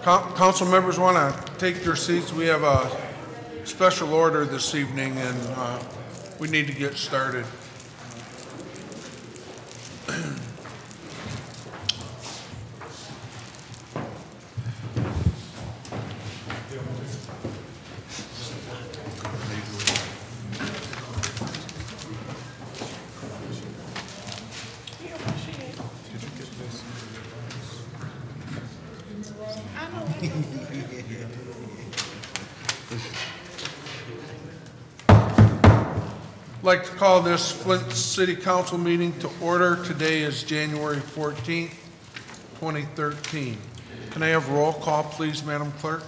Council members want to take their seats. We have a special order this evening, and we need to get started. I'd like to call this Flint City Council meeting to order. Today is January 14th, 2013. Can I have roll call, please, Madam Clerk?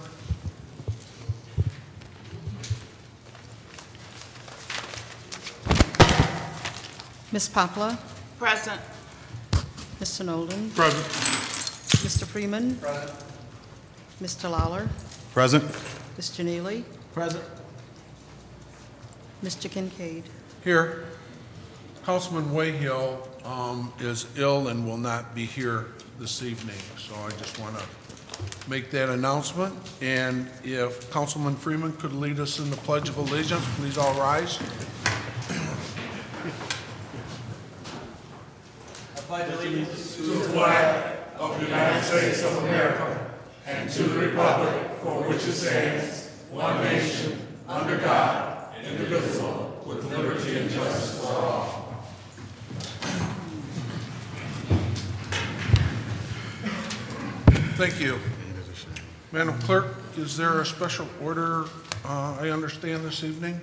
Ms. Poplar? Present. Mr. Nolden? Present. Mr. Freeman? Present. Mr. Lawler? Present. Mr. Neely? Present. Mr. Kincaid? Here. Councilman Wayhill is ill and will not be here this evening, so I just want to make that announcement. And if Councilman Freeman could lead us in the Pledge of Allegiance, please all rise. I pledge allegiance to the flag of the United States of America and to the republic for which it stands, one nation, under God, indivisible, with liberty and justice for all. Thank you. Madam Clerk, is there a special order I understand this evening?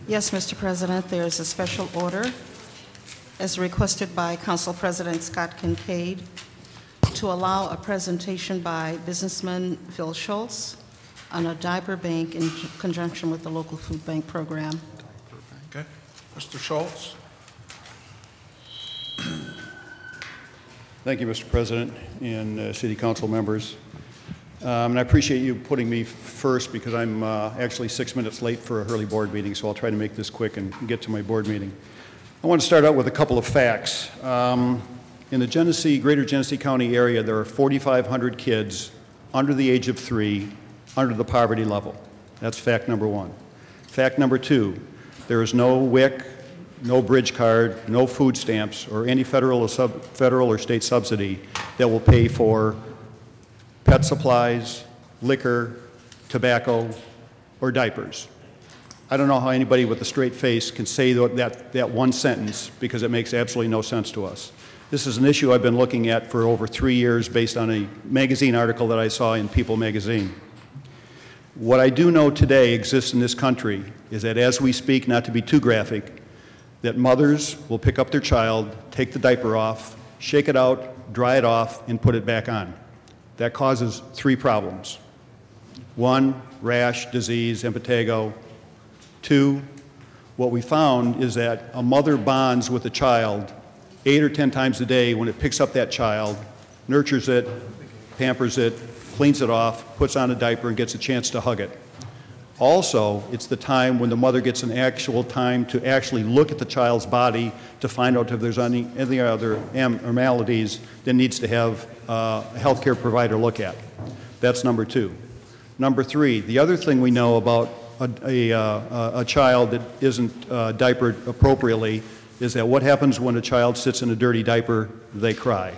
Yes, Mr. President, there is a special order as requested by Council President Scott Kincaid to allow a presentation by businessman Phil Schultz on a diaper bank in conjunction with the local food bank program. Okay. Mr. Schultz. Thank you, Mr. President and City Council members. And I appreciate you putting me first because I'm actually 6 minutes late for a early board meeting, so I'll try to make this quick and get to my board meeting. I want to start out with a couple of facts. In the greater Genesee County area, there are 4,500 kids under the age of 3 under the poverty level. That's fact number one. Fact number two, there is no WIC, no bridge card, no food stamps, or any federal or state subsidy that will pay for pet supplies, liquor, tobacco, or diapers. I don't know how anybody with a straight face can say that one sentence because it makes absolutely no sense to us. This is an issue I've been looking at for over 3 years based on a magazine article that I saw in People magazine. What I do know today exists in this country is that as we speak, not to be too graphic, that mothers will pick up their child, take the diaper off, shake it out, dry it off, and put it back on. That causes 3 problems. 1, rash, disease, impetigo. 2, what we found is that a mother bonds with a child 8 or 10 times a day when it picks up that child, nurtures it, pampers it, cleans it off, puts on a diaper, and gets a chance to hug it. Also, it's the time when the mother gets an actual time to actually look at the child's body to find out if there's any other abnormalities that needs to have a healthcare provider look at. That's number 2. Number 3, the other thing we know about a child that isn't diapered appropriately is that what happens when a child sits in a dirty diaper? They cry.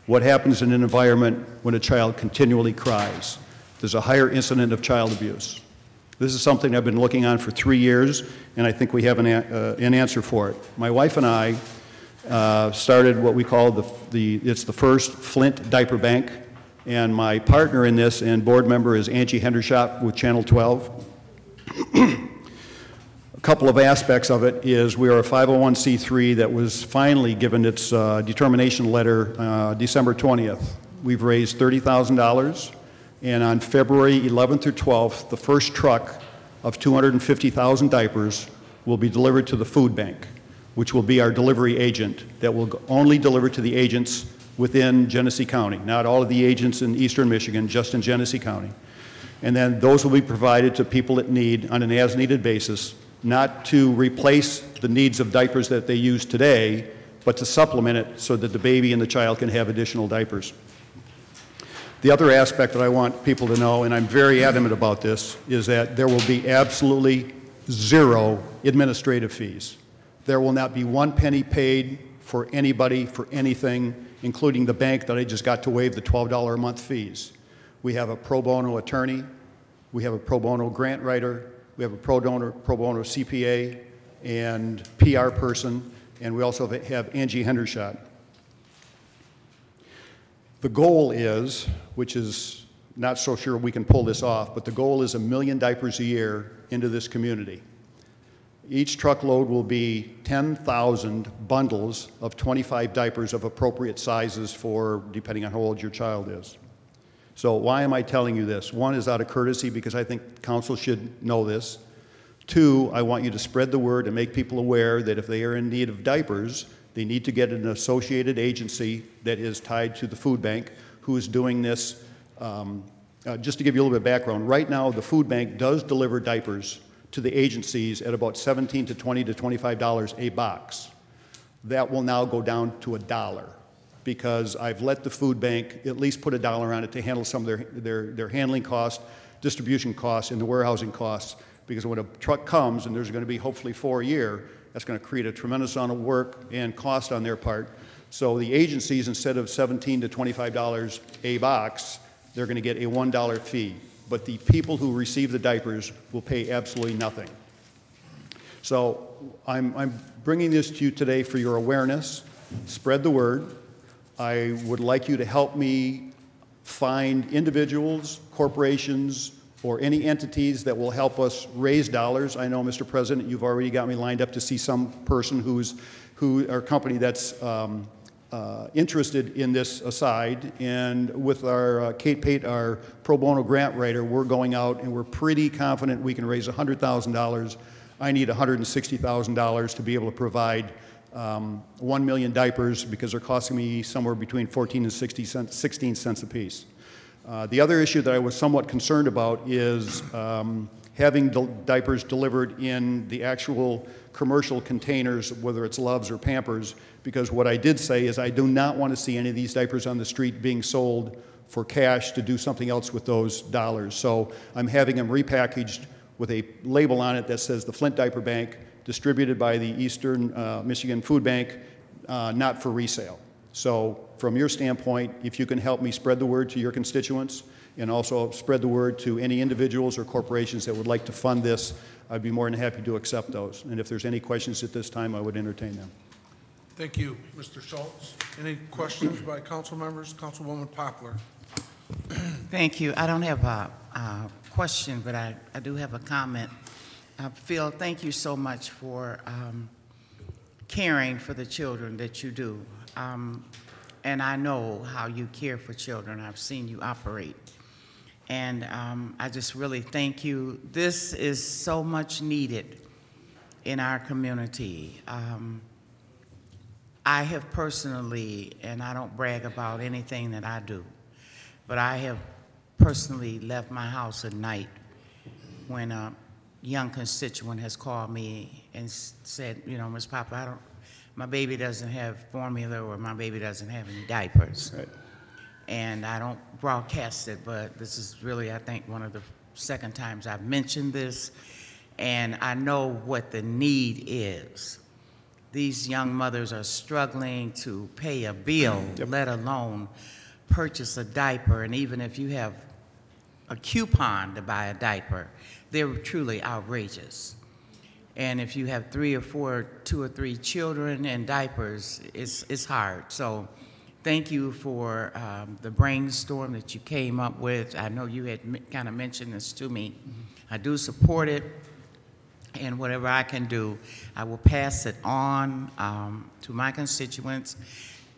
What happens in an environment when a child continually cries? There's a higher incidence of child abuse. This is something I've been looking on for 3 years, and I think we have an answer for it. My wife and I started what we call it's the first Flint diaper bank, and my partner in this and board member is Angie Hendershot with Channel 12. A couple of aspects of it is we are a 501c3 that was finally given its determination letter December 20th. We've raised $30,000, and on February 11th or 12th, the first truck of 250,000 diapers will be delivered to the food bank, which will be our delivery agent that will only deliver to the agents within Genesee County, not all of the agents in eastern Michigan, just in Genesee County. And then those will be provided to people that need on an as-needed basis, not to replace the needs of diapers that they use today, but to supplement it so that the baby and the child can have additional diapers. The other aspect that I want people to know, and I'm very adamant about this, is that there will be absolutely zero administrative fees. There will not be 1 penny paid for anybody for anything, including the bank that I just got to waive the $12 a month fees. We have a pro bono attorney, we have a pro bono grant writer, we have a pro bono CPA and PR person, and we also have Angie Hendershot. The goal is, which is not so sure we can pull this off, but the goal is 1 million diapers a year into this community. Each truckload will be 10,000 bundles of 25 diapers of appropriate sizes for, depending on how old your child is. So why am I telling you this? One is out of courtesy because I think council should know this. Two, I want you to spread the word and make people aware that if they are in need of diapers, they need to get an associated agency that is tied to the food bank who is doing this. Just to give you a little bit of background, right now the food bank does deliver diapers to the agencies at about $17 to $20 to $25 a box. That will now go down to $1 because I've let the food bank at least put $1 on it to handle some of their handling costs, distribution costs, and the warehousing costs, because when a truck comes, and there's going to be hopefully 4 a year, that's going to create a tremendous amount of work and cost on their part. So the agencies, instead of $17 to $25 a box, they're going to get a $1 fee. But the people who receive the diapers will pay absolutely nothing. So I'm bringing this to you today for your awareness. Spread the word. I would like you to help me find individuals, corporations, or any entities that will help us raise dollars. I know, Mr. President, you've already got me lined up to see some person or company that's interested in this aside. And with our Kate Pate, our pro bono grant writer, we're going out and we're pretty confident we can raise $100,000. I need $160,000 to be able to provide 1 million diapers because they're costing me somewhere between 14 and 16 cents a piece. The other issue that I was somewhat concerned about is having diapers delivered in the actual commercial containers, whether it's Love's or Pampers, because what I did say is I do not want to see any of these diapers on the street being sold for cash to do something else with those dollars. So I'm having them repackaged with a label on it that says the Flint Diaper Bank, distributed by the Eastern Michigan Food Bank, not for resale. So from your standpoint, if you can help me spread the word to your constituents and also spread the word to any individuals or corporations that would like to fund this, I'd be more than happy to accept those. And if there's any questions at this time, I would entertain them. Thank you, Mr. Schultz. Any questions by council members? Councilwoman Poplar. Thank you. I don't have a question, but I do have a comment. Phil, thank you so much for caring for the children that you do. And I know how you care for children. I've seen you operate. And I just really thank you. This is so much needed in our community. I have personally, and I don't brag about anything that I do, but I have personally left my house at night when a young constituent has called me and said, you know, Ms. Papa, my baby doesn't have formula or my baby doesn't have any diapers. Right. And I don't broadcast it, but this is really, I think, one of the second times I've mentioned this. And I know what the need is. These young mothers are struggling to pay a bill, let alone purchase a diaper. And even if you have a coupon to buy a diaper, they're truly outrageous. And if you have 2 or 3 children and diapers, it's hard. So thank you for the brainstorm that you came up with. I know you had kind of mentioned this to me. I do support it, and whatever I can do, I will pass it on to my constituents.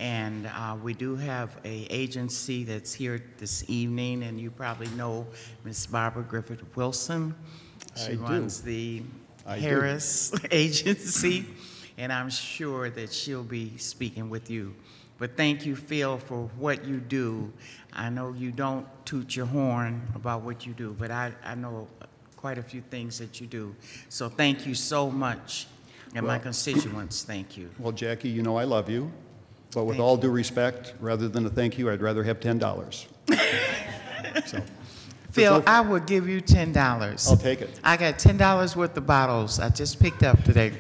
And we do have an agency that's here this evening, and you probably know Ms. Barbara Griffith Wilson. She runs the Harris Agency, and I'm sure that she'll be speaking with you. But thank you, Phil, for what you do. I know you don't toot your horn about what you do, but I know quite a few things that you do. So thank you so much And my constituents, thank you. Well, Jackie, you know I love you, but with Thank all due respect, rather than a thank you, I'd rather have $10. So, Phil, I would give you $10. I'll take it. I got $10 worth of bottles I just picked up today.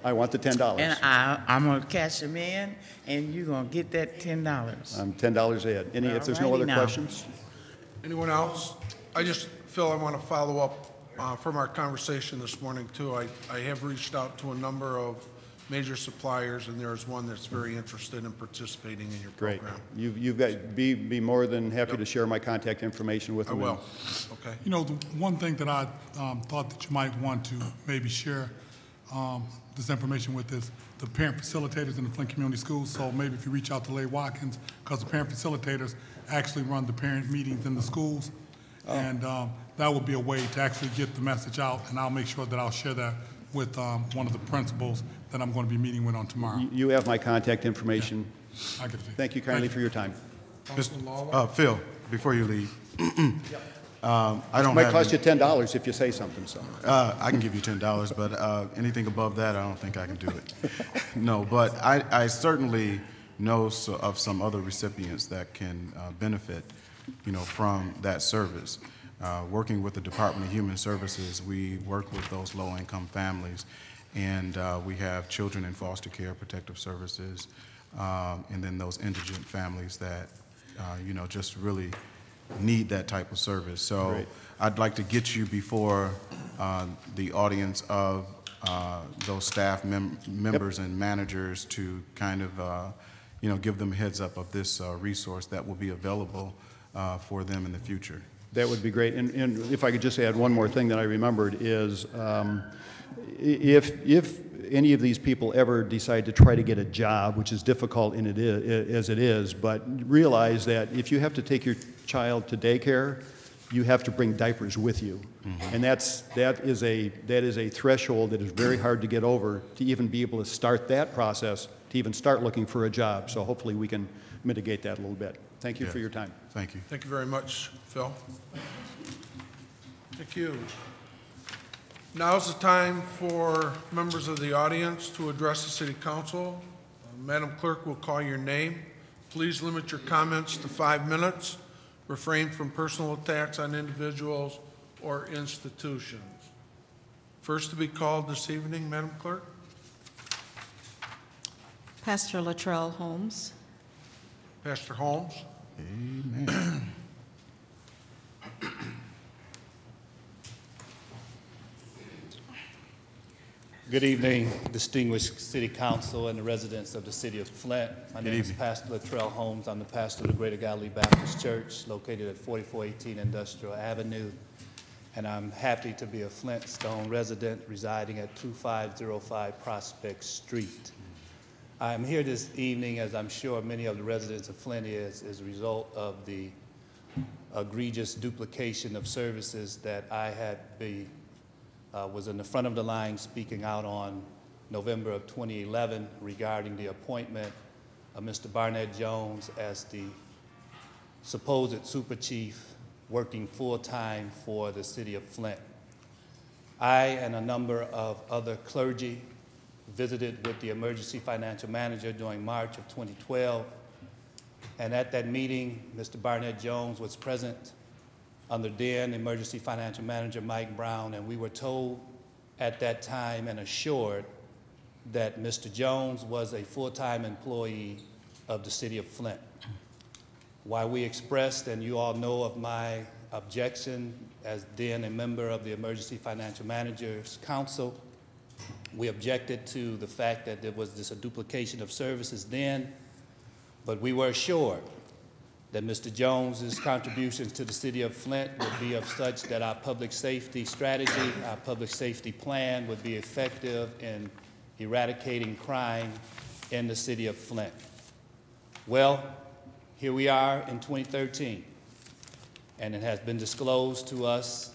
I want the $10. And I'm going to cash them in, and you're going to get that $10. I'm $10 ahead. If there's no Alrighty other now. questions? Anyone else? Phil, I want to follow up from our conversation this morning, too. I have reached out to a number of major suppliers, and there's one that's very interested in participating in your Great. program. You've got, be more than happy to share my contact information with I them. will. Okay. You know, the one thing that I thought that you might want to maybe share this information with is the parent facilitators in the Flint Community Schools. So maybe if you reach out to Larry Watkins, because the parent facilitators actually run the parent meetings in the schools. And that would be a way to actually get the message out. And I'll make sure that I'll share that with one of the principals that I'm going to be meeting with on tomorrow. You have my contact information. I get it. Thank you kindly for your time. Councilman Lawler? Phil, before you leave, I don't Might have cost you $10 if you say something, so. I can give you $10, but anything above that, I don't think I can do it. No, but I certainly know of some other recipients that can benefit, from that service. Working with the Department of Human Services, we work with those low-income families, and we have children in foster care, protective services, and then those indigent families that, just really need that type of service. So Great. I'd like to get you before the audience of those staff members and managers to kind of, give them a heads up of this resource that will be available for them in the future. That would be great. And if I could just add one more thing that I remembered is if any of these people ever decide to try to get a job, which is difficult as it is, but realize that if you have to take your child to daycare, you have to bring diapers with you. Mm-hmm. And that is a threshold that is very hard to get over to even be able to start that process, to even start looking for a job. So hopefully we can mitigate that a little bit. Thank you for your time. Thank you. Thank you very much, Phil. Thank you. Now's the time for members of the audience to address the City Council. Madam Clerk will call your name. Please limit your comments to 5 minutes. Refrain from personal attacks on individuals or institutions. First to be called this evening, Madam Clerk. Pastor Latrell Holmes. Pastor Holmes. Amen. Good evening, distinguished City Council and the residents of the City of Flint. My name is evening. Pastor Latrell Holmes. I'm the pastor of the Greater Galilee Baptist Church located at 4418 Industrial Avenue. And I'm happy to be a Flintstone resident residing at 2505 Prospect Street. I'm here this evening, as I'm sure many of the residents of Flint is a result of the egregious duplication of services that I was in the front of the line speaking out on November of 2011 regarding the appointment of Mr. Barnett Jones as the supposed super chief working full-time for the City of Flint. I and a number of other clergy visited with the emergency financial manager during March of 2012, and at that meeting, Mr. Barnett Jones was present under then emergency financial manager Mike Brown, and we were told at that time and assured that Mr. Jones was a full-time employee of the City of Flint. While we expressed, and you all know of my objection as then a member of the Emergency Financial Managers Council, we objected to the fact that there was a duplication of services then, but we were assured that Mr. Jones's contributions to the City of Flint would be of such that our public safety strategy, our public safety plan would be effective in eradicating crime in the City of Flint. Well, here we are in 2013, and it has been disclosed to us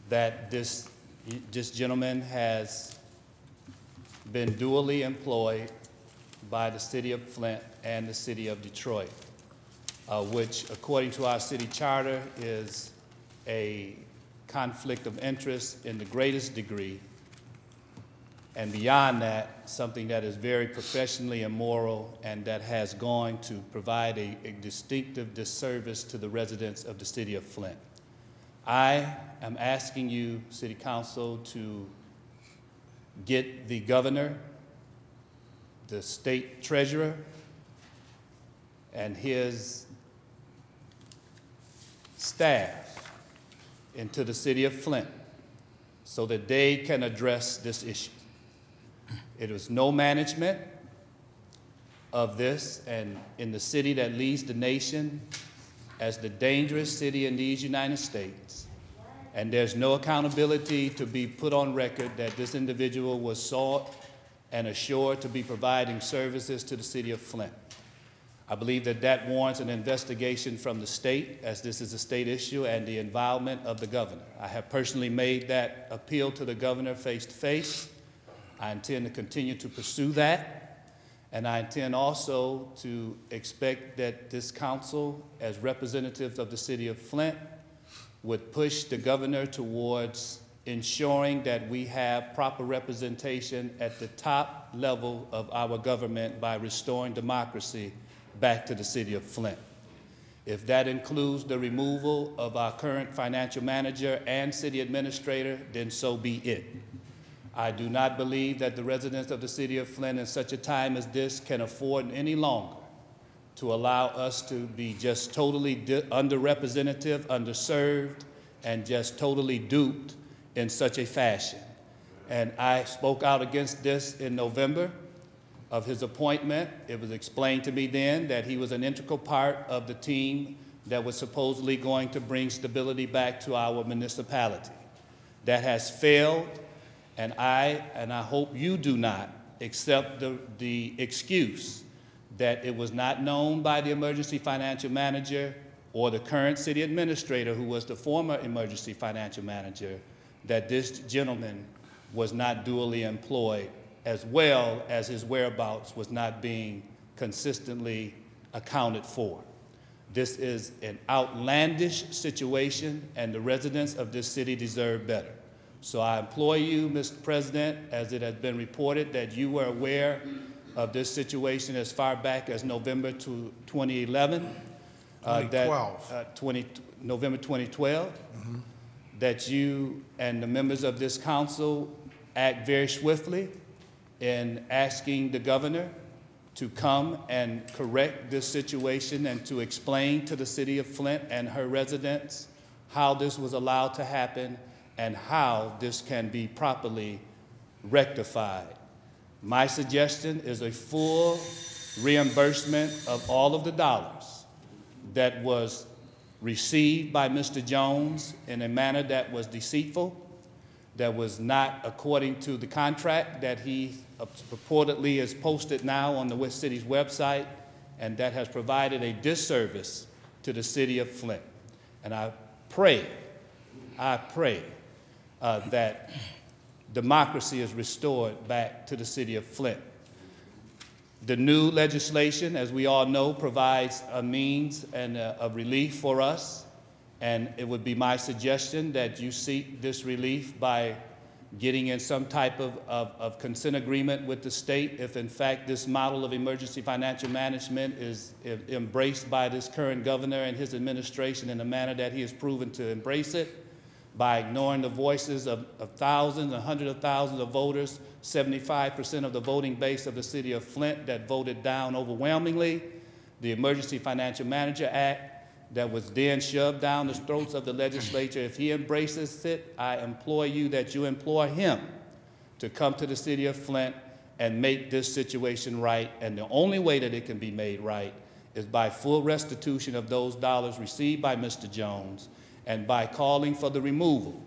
that this gentleman has been dually employed by the City of Flint and the City of Detroit, which, according to our city charter, is a conflict of interest in the greatest degree. and beyond that, something that is very professionally immoral and that has gone to provide a distinctive disservice to the residents of the city of Flint. I am asking you, City Council, to get the governor, the state treasurer, and his staff into the city of Flint so that they can address this issue. It was no management of this, and in the city that leads the nation as the dangerous city in these United States, and there's no accountability to be put on record that this individual was sought and assured to be providing services to the city of Flint. I believe that that warrants an investigation from the state, as this is a state issue, and the involvement of the governor. I have personally made that appeal to the governor face to face. I intend to continue to pursue that, and I intend also to expect that this council, as representatives of the city of Flint, would push the governor towards ensuring that we have proper representation at the top level of our government by restoring democracy back to the city of Flint. If that includes the removal of our current financial manager and city administrator, then so be it. I do not believe that the residents of the city of Flint in such a time as this can afford any longer to allow us to be just totally underrepresented, underserved, and just totally duped in such a fashion. And I spoke out against this in November of his appointment. It was explained to me then that he was an integral part of the team that was supposedly going to bring stability back to our municipality. That has failed, and I hope you do not accept the excuse that it was not known by the emergency financial manager or the current city administrator, who was the former emergency financial manager, that this gentleman was not duly employed, as well as his whereabouts was not being consistently accounted for. This is an outlandish situation, and the residents of this city deserve better. So I implore you, Mr. President, as it has been reported that you were aware of this situation as far back as November 2011. 2012. November 2012, that you and the members of this council act very swiftly in asking the governor to come and correct this situation and to explain to the city of Flint and her residents how this was allowed to happen and how this can be properly rectified. My suggestion is a full reimbursement of all of the dollars that was received by Mr. Jones in a manner that was deceitful, that was not according to the contract that he purportedly is posted now on the West City's website, and that has provided a disservice to the city of Flint. And I pray that democracy is restored back to the city of Flint. The new legislation, as we all know, provides a means and a relief for us, and it would be my suggestion that you seek this relief by getting in some type of consent agreement with the state if in fact this model of emergency financial management is embraced by this current governor and his administration in the manner that he has proven to embrace it, by ignoring the voices of thousands and hundreds of thousands of voters, 75% of the voting base of the city of Flint that voted down overwhelmingly the Emergency Financial Manager Act that was then shoved down the throats of the legislature. If he embraces it, I implore you that you implore him to come to the city of Flint and make this situation right. And the only way that it can be made right is by full restitution of those dollars received by Mr. Jones, and by calling for the removal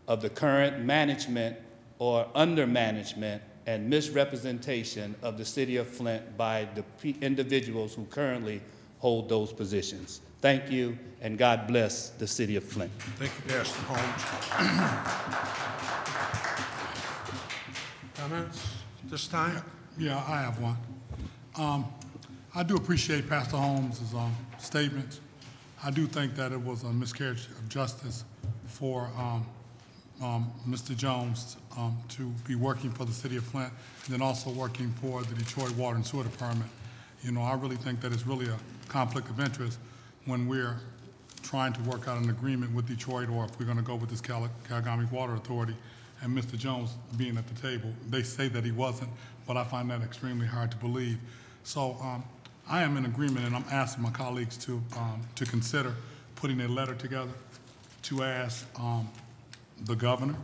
of the current management or undermanagement and misrepresentation of the city of Flint by the individuals who currently hold those positions. Thank you, and God bless the city of Flint. Thank you, Pastor Holmes. Comments this time? Yeah, I have one. I do appreciate Pastor Holmes' statements. I do think that it was a miscarriage of justice for Mr. Jones to be working for the city of Flint and then also working for the Detroit Water and Sewer Department. You know, I really think that it's really a conflict of interest when we're trying to work out an agreement with Detroit, or if we're going to go with this Calgary Water Authority, and Mr. Jones being at the table. They say that he wasn't, but I find that extremely hard to believe. So I am in agreement, and I'm asking my colleagues to consider putting a letter together to ask the governor,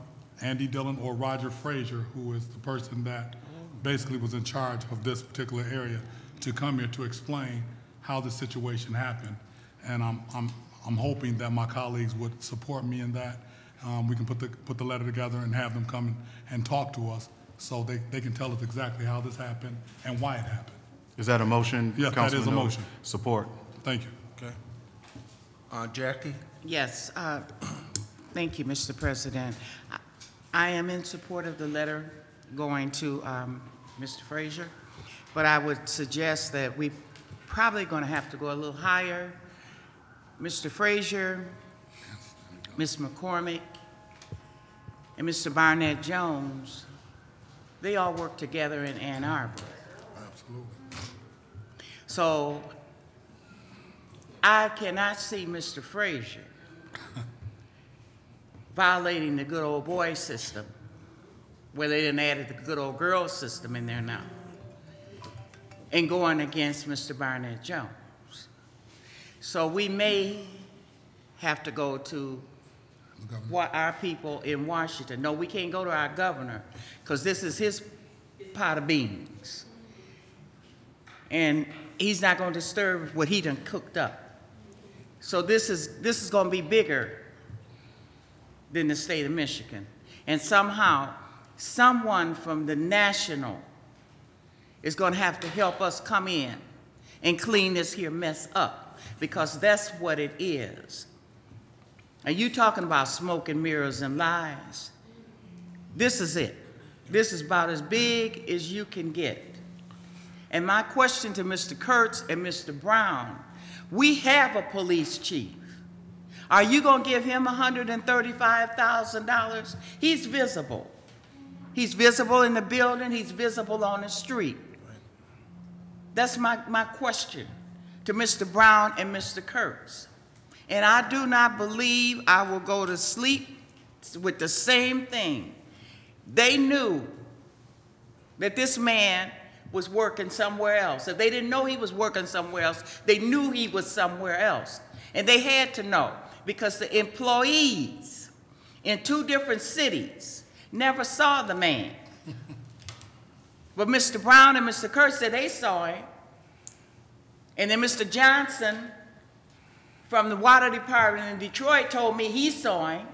Andy Dillon, or Roger Frazier, who is the person that basically was in charge of this particular area, to come here to explain how the situation happened. And I'm hoping that my colleagues would support me in that. We can put the letter together and have them come and talk to us so they can tell us exactly how this happened and why it happened. Is that a motion? Yes, that is a Councilman Nolan? motion. Support. Thank you. Okay. Jackie? Yes, thank you, Mr. President. I am in support of the letter going to Mr. Frazier, but I would suggest that we probably going to have to go a little higher. Mr. Frazier, Ms. McCormick, and Mr. Barnett Jones, they all work together in Ann Arbor. Absolutely. So I cannot see Mr. Frazier violating the good old boy system, where they didn't add the good old girl system in there now, and going against Mr. Barnett Jones. So we may have to go to what our people in Washington. No, we can't go to our governor, because this is his pot of beans. And he's not going to disturb what he done cooked up. So this is going to be bigger than the state of Michigan. And somehow, someone from the national is going to have to help us come in and clean this here mess up, because that's what it is. And you talking about smoke and mirrors and lies. This is it. This is about as big as you can get. And my question to Mr. Kurtz and Mr. Brown, we have a police chief. Are you going to give him $135,000? He's visible. He's visible in the building. He's visible on the street. That's my question to Mr. Brown and Mr. Kurtz. And I do not believe I will go to sleep with the same thing. They knew that this man was working somewhere else. If they didn't know he was working somewhere else, they knew he was somewhere else. And they had to know, because the employees in 2 different cities never saw the man. But Mr. Brown and Mr. Kurtz said they saw him. And then Mr. Johnson from the water department in Detroit told me he saw him.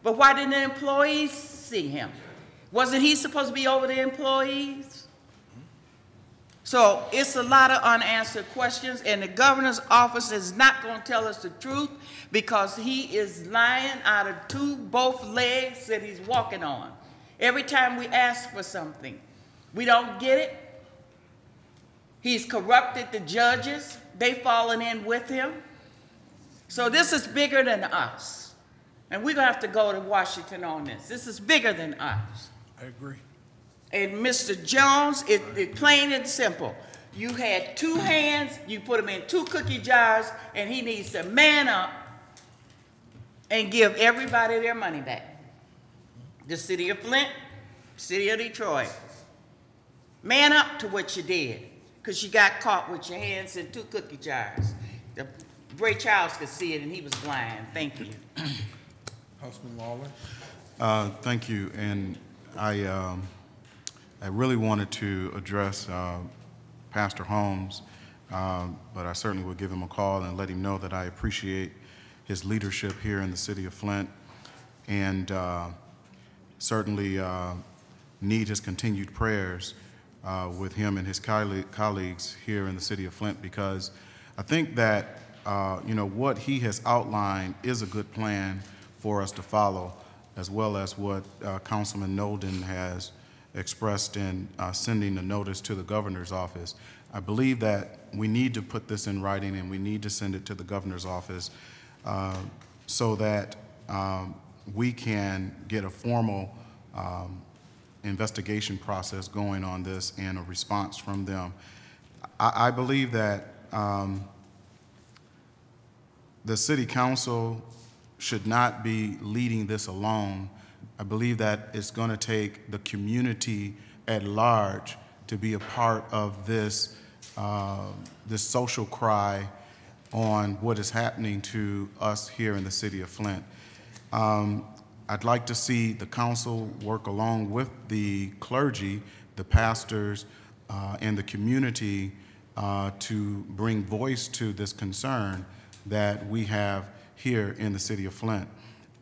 But why didn't the employees see him? Wasn't he supposed to be over the employees? So it's a lot of unanswered questions, and the governor's office is not going to tell us the truth, because he is lying out of both legs that he's walking on. Every time we ask for something, we don't get it. He's corrupted the judges. They've fallen in with him. So this is bigger than us. And we're going to have to go to Washington on this. This is bigger than us. I agree. And Mr. Jones, it's plain and simple. You had 2 hands, you put them in 2 cookie jars, and he needs to man up and give everybody their money back. The city of Flint, city of Detroit. Man up to what you did, because you got caught with your hands in 2 cookie jars. Ray Charles could see it, and he was blind. Thank you. Councilman Lawler? Thank you. And I really wanted to address Pastor Holmes, but I certainly will give him a call and let him know that I appreciate his leadership here in the city of Flint, and certainly need his continued prayers with him and his colleagues here in the city of Flint, because I think that what he has outlined is a good plan for us to follow, as well as what Councilman Nolden has expressed in sending the notice to the governor's office. I believe that we need to put this in writing, and we need to send it to the governor's office so that we can get a formal investigation process going on this and a response from them. I believe that the City Council should not be leading this alone. I believe that it's going to take the community at large to be a part of this, this social cry on what is happening to us here in the city of Flint. I'd like to see the council work along with the clergy, the pastors, and the community to bring voice to this concern that we have here in the city of Flint.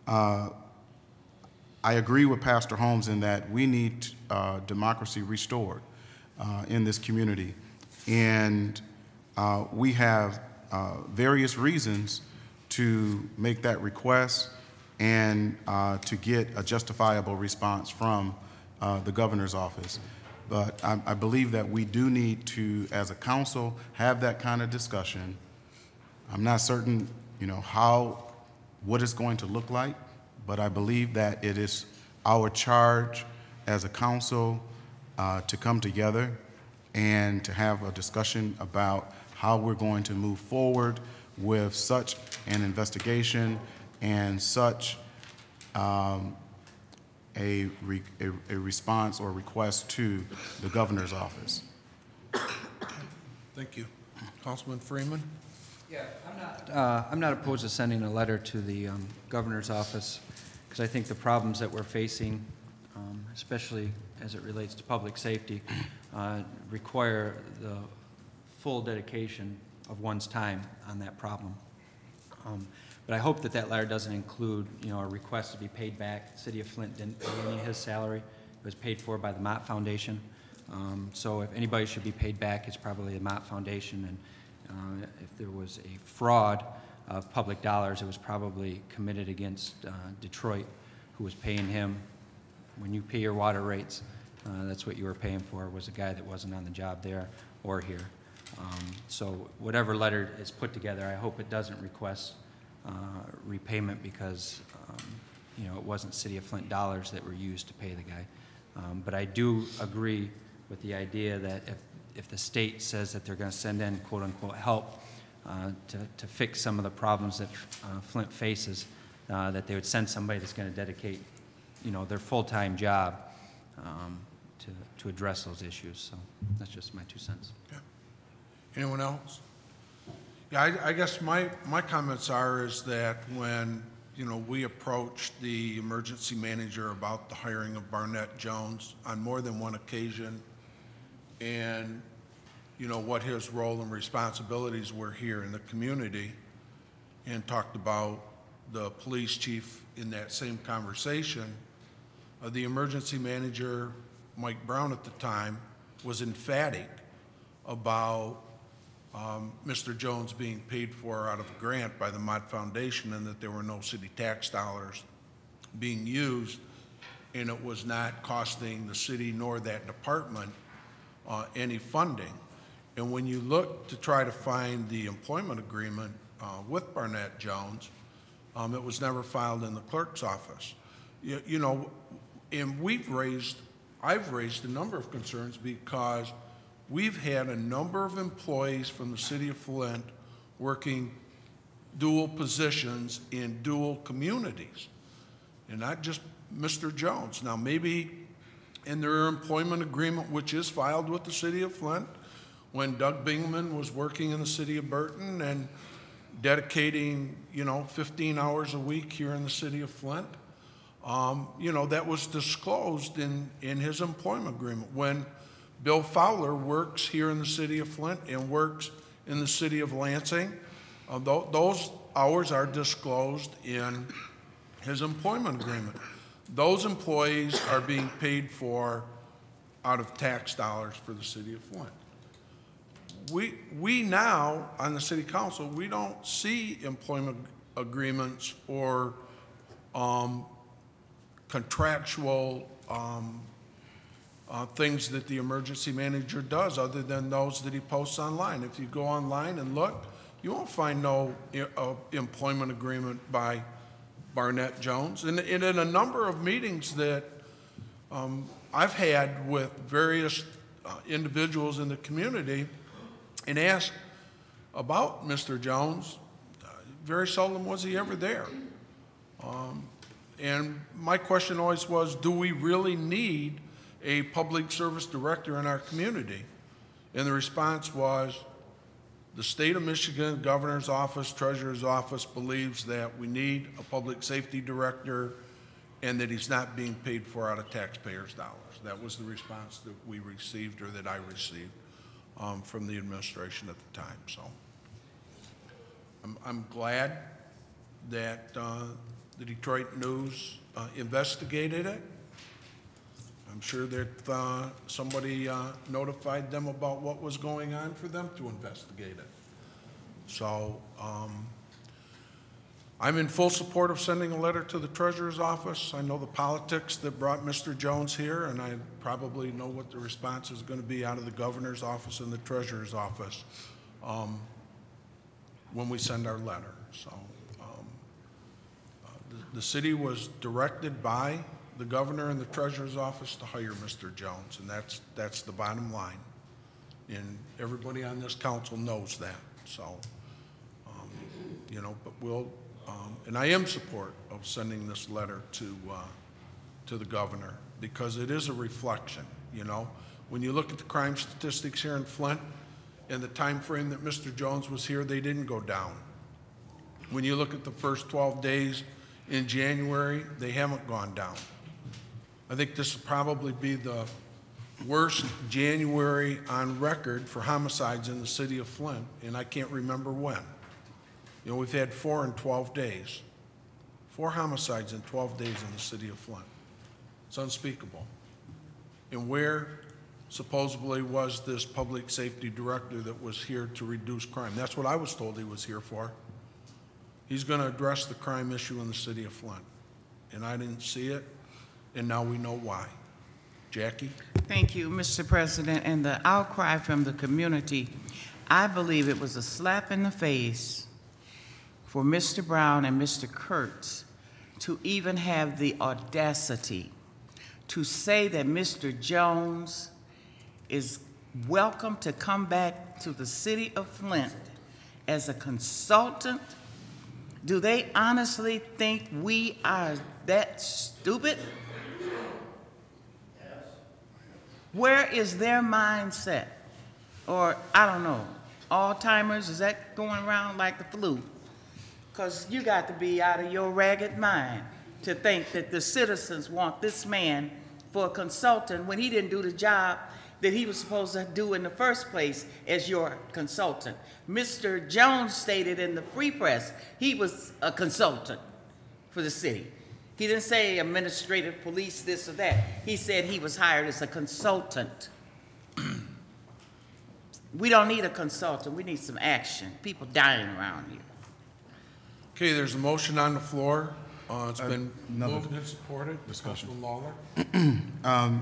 I agree with Pastor Holmes in that we need democracy restored in this community. And we have various reasons to make that request and to get a justifiable response from the governor's office. But I believe that we do need to, as a council, have that kind of discussion. I'm not certain, what it's going to look like, but I believe that it is our charge as a council to come together and to have a discussion about how we're going to move forward with such an investigation and such a response or request to the governor's office. Thank you. Councilman Freeman? Yeah, I'm not opposed to sending a letter to the governor's office, because I think the problems that we're facing, especially as it relates to public safety, require the full dedication of one's time on that problem. But I hope that that letter doesn't include, a request to be paid back. The city of Flint didn't pay any of his salary. It was paid for by the Mott Foundation. So if anybody should be paid back, it's probably the Mott Foundation. And if there was a fraud of public dollars, it was probably committed against Detroit, who was paying him. When you pay your water rates, that's what you were paying for, was a guy that wasn't on the job there or here. So whatever letter is put together, I hope it doesn't request repayment because, it wasn't City of Flint dollars that were used to pay the guy. But I do agree with the idea that if the state says that they're going to send in quote-unquote help to fix some of the problems that Flint faces, that they would send somebody that's going to dedicate, their full-time job to address those issues. So that's just my 2 cents. Okay. Anyone else? Yeah, I guess my comments is that when, we approached the emergency manager about the hiring of Barnett Jones on more than one occasion, and, what his role and responsibilities were here in the community, and talked about the police chief in that same conversation, the emergency manager, Mike Brown at the time, was emphatic about Mr. Jones being paid for out of a grant by the Mott Foundation, and that there were no city tax dollars being used, and it was not costing the city nor that department any funding. And when you look to try to find the employment agreement with Barnett Jones, it was never filed in the clerk's office. And I've raised a number of concerns because we've had a number of employees from the city of Flint working dual positions in dual communities, and not just Mr. Jones. Now, maybe in their employment agreement, which is filed with the city of Flint, when Doug Bingman was working in the city of Burton and dedicating, 15 hours a week here in the city of Flint, that was disclosed in his employment agreement. When Bill Fowler works here in the city of Flint and works in the city of Lansing, those hours are disclosed in his employment agreement. Those employees are being paid for out of tax dollars for the city of Flint. We now, on the city council, we don't see employment agreements or contractual things that the emergency manager does other than those that he posts online. If you go online and look, you won't find no employment agreement by Barnett Jones. And in a number of meetings that, I've had with various individuals in the community and asked about Mr. Jones. Very seldom was he ever there. And my question always was, do we really need a public service director in our community? And the response was, the state of Michigan, governor's office, treasurer's office believes that we need a public safety director and that he's not being paid for out of taxpayers' dollars. That was the response that we received, or that I received, from the administration at the time. So I'm glad that the Detroit News investigated it. I'm sure that somebody notified them about what was going on for them to investigate it. So I'm in full support of sending a letter to the treasurer's office. I know the politics that brought Mr. Jones here, and I probably know what the response is going to be out of the governor's office and the treasurer's office when we send our letter. So the city was directed by the governor and the treasurer's office to hire Mr. Jones, and that's the bottom line. And everybody on this council knows that. So, you know, but we'll, and I am in support of sending this letter to the governor, because it is a reflection, you know. When you look at the crime statistics here in Flint and the time frame that Mr. Jones was here, they didn't go down. When you look at the first 12 days in January, they haven't gone down. I think this will probably be the worst January on record for homicides in the city of Flint, and I can't remember when. You know, we've had 4 in 12 days. 4 homicides in 12 days in the city of Flint. It's unspeakable. And where supposedly was this public safety director that was here to reduce crime? That's what I was told he was here for. He's going to address the crime issue in the city of Flint. And I didn't see it, and now we know why. Jackie? Thank you, Mr. President. And the outcry from the community, I believe it was a slap in the face for Mr. Brown and Mr. Kurtz to even have the audacity to say that Mr. Jones is welcome to come back to the city of Flint as a consultant. Do they honestly think we are that stupid? Where is their mindset? Or, I don't know, Alzheimer's, is that going around like the flu? Because you got to be out of your ragged mind to think that the citizens want this man for a consultant when he didn't do the job that he was supposed to do in the first place as your consultant. Mr. Jones stated in the Free Press he was a consultant for the city. He didn't say administrative police, this or that. He said he was hired as a consultant. We don't need a consultant. We need some action. People dying around here. Okay, there's a motion on the floor. It's been moved and supported. Discussion. Councilman Lawler?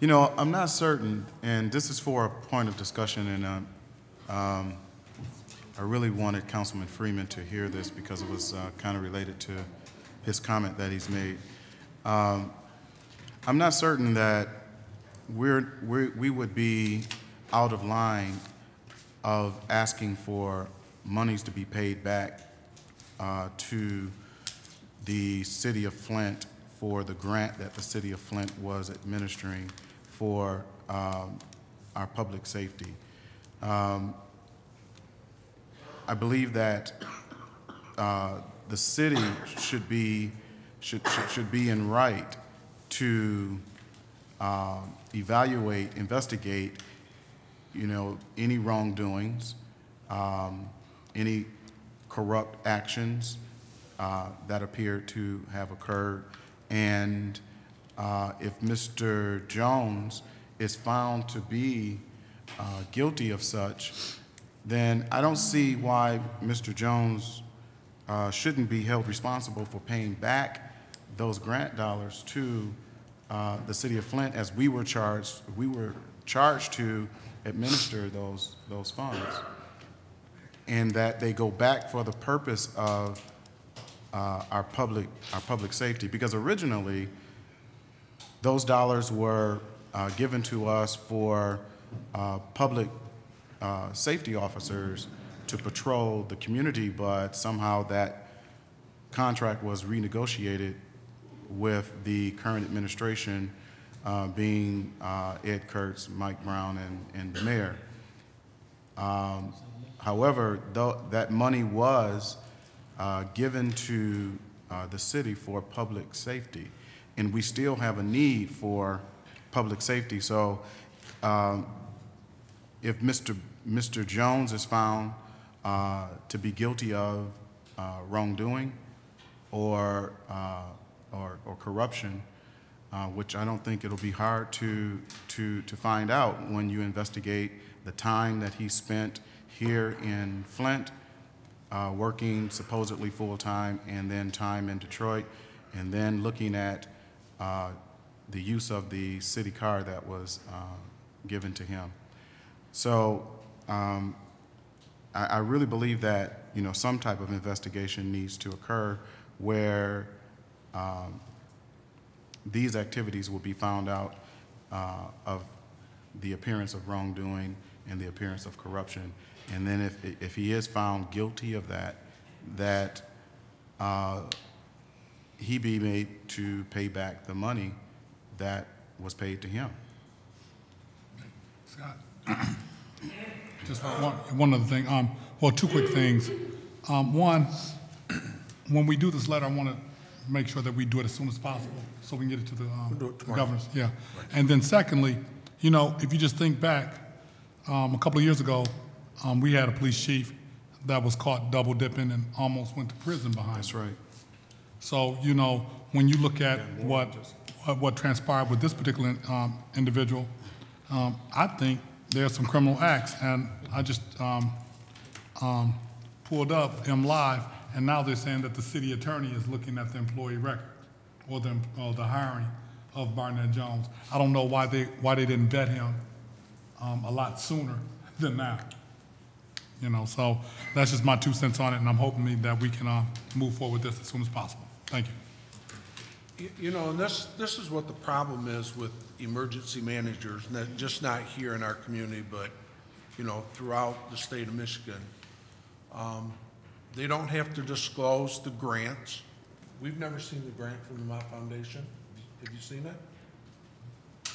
You know, I'm not certain, and this is for a point of discussion, and I really wanted Councilman Freeman to hear this because it was kind of related to his comment that he's made. I'm not certain that we would be out of line of asking for monies to be paid back to the city of Flint for the grant that the city of Flint was administering for our public safety. I believe that the city should be in right to evaluate, investigate, you know, any wrongdoings, any corrupt actions that appear to have occurred, and if Mr. Jones is found to be guilty of such, then I don't see why Mr. Jones shouldn't be held responsible for paying back those grant dollars to the city of Flint, as we were charged to administer those funds, and that they go back for the purpose of our public safety. Because originally, Those dollars were given to us for public safety officers to patrol the community, but somehow that contract was renegotiated with the current administration, being Ed Kurtz, Mike Brown, and the mayor. However, that money was given to the city for public safety, and we still have a need for public safety. So if Mr. Jones is found to be guilty of wrongdoing or corruption, which I don't think it'll be hard to find out when you investigate the time that he spent here in Flint, working supposedly full-time, and then time in Detroit, and then looking at the use of the city car that was given to him. So I really believe that, you know, some type of investigation needs to occur where these activities will be found out of the appearance of wrongdoing and the appearance of corruption. And then if he is found guilty of that he be made to pay back the money that was paid to him. Scott, just one other thing. Well, two quick things. One, when we do this letter, I want to make sure that we do it as soon as possible so we can get it to the governors. Yeah. Right. And then secondly, you know, if you just think back, a couple of years ago, we had a police chief that was caught double dipping and almost went to prison behind. That's right. So, you know, when you look at what transpired with this particular individual, I think there's some criminal acts, and I just pulled up M Live, and now they're saying that the city attorney is looking at the employee record or the hiring of Barnett Jones. I don't know why they didn't vet him a lot sooner than now. You know, so that's just my 2 cents on it, and I'm hoping that we can move forward with this as soon as possible. Thank you. You know, and this is what the problem is with emergency managers, just not here in our community, but, you know, throughout the state of Michigan. They don't have to disclose the grants. We've never seen the grant from the Mott Foundation. Have you seen it?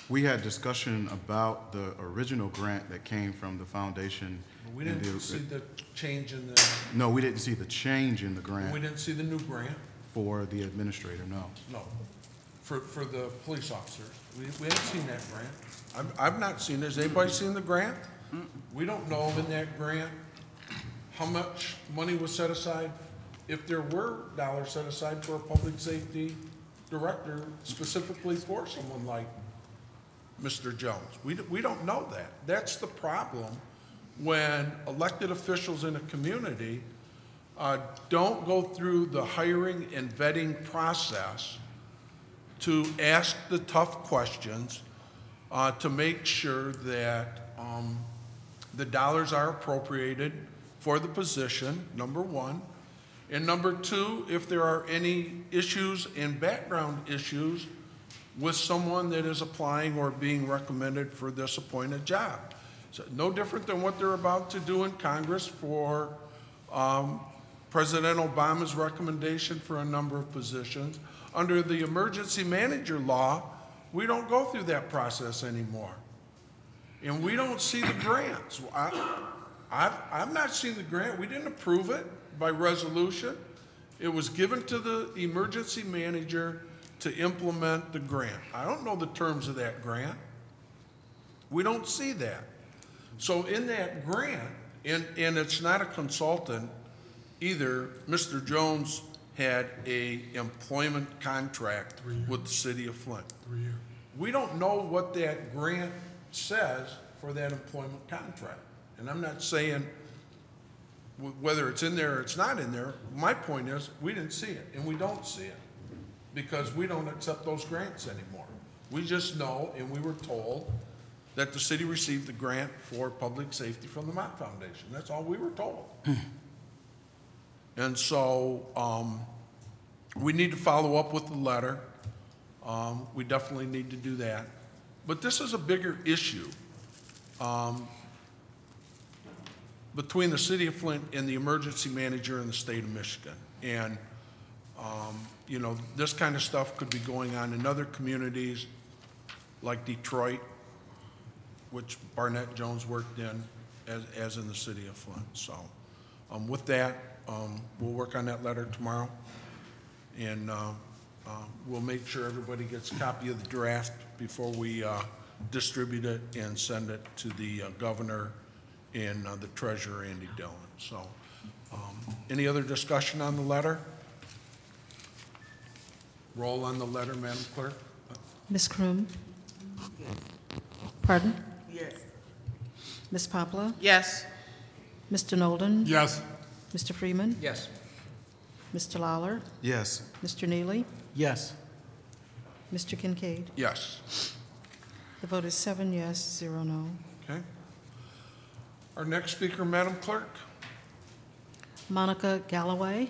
We had discussion about the original grant that came from the foundation. We didn't see the change in the... No, we didn't see the change in the grant. We didn't see the new grant. For the administrator, no. No, for the police officers. We haven't seen that grant. I've not seen it. Has anybody seen the grant? We don't know in that grant how much money was set aside, if there were dollars set aside for a public safety director specifically for someone like Mr. Jones. We don't know that. That's the problem when elected officials in a community don't go through the hiring and vetting process to ask the tough questions to make sure that the dollars are appropriated for the position, number one. And number two, if there are any issues and background issues with someone that is applying or being recommended for this appointed job. So no different than what they're about to do in Congress for President Obama's recommendation for a number of positions. Under the emergency manager law, we don't go through that process anymore. And we don't see the grants. I've not seen the grant. We didn't approve it by resolution. It was given to the emergency manager to implement the grant. I don't know the terms of that grant. We don't see that. So in that grant, and it's not a consultant either, Mr. Jones had a employment contract with the city of Flint. 3 years. We don't know what that grant says for that employment contract. And I'm not saying whether it's in there or it's not in there. My point is, we didn't see it, and we don't see it, because we don't accept those grants anymore. We just know, and we were told, that the city received the grant for public safety from the Mott Foundation. That's all we were told. And so we need to follow up with the letter. We definitely need to do that. But this is a bigger issue between the city of Flint and the emergency manager in the state of Michigan. And, you know, this kind of stuff could be going on in other communities like Detroit, which Barnett Jones worked in, as in the city of Flint. So with that, we'll work on that letter tomorrow. And we'll make sure everybody gets a copy of the draft before we distribute it and send it to the governor and the treasurer, Andy Dillon. So any other discussion on the letter? Roll on the letter, Madam Clerk. Ms. Kroom? Pardon? Yes. Ms. Poplar? Yes. Mr. Nolden? Yes. Mr. Freeman? Yes. Mr. Lawler? Yes. Mr. Neely? Yes. Mr. Kincaid? Yes. The vote is 7 yes, 0 no. Okay. Our next speaker, Madam Clerk. Monica Galloway?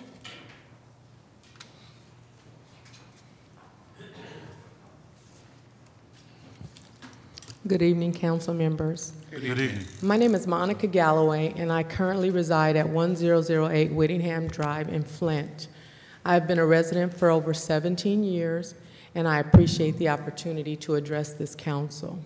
Good evening, council members. Good evening. My name is Monica Galloway, and I currently reside at 1008 Whittingham Drive in Flint. I've been a resident for over 17 years, and I appreciate the opportunity to address this council.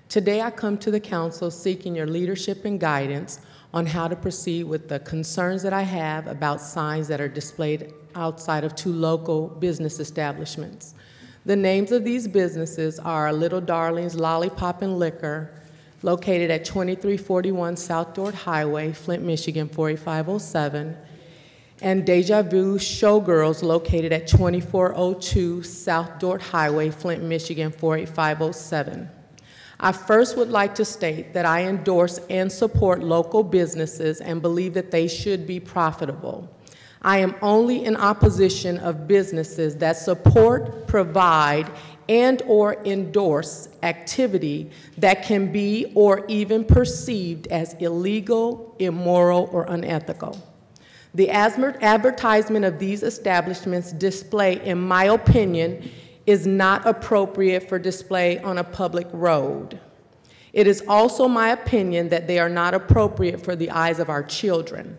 Today, I come to the council seeking your leadership and guidance on how to proceed with the concerns that I have about signs that are displayed outside of 2 local business establishments. The names of these businesses are Little Darlings Lollipop and Liquor, located at 2341 South Dort Highway, Flint, Michigan, 48507, and Deja Vu Showgirls, located at 2402 South Dort Highway, Flint, Michigan, 48507. I first would like to state that I endorse and support local businesses and believe that they should be profitable. I am only in opposition of businesses that support, provide, and/or endorse activity that can be or even perceived as illegal, immoral, or unethical. The advertisement of these establishments' display, in my opinion, is not appropriate for display on a public road. It is also my opinion that they are not appropriate for the eyes of our children.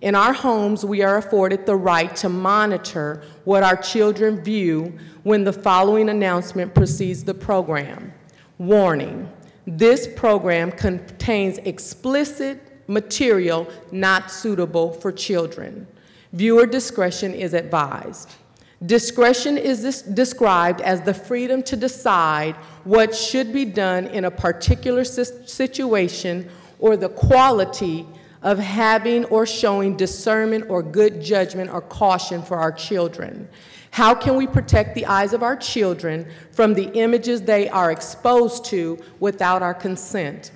In our homes, we are afforded the right to monitor what our children view when the following announcement precedes the program. Warning, this program contains explicit material not suitable for children. Viewer discretion is advised. Discretion is described as the freedom to decide what should be done in a particular situation or the quality of having or showing discernment or good judgment or caution for our children. How can we protect the eyes of our children from the images they are exposed to without our consent?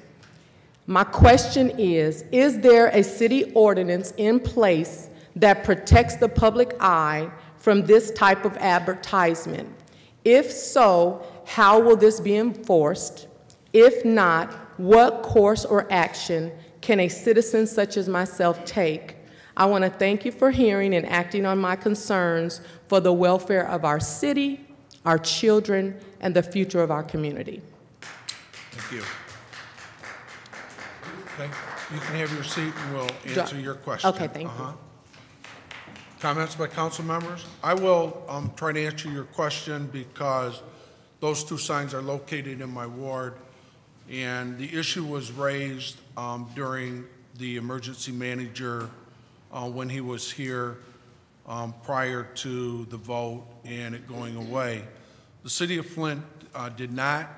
My question is there a city ordinance in place that protects the public eye from this type of advertisement? If so, how will this be enforced? If not, what course or action can a citizen such as myself take? I want to thank you for hearing and acting on my concerns for the welfare of our city, our children, and the future of our community. Thank you. Okay, you can have your seat and we'll answer your question. Okay, thank you. Comments by council members? I will try to answer your question because those 2 signs are located in my ward, and the issue was raised during the emergency manager when he was here prior to the vote and it going away. The city of Flint did not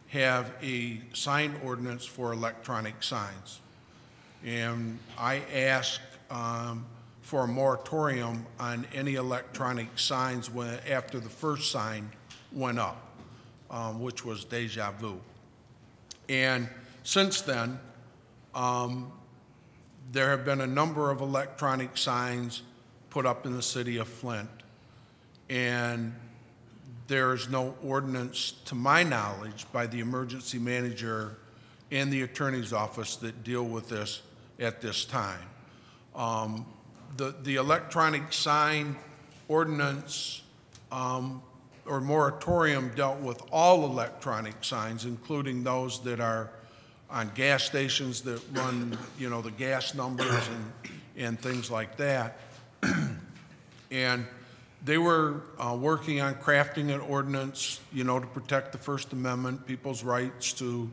have a sign ordinance for electronic signs. And I asked for a moratorium on any electronic signs after the first sign went up, which was Deja Vu. And since then, there have been a number of electronic signs put up in the city of Flint, and there is no ordinance, to my knowledge, by the emergency manager and the attorney's office that deal with this at this time. The electronic sign ordinance or moratorium dealt with all electronic signs, including those that are on gas stations that run, you know, the gas numbers and things like that. And they were working on crafting an ordinance, you know, to protect the First Amendment, people's rights to,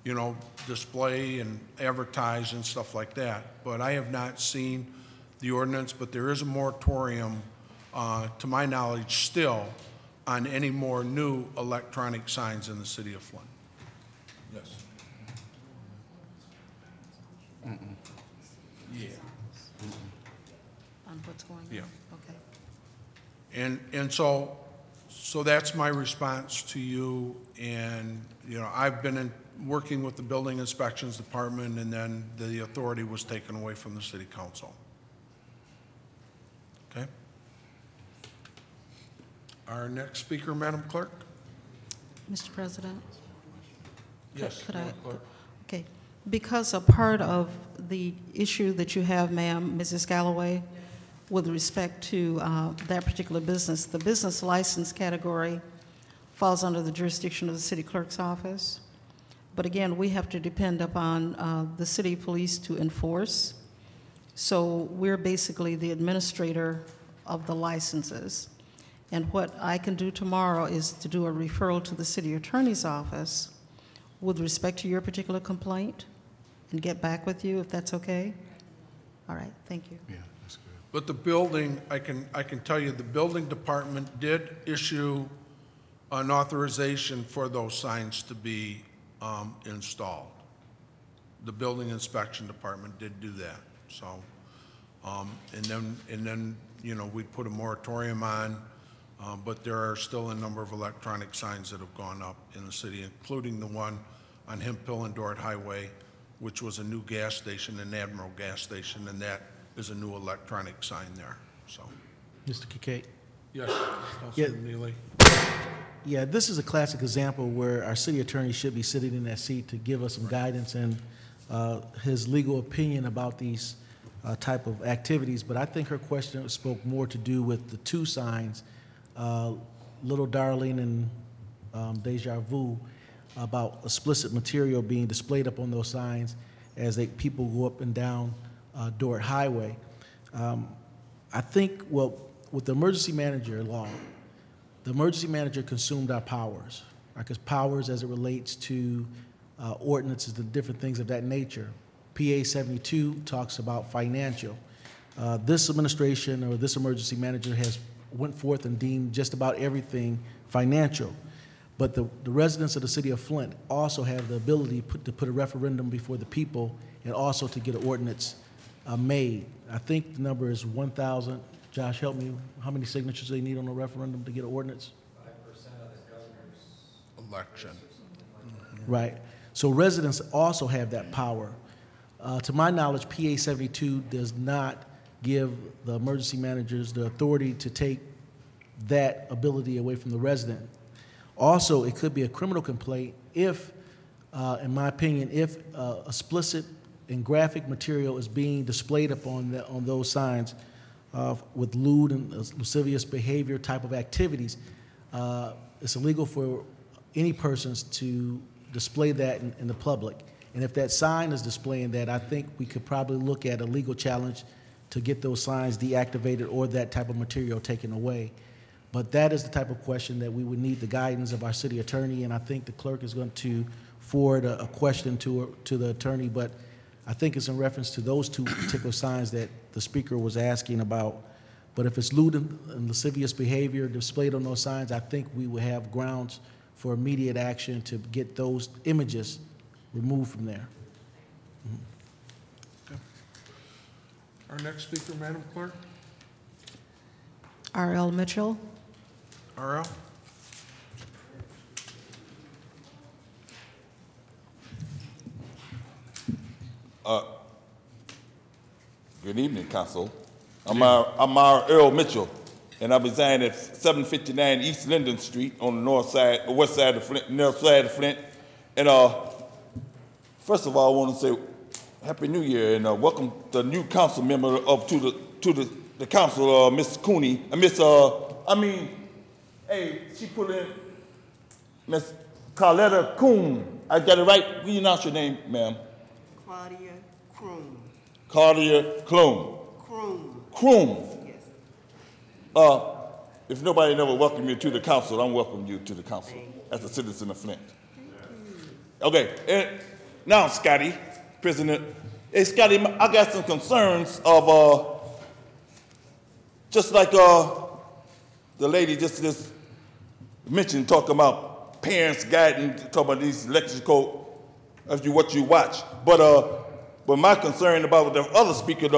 you know, display and advertise and stuff like that. But I have not seen the ordinance, but there is a moratorium, to my knowledge, still on any more new electronic signs in the city of Flint. Yes. Yeah. On what's going on? Yeah. Okay. And so that's my response to you. And, you know, I've been working with the building inspections department, and then the authority was taken away from the city council. Okay? Our next speaker, Madam Clerk? Mr. President? Yes, Could I? Madam Clerk. Okay. Because a part of the issue that you have, ma'am, Mrs. Galloway, with respect to that particular business, the business license category falls under the jurisdiction of the city clerk's office. But again, we have to depend upon the city police to enforce. So we're basically the administrator of the licenses. And what I can do tomorrow is to do a referral to the city attorney's office with respect to your particular complaint and get back with you, if that's okay. All right, thank you. Yeah, that's good. But the building, I can tell you, the building department did issue an authorization for those signs to be installed. The building inspection department did do that. So, and then you know, we put a moratorium on, but there are still a number of electronic signs that have gone up in the city, including the one on Hemp Hill and Dorrit Highway, which was a new gas station, an Admiral gas station, and that is a new electronic sign there. So, Mr. Kincaid? yes, Councilman Neely. Yeah, this is a classic example where our city attorney should be sitting in that seat to give us some guidance and his legal opinion about these type of activities. But I think her question spoke more to do with the two signs, Little Darling and Deja Vu, about explicit material being displayed up on those signs as people go up and down Dorrit Highway. I think, well, with the emergency manager law, the emergency manager consumed our powers, because powers as it relates to ordinances and different things of that nature. PA 72 talks about financial. This administration or this emergency manager has went forth and deemed just about everything financial. But the residents of the city of Flint also have the ability to put a referendum before the people and also to get an ordinance made. I think the number is 1,000. Josh, help me. How many signatures they need on a referendum to get an ordinance? 5% of the governor's election. Mm-hmm. Right. So residents also have that power. To my knowledge, PA 72 does not give the emergency managers the authority to take that ability away from the resident. Also, it could be a criminal complaint if, in my opinion, if explicit and graphic material is being displayed upon on those signs with lewd and lascivious behavior type of activities. It's illegal for any persons to display that in the public. And if that sign is displaying that, I think we could probably look at a legal challenge to get those signs deactivated or that type of material taken away. But that is the type of question that we would need the guidance of our city attorney, and I think the clerk is going to forward a question to the attorney, but I think it's in reference to those two particular signs that the speaker was asking about. But if it's lewd and lascivious behavior displayed on those signs, I think we would have grounds for immediate action to get those images removed from there. Okay. Our next speaker, Madam Clerk. R.L. Mitchell. R.L. Good evening, Council. I'm Earl Mitchell, and I reside at 759 East Linden Street on the west side of Flint, north side of Flint. And first of all, I want to say Happy New Year and welcome the new council member to the council, Miss Cooney, Hey, she put in Miss Carletta Coon. I got it right. Will you announce your name, ma'am? Claudia Kroom. Claudia Kloon. Kroom. Kroon. Yes. If nobody never welcomed you to the council, I'm welcoming you to the council as a citizen of Flint. Okay, and now, Scotty, President. Hey, Scotty, I got some concerns of, just like the lady just mentioned, talking about parents guiding, talking about these electrical, what you watch. But my concern about the other speaker,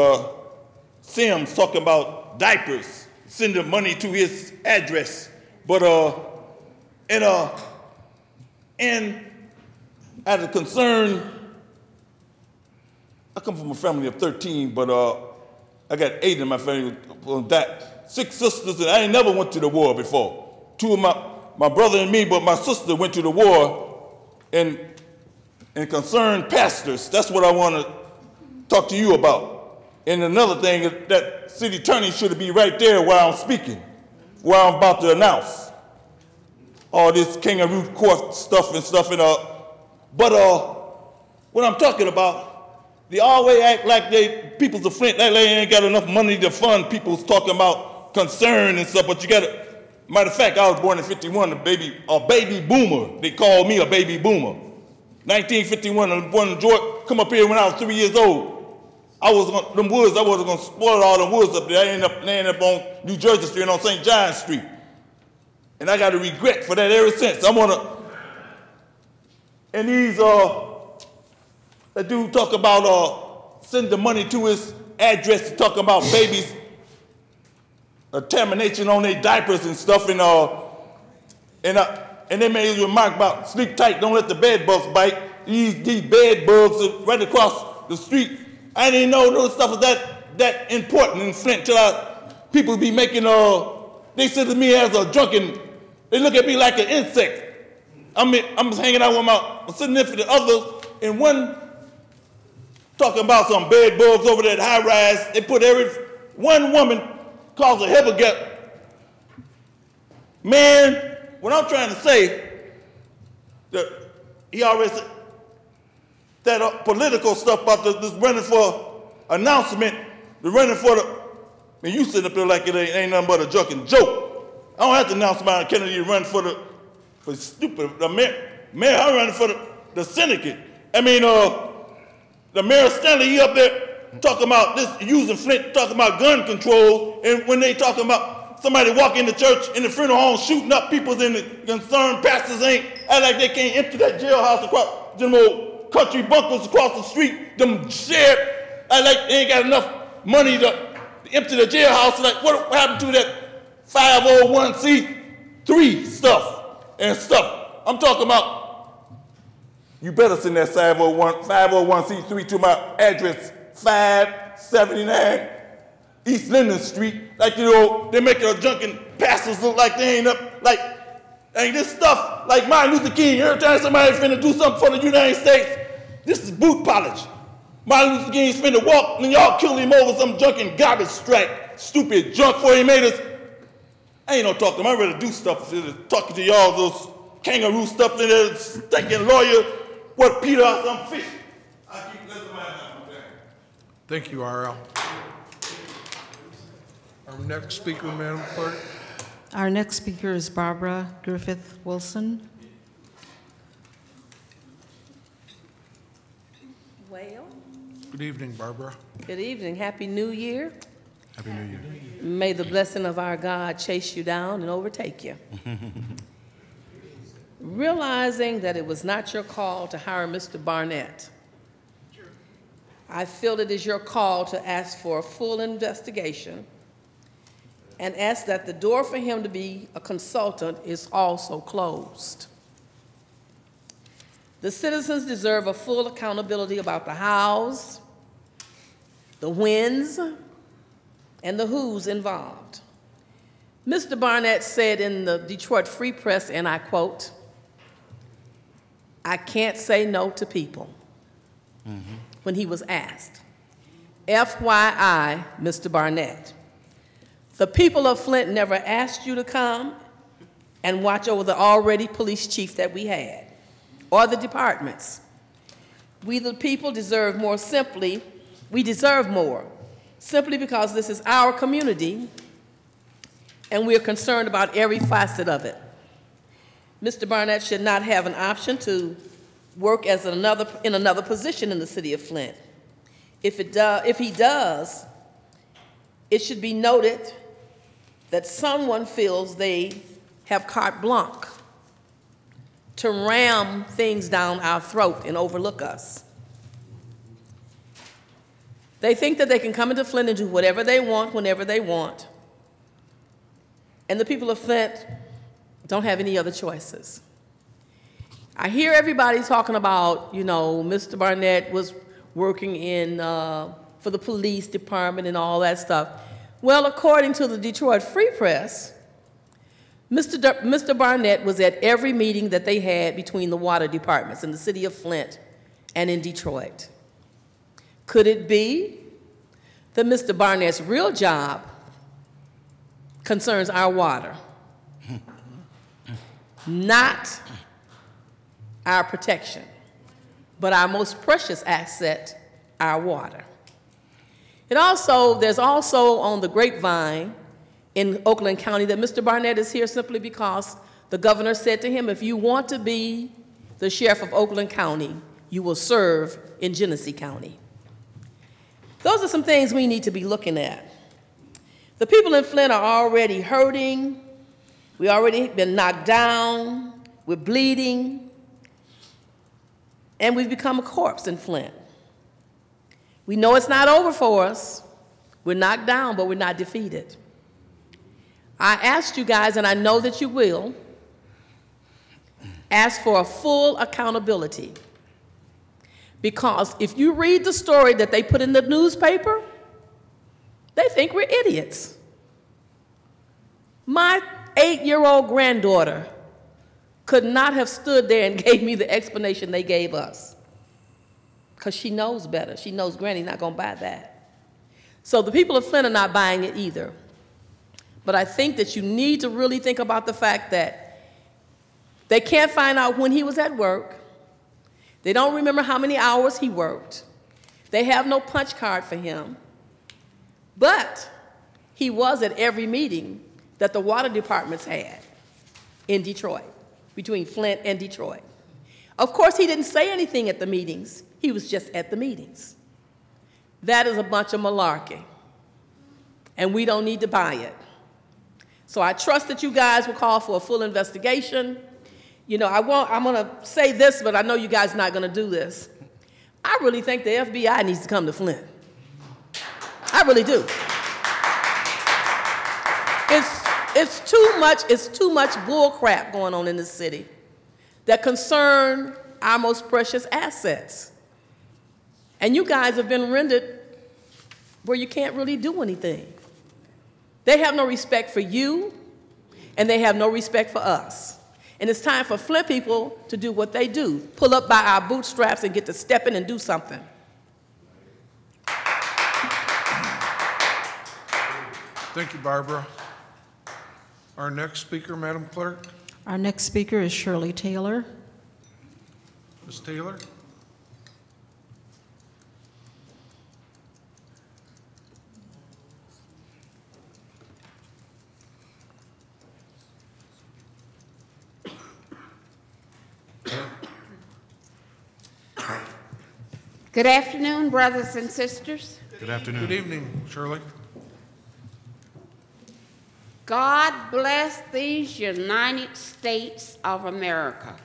Sims, talking about diapers, sending money to his address. But and I had a concern. I come from a family of 13, but I got 8 in my family on that. 6 sisters, and I ain't never went to the war before. 2 of my brother and me, but my sister went to the war, and concerned pastors. That's what I want to talk to you about. And another thing is that city attorney should be right there while I'm speaking, while I'm about to announce all this kangaroo court stuff and stuff. But what I'm talking about, they always act like people's of Flint, like they ain't got enough money to fund people's talking about concern and stuff. But you got to, matter of fact, I was born in '51, a baby boomer. They called me a baby boomer. 1951, I was born in Georgia, come up here when I was 3 years old. I wasn't gonna spoil all them woods up there. I ended up laying up on New Jersey Street and on St. John Street. And I got a regret for that ever since. And these, the dude talk about send the money to his address, talking about babies, contamination on their diapers and stuff, and they made a remark about sleep tight, don't let the bed bugs bite. These bed bugs are right across the street. I didn't know those stuff was that important in Flint till people be making, they said to me as a drunken, they look at me like an insect. I'm just hanging out with my significant others, and one talking about some bed bugs over there at high rise. They put one woman calls a Hebegger. Man, what I'm trying to say, that he already said that political stuff about this running for announcement, the running for and you sitting up there like it ain't nothing but a joke. I don't have to announce my Kennedy run for stupid, the mayor, I'm running for the syndicate. I mean, the mayor Stanley, he up there talking about this, using Flint, talking about gun control, and when they talking about somebody walking the church in the funeral home, shooting up people in the concerned pastors act like they can't empty that jailhouse across them old country bunkers across the street, them sheriff, act like they ain't got enough money to empty the jailhouse. Like, what happened to that 501c3 stuff? And stuff. I'm talking about, you better send that 501c3 to my address, 579 East Linden Street. Like, you know, they make our junkin' pastors look like they ain't up, like, ain't this stuff like Martin Luther King. Every time somebody finna do something for the United States, this is boot polish. Martin Luther King's finna walk, and y'all kill him over some junkin' garbage strike, stupid junk before he made us. I ain't no talk to him. I'd rather do stuff talking to y'all, those kangaroo stuff in there, stinking lawyer, what Peter or some fish. I keep listening to my time. Thank you, R.L. Our next speaker, Madam Clerk. Our next speaker is Barbara Griffith Wilson. Well, Good evening, Barbara. good evening. Happy New Year. Happy New Year. May the blessing of our God chase you down and overtake you. Realizing that it was not your call to hire Mr. Barnett, I feel it is your call to ask for a full investigation and ask that the door for him to be a consultant is also closed. The citizens deserve a full accountability about the hows, the whens, and the who's involved. Mr. Barnett said in the Detroit Free Press, and I quote, "I can't say no to people," when he was asked. FYI, Mr. Barnett, the people of Flint never asked you to come, and watch over the already police chief that we had, or the departments. We the people deserve more simply, we deserve more, simply because this is our community and we are concerned about every facet of it. Mr. Barnett should not have an option to work as in another position in the city of Flint. If he does, it should be noted that someone feels they have carte blanche to ram things down our throat and overlook us. They think that they can come into Flint and do whatever they want, whenever they want. And the people of Flint don't have any other choices. I hear everybody talking about, you know, Mr. Barnett was working for the police department and all that stuff. Well, according to the Detroit Free Press, Mr. Barnett was at every meeting that they had between the water departments in the city of Flint and in Detroit. Could it be that Mr. Barnett's real job concerns our water, not our protection, but our most precious asset, our water? There's also on the grapevine in Oakland County that Mr. Barnett is here simply because the governor said to him, if you want to be the sheriff of Oakland County, you will serve in Genesee County. Those are some things we need to be looking at. The people in Flint are already hurting. We already been knocked down. We're bleeding. And we've become a corpse in Flint. We know it's not over for us. We're knocked down, but we're not defeated. I asked you guys, and I know that you will, ask for a full accountability. Because if you read the story that they put in the newspaper, they think we're idiots. My 8-year-old granddaughter could not have stood there and gave me the explanation they gave us. Because she knows better. She knows Granny's not going to buy that. So the people of Flint are not buying it either. But I think that you need to really think about the fact that they can't find out when he was at work. They don't remember how many hours he worked. They have no punch card for him. But he was at every meeting that the water departments had in Detroit, between Flint and Detroit. Of course, he didn't say anything at the meetings. He was just at the meetings. That is a bunch of malarkey, and we don't need to buy it. So I trust that you guys will call for a full investigation. You know, I'm going to say this, but I know you guys are not going to do this. I really think the FBI needs to come to Flint. I really do. It's too much bull crap going on in this city that concern our most precious assets. And you guys have been rendered where you can't really do anything. They have no respect for you, and they have no respect for us. And it's time for Flint people to do what they do, pull up by our bootstraps and get to stepping and do something. Thank you, Barbara. Our next speaker, Madam Clerk. Our next speaker is Shirley Taylor. Ms. Taylor. Good afternoon, brothers and sisters. Good afternoon. Good evening, Shirley. God bless these United States of America.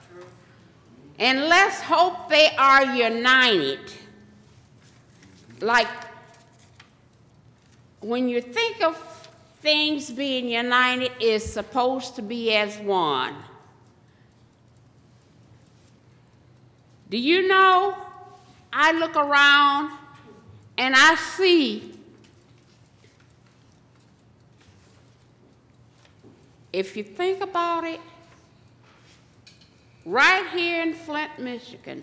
And let's hope they are united. Like, when you think of things being united, it's supposed to be as one. Do you know, I look around and I see, if you think about it, right here in Flint, Michigan,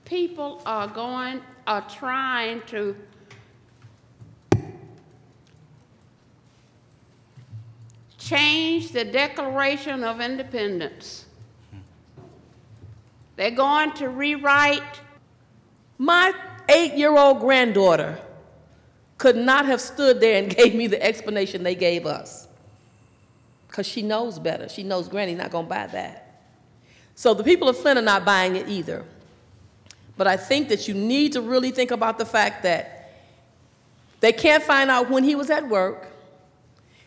people are trying to change the Declaration of Independence. They're going to rewrite. My 8-year-old granddaughter could not have stood there and gave me the explanation they gave us, because she knows better. She knows Granny's not going to buy that. So the people of Flint are not buying it either. But I think that you need to really think about the fact that they can't find out when he was at work.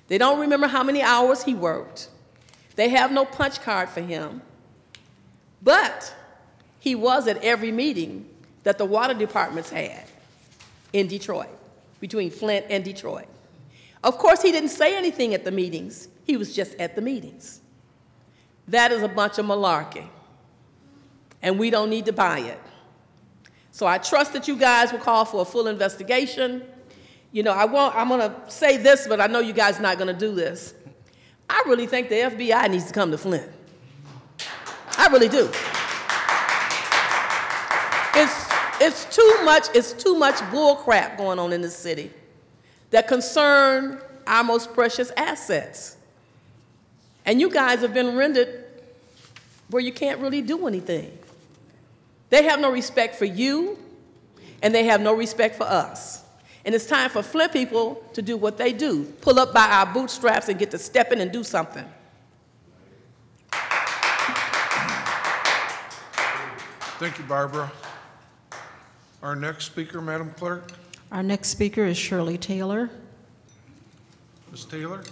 They don't remember how many hours he worked. They have no punch card for him. But he was at every meeting that the water departments had in Detroit, between Flint and Detroit. Of course, he didn't say anything at the meetings. He was just at the meetings. That is a bunch of malarkey, and we don't need to buy it. So I trust that you guys will call for a full investigation. You know, I'm going to say this, but I know you guys are not going to do this. I really think the FBI needs to come to Flint. I really do. It's too much bull crap going on in this city that concern our most precious assets. And you guys have been rendered where you can't really do anything. They have no respect for you, and they have no respect for us. And it's time for Flint people to do what they do, pull up by our bootstraps and get to step in and do something. Thank you, Barbara. Our next speaker, Madam Clerk. Our next speaker is Shirley Taylor. Ms. Taylor.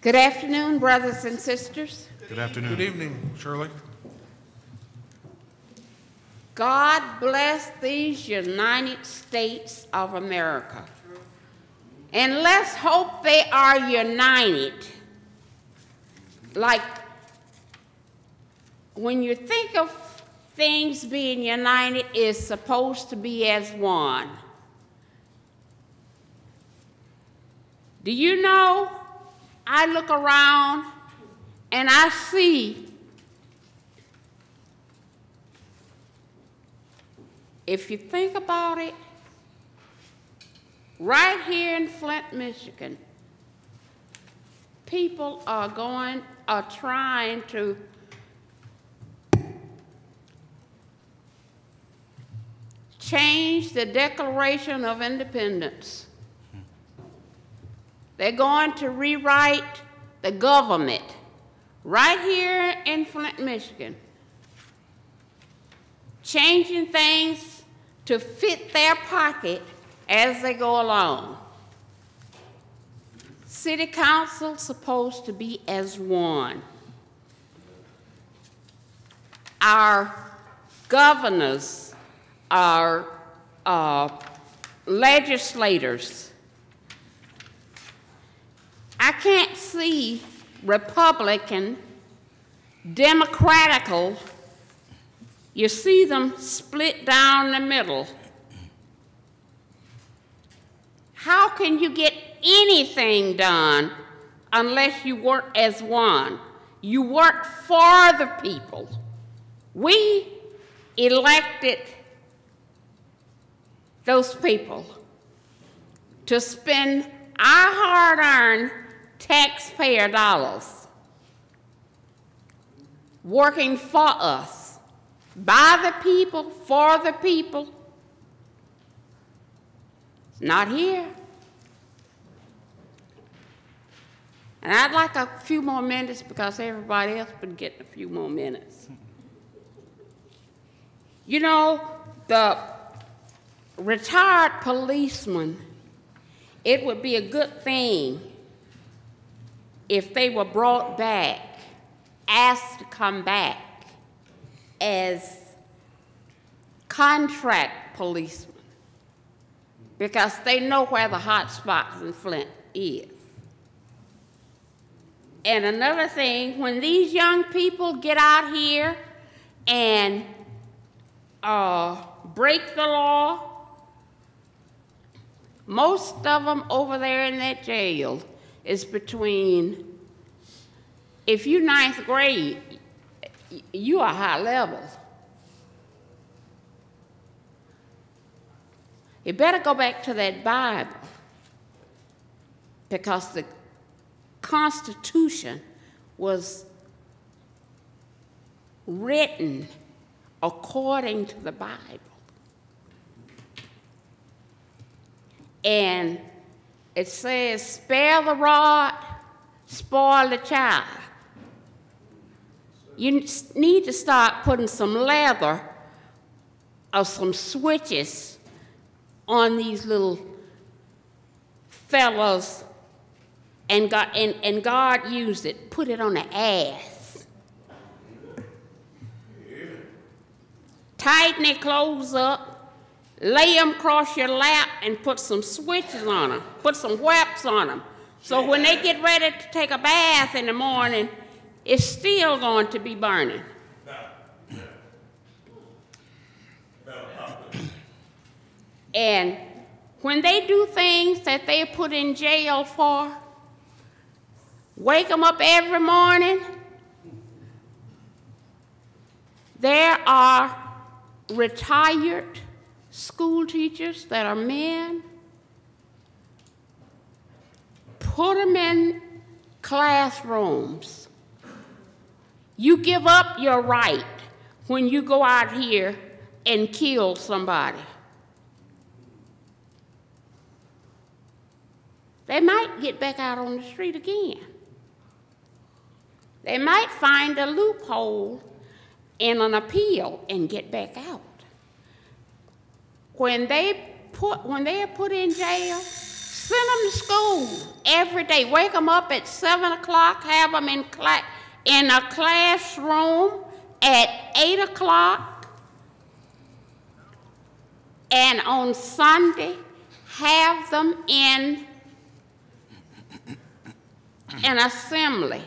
Good afternoon, brothers and sisters. Good afternoon. Good evening, Shirley. God bless these United States of America. And let's hope they are united. Like, when you think of things being united, it's supposed to be as one. Do you know, I look around and I see, if you think about it, right here in Flint, Michigan, people are trying to change the Declaration of Independence. They're going to rewrite the government right here in Flint, Michigan, changing things to fit their pocket as they go along. City council's supposed to be as one. Our governors, our legislators, I can't see Republican, Democratical. You see them split down the middle. How can you get anything done unless you work as one? You work for the people. We elected those people to spend our hard-earned taxpayer dollars working for us, by the people, for the people. It's not here. And I'd like a few more minutes because everybody else been getting a few more minutes. You know, the retired policemen, it would be a good thing if they were brought back, asked to come back as contract policemen, because they know where the hot spots in Flint is. And another thing, when these young people get out here and break the law, most of them over there in that jail is between, if you ninth grade, you are high level. You better go back to that Bible, because the Constitution was written according to the Bible. And it says, spare the rod, spoil the child. You need to start putting some leather or some switches on these little fellows, and God used it. Put it on the ass. Tighten their clothes up, lay them across your lap, and put some switches on them. Put some whaps on them. So when they get ready to take a bath in the morning, it's still going to be burning. And when they do things that they're put in jail for, wake them up every morning. There are retired school teachers that are men. Put them in classrooms. You give up your right when you go out here and kill somebody. They might get back out on the street again. They might find a loophole in an appeal and get back out. When they are put in jail, send them to school every day. Wake them up at 7 o'clock, have them in a classroom at 8 o'clock, and on Sunday, have them in an assembly.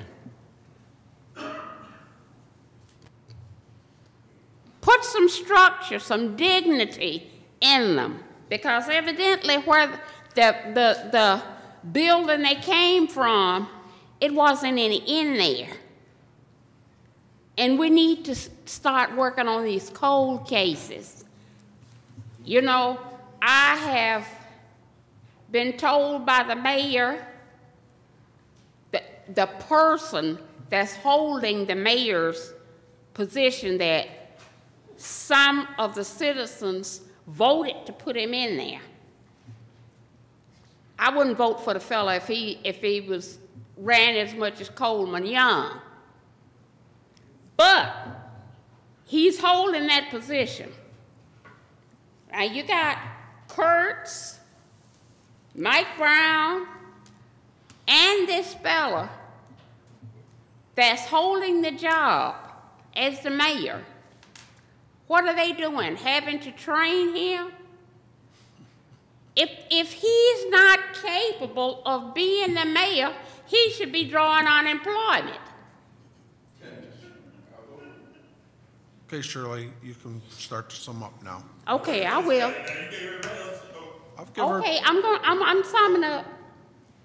Put some structure, some dignity in them, because evidently where the building they came from, it wasn't any in there. And we need to start working on these cold cases. You know, I have been told by the mayor that the person that's holding the mayor's position, that some of the citizens voted to put him in there. I wouldn't vote for the fella if he ran as much as Coleman Young. But he's holding that position. Now you got Kurtz, Mike Brown, and this fella that's holding the job as the mayor. What are they doing? Having to train him? If he's not capable of being the mayor, he should be drawing unemployment. Okay, Shirley, you can start to sum up now. Okay, I will. I've given her. Okay, I'm summing up.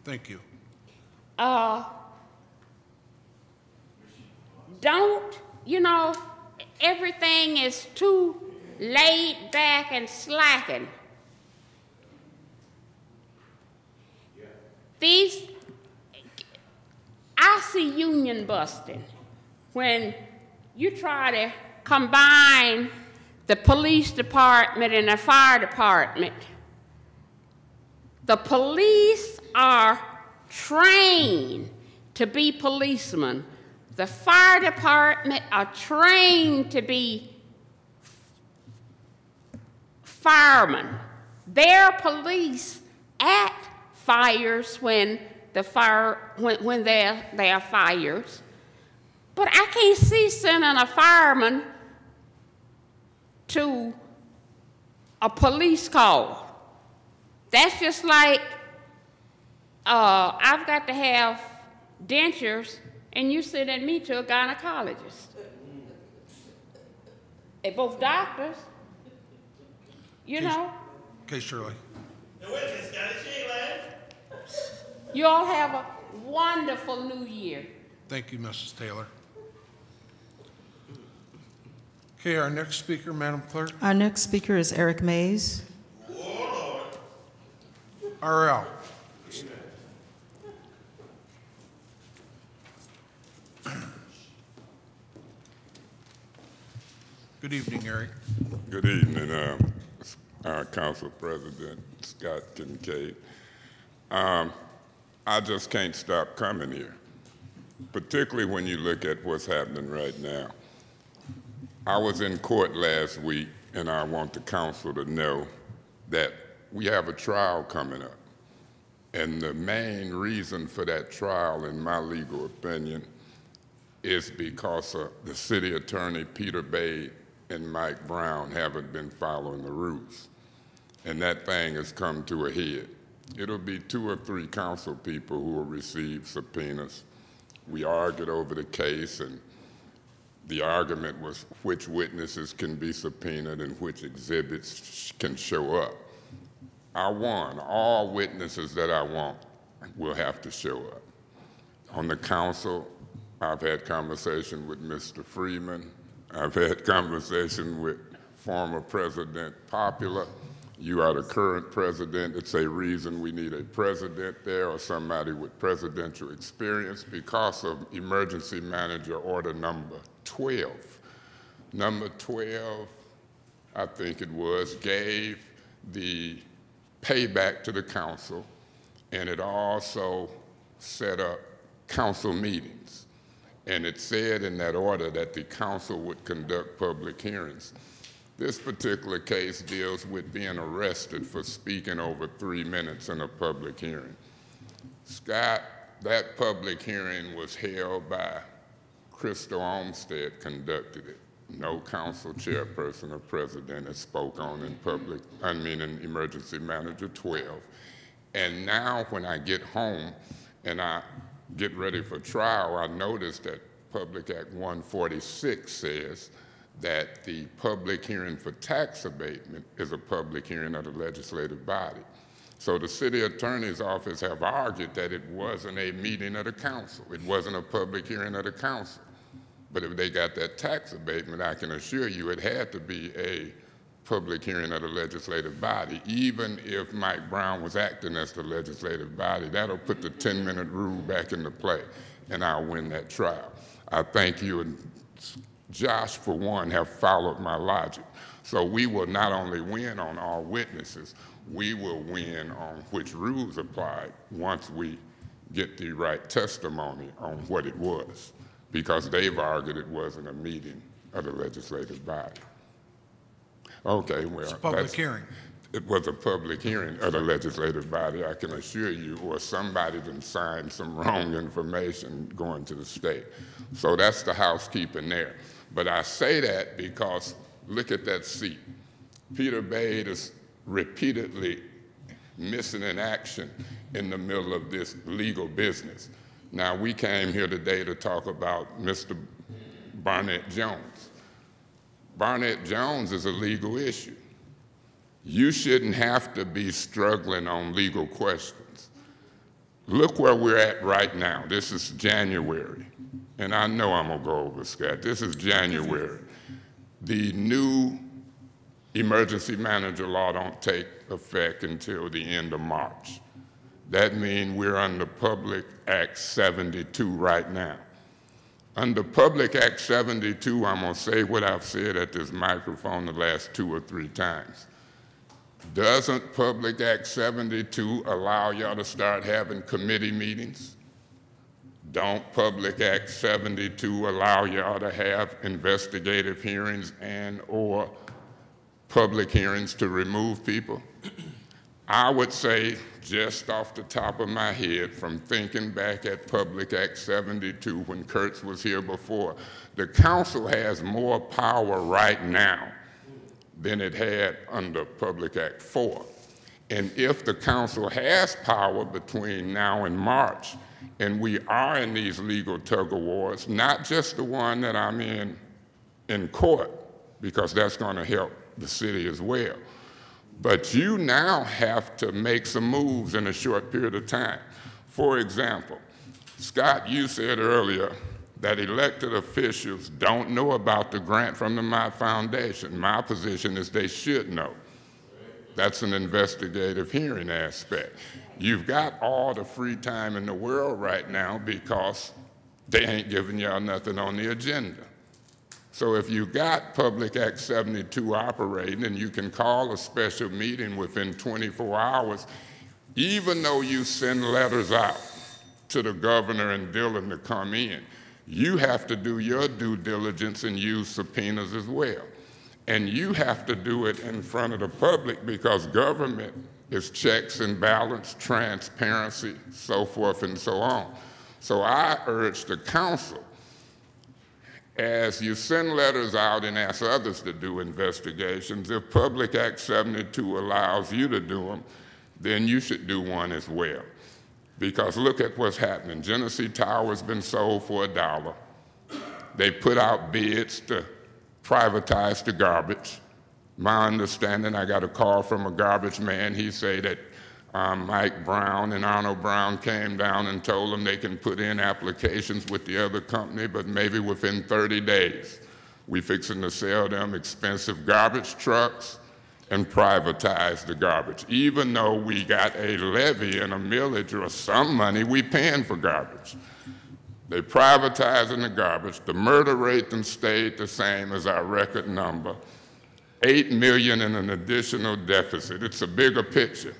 Thank you. Don't, you know, everything is too laid back and slacking. I see union busting when you try to combine the police department and the fire department. The police are trained to be policemen. The fire department are trained to be firemen. They're police at fires when there are fires. But I can't see sending a fireman to a police call. That's just like I've got to have dentures and you sending me to a gynecologist. They're both doctors, you know. Okay, Shirley. You all have wonderful new year. Thank you, Mrs. Taylor. Okay, our next speaker, Madam Clerk. Our next speaker is Eric Mays. RL. Good evening, Eric. Good evening, Council President Scott Kincaid. I just can't stop coming here, particularly when you look at what's happening right now. I was in court last week, and I want the council to know that we have a trial coming up. And the main reason for that trial, in my legal opinion, is because the city attorney, Peter Bade, and Mike Brown haven't been following the rules. And that thing has come to a head. It'll be 2 or 3 council people who will receive subpoenas. We argued over the case, and the argument was which witnesses can be subpoenaed and which exhibits can show up. I won. All witnesses that I want will have to show up. On the council, I've had conversation with Mr. Freeman. I've had conversation with former President Popular. You are the current president. It's a reason we need a president there or somebody with presidential experience because of Emergency Manager Order number 12. Number 12, I think it was, gave the payback to the council, and it also set up council meetings. And it said in that order that the council would conduct public hearings. This particular case deals with being arrested for speaking over 3 minutes in a public hearing. Scott, that public hearing was held by Crystal Olmsted conducted it. No council chairperson or president has spoke on in Emergency Manager 12. And now when I get home and I get ready for trial, I noticed that Public Act 146 says that the public hearing for tax abatement is a public hearing of the legislative body. So the city attorney's office have argued that it wasn't a meeting of the council. It wasn't a public hearing of the council. But if they got that tax abatement, I can assure you it had to be a public hearing of the legislative body. Even if Mike Brown was acting as the legislative body, that'll put the 10-minute rule back into play, and I'll win that trial. I thank you, and Josh, for one, have followed my logic. So we will not only win on all witnesses, we will win on which rules apply once we get the right testimony on what it was, because they've argued it wasn't a meeting of the legislative body. Okay, well, it's a public hearing. It was a public hearing of the legislative body, I can assure you, or somebody done signed some wrong information going to the state. So that's the housekeeping there. But I say that because look at that seat. Peter Bade is repeatedly missing in action in the middle of this legal business. Now, we came here today to talk about Mr. Barnett Jones. Barnett Jones is a legal issue. You shouldn't have to be struggling on legal questions. Look where we're at right now. This is January, and I know I'm gonna go over, Scott. This is January. The new emergency manager law don't take effect until the end of March. That means we're under Public Act 72 right now. Under Public Act 72, I'm gonna say what I've said at this microphone the last 2 or 3 times. Doesn't Public Act 72 allow y'all to start having committee meetings? Don't Public Act 72 allow y'all to have investigative hearings and/or public hearings to remove people? I would say, just off the top of my head, from thinking back at Public Act 72 when Kurtz was here before, the council has more power right now than it had under Public Act 4. And if the council has power between now and March, and we are in these legal tug-of-wars, not just the one that I'm in court, because that's gonna help the city as well, but you now have to make some moves in a short period of time. For example, Scott, you said earlier that elected officials don't know about the grant from the My Foundation. My position is they should know. That's an investigative hearing aspect. You've got all the free time in the world right now because they ain't giving y'all nothing on the agenda. So if you got Public Act 72 operating and you can call a special meeting within 24 hours, even though you send letters out to the governor and Dillon to come in, you have to do your due diligence and use subpoenas as well. And you have to do it in front of the public because government is checks and balance, transparency, so forth and so on. So I urge the council, as you send letters out and ask others to do investigations, if Public Act 72 allows you to do them, then you should do one as well. Because look at what's happening. Genesee Tower's been sold for $1. They put out bids to privatize the garbage. My understanding, I got a call from a garbage man. He said that Mike Brown and Arnold Brown came down and told them they can put in applications with the other company, but maybe within 30 days, we fixing to sell them expensive garbage trucks and privatize the garbage. Even though we got a levy and a millage or some money we paying for garbage. They privatizing the garbage. The murder rate then stayed the same as our record number. 8 million in an additional deficit. It's a bigger picture.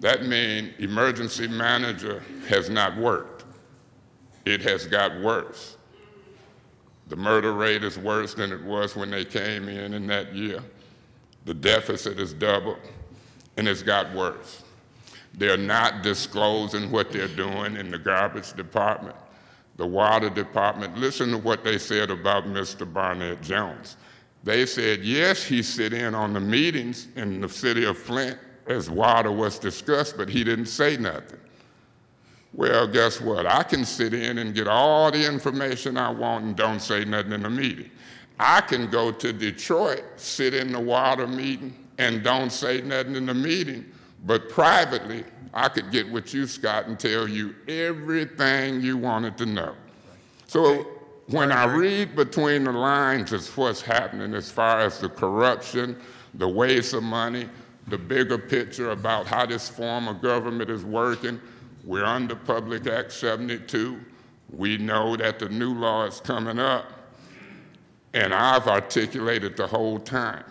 That means emergency manager has not worked. It has got worse. The murder rate is worse than it was when they came in that year. The deficit is doubled, and it's got worse. They're not disclosing what they're doing in the garbage department, the water department. Listen to what they said about Mr. Barnett Jones. They said, yes, he sit in on the meetings in the city of Flint as water was discussed, but he didn't say nothing. Well, guess what? I can sit in and get all the information I want and don't say nothing in the meeting. I can go to Detroit, sit in the water meeting, and don't say nothing in the meeting, but privately, I could get with you, Scott, and tell you everything you wanted to know. So when I read between the lines as what's happening as far as the corruption, the waste of money, the bigger picture about how this form of government is working, we're under Public Act 72. We know that the new law is coming up, and I've articulated the whole time.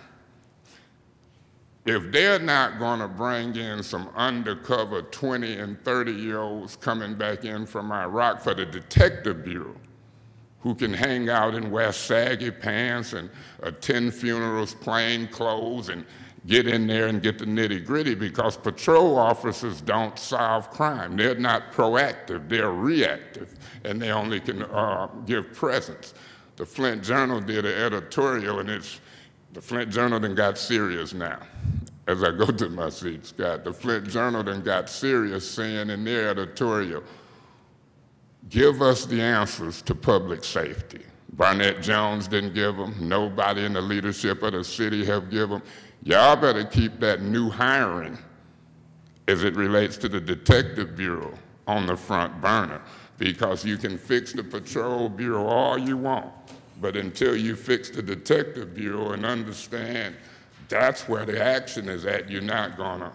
If they're not going to bring in some undercover 20 and 30-year-olds coming back in from Iraq for the Detective Bureau, who can hang out and wear saggy pants and attend funerals, plain clothes, and get in there and get the nitty-gritty, because patrol officers don't solve crime. They're not proactive, they're reactive, and they only can give presence. The Flint Journal did an editorial, and the Flint Journal done got serious now. As I go to my seat, Scott, the Flint Journal done got serious, saying in their editorial, give us the answers to public safety. Barnett Jones didn't give them. Nobody in the leadership of the city have given them. Y'all better keep that new hiring as it relates to the Detective Bureau on the front burner, because you can fix the Patrol Bureau all you want, but until you fix the Detective Bureau and understand that's where the action is at, you're not gonna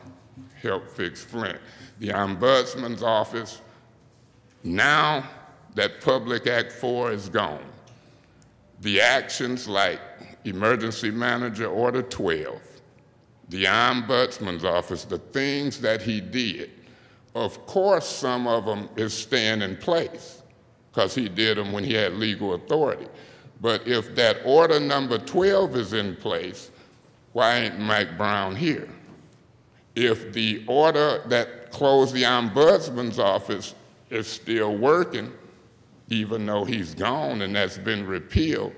help fix Flint. The Ombudsman's office, now that Public Act 4 is gone, the actions like Emergency Manager Order 12, the Ombudsman's office, the things that he did, of course some of them is staying in place because he did them when he had legal authority. But if that order number 12 is in place, why ain't Mike Brown here? If the order that closed the Ombudsman's office is still working, even though he's gone and that's been repealed,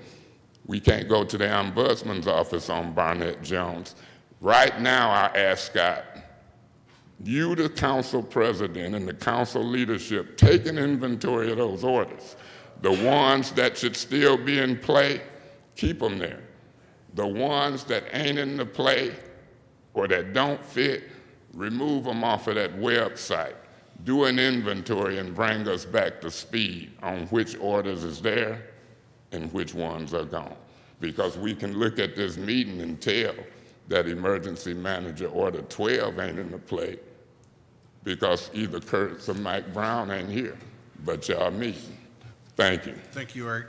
we can't go to the Ombudsman's office on Barnett Jones. Right now, I ask Scott, you, the council president, and the council leadership, take an inventory of those orders. The ones that should still be in play, keep them there. The ones that ain't in the play or that don't fit, remove them off of that website. do an inventory and bring us back to speed on which orders is there and which ones are gone. Because we can look at this meeting and tell that emergency manager order 12 ain't in the play because either Curtis or Mike Brown ain't here, but y'all meeting. Thank you. Thank you, Eric.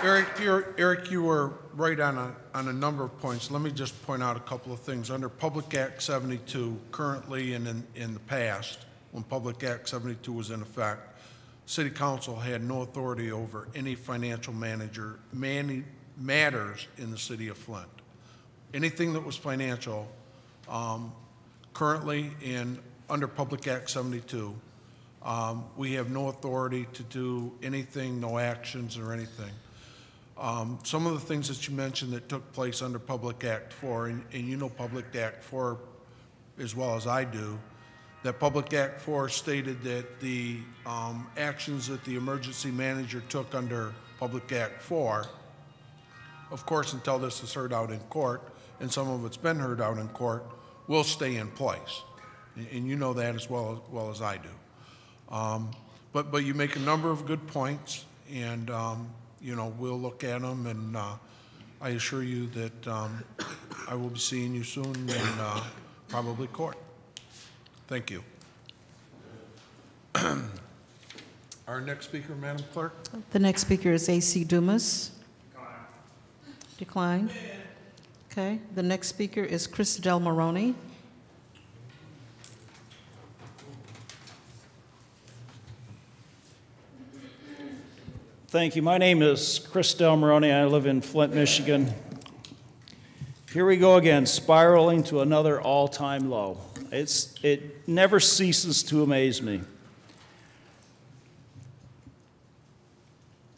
Eric, you were right on a number of points. Let me just point out a couple of things. Under Public Act 72, currently and in the past, when Public Act 72 was in effect, City Council had no authority over any financial matters in the city of Flint. Anything that was financial, currently under Public Act 72, we have no authority to do anything, no actions or anything. Some of the things that you mentioned that took place under Public Act 4, and you know Public Act 4 as well as I do, that Public Act 4 stated that the actions that the emergency manager took under Public Act 4, of course, until this is heard out in court, and some of it's been heard out in court, will stay in place. And you know that as well as I do. But you make a number of good points, and you know, we'll look at them, and I assure you that I will be seeing you soon in probably court. Thank you. Our next speaker, Madam Clerk. The next speaker is A.C. Dumas. Decline. Okay. The next speaker is Chris Del Moroni. Thank you. My name is Chris Del Moroni. I live in Flint, Michigan. Here we go again, spiraling to another all-time low. It never ceases to amaze me.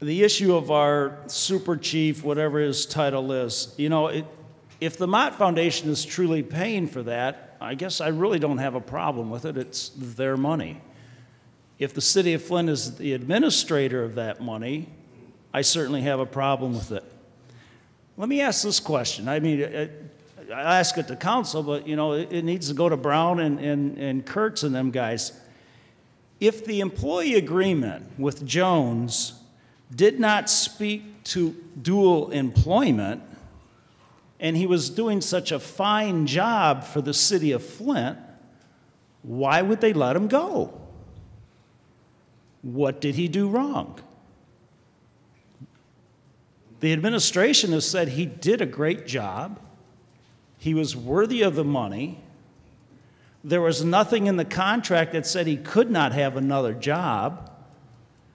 The issue of our super chief, whatever his title is, you know, if the Mott Foundation is truly paying for that, I guess I really don't have a problem with it. It's their money. If the city of Flint is the administrator of that money, I certainly have a problem with it. Let me ask this question. I mean, I ask it to council, but you know, it needs to go to Brown and Kurtz and them guys. If the employee agreement with Jones did not speak to dual employment, and he was doing such a fine job for the city of Flint, why would they let him go? What did he do wrong? The administration has said he did a great job. He was worthy of the money. There was nothing in the contract that said he could not have another job.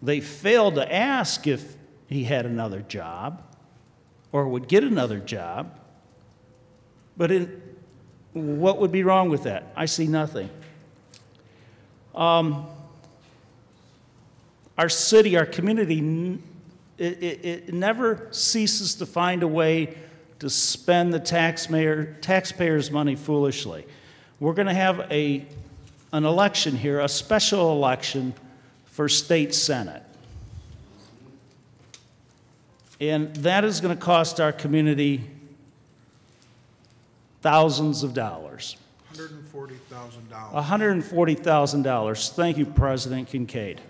They failed to ask if he had another job or would get another job. But what would be wrong with that? I see nothing. Our city, our community, it never ceases to find a way to spend the taxpayers' money foolishly. We're going to have an election here, a special election for state senate. And that is going to cost our community thousands of dollars. $140,000. $140,000. Thank you, President Kincaid.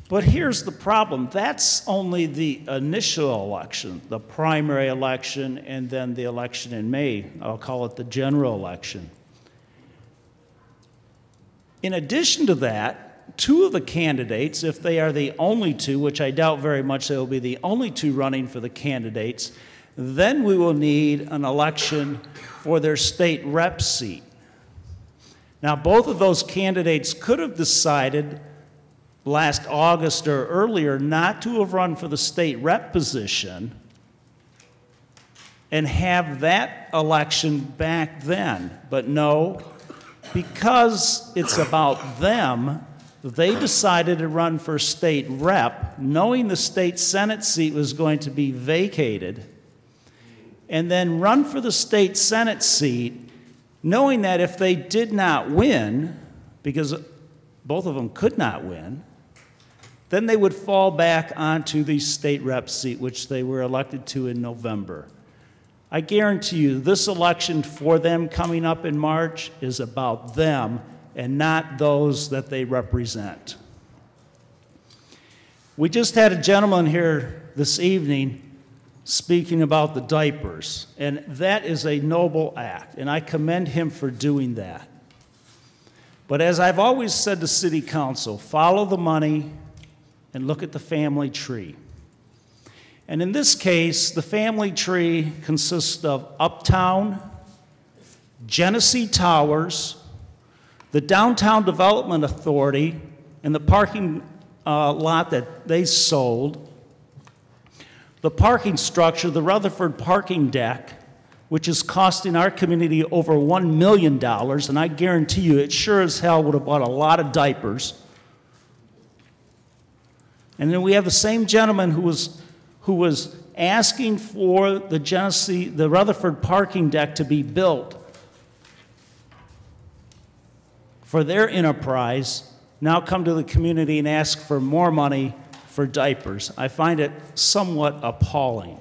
But here's the problem. That's only the initial election, the primary election, and then the election in May. I'll call it the general election. In addition to that, two of the candidates, if they are the only two, which I doubt very much they will be the only two running for the candidates, then we will need an election for their state rep seat. Now, both of those candidates could have decided last August or earlier not to have run for the state rep position and have that election back then. But no, because it's about them, they decided to run for state rep, knowing the state senate seat was going to be vacated, and then run for the state senate seat knowing that if they did not win, because both of them could not win, Then they would fall back onto the state rep seat, which they were elected to in November. I guarantee you, this election for them coming up in March is about them and not those that they represent. We just had a gentleman here this evening speaking about the diapers, and that is a noble act, and I commend him for doing that. But as I've always said to City Council, follow the money and look at the family tree. And in this case, the family tree consists of Uptown, Genesee Towers, the Downtown Development Authority, and the parking lot that they sold, the parking structure, the Rutherford parking deck, which is costing our community over $1 million, and I guarantee you it sure as hell would have bought a lot of diapers. And then we have the same gentleman who was asking for the Rutherford parking deck to be built for their enterprise, now come to the community and ask for more money for diapers. I find it somewhat appalling.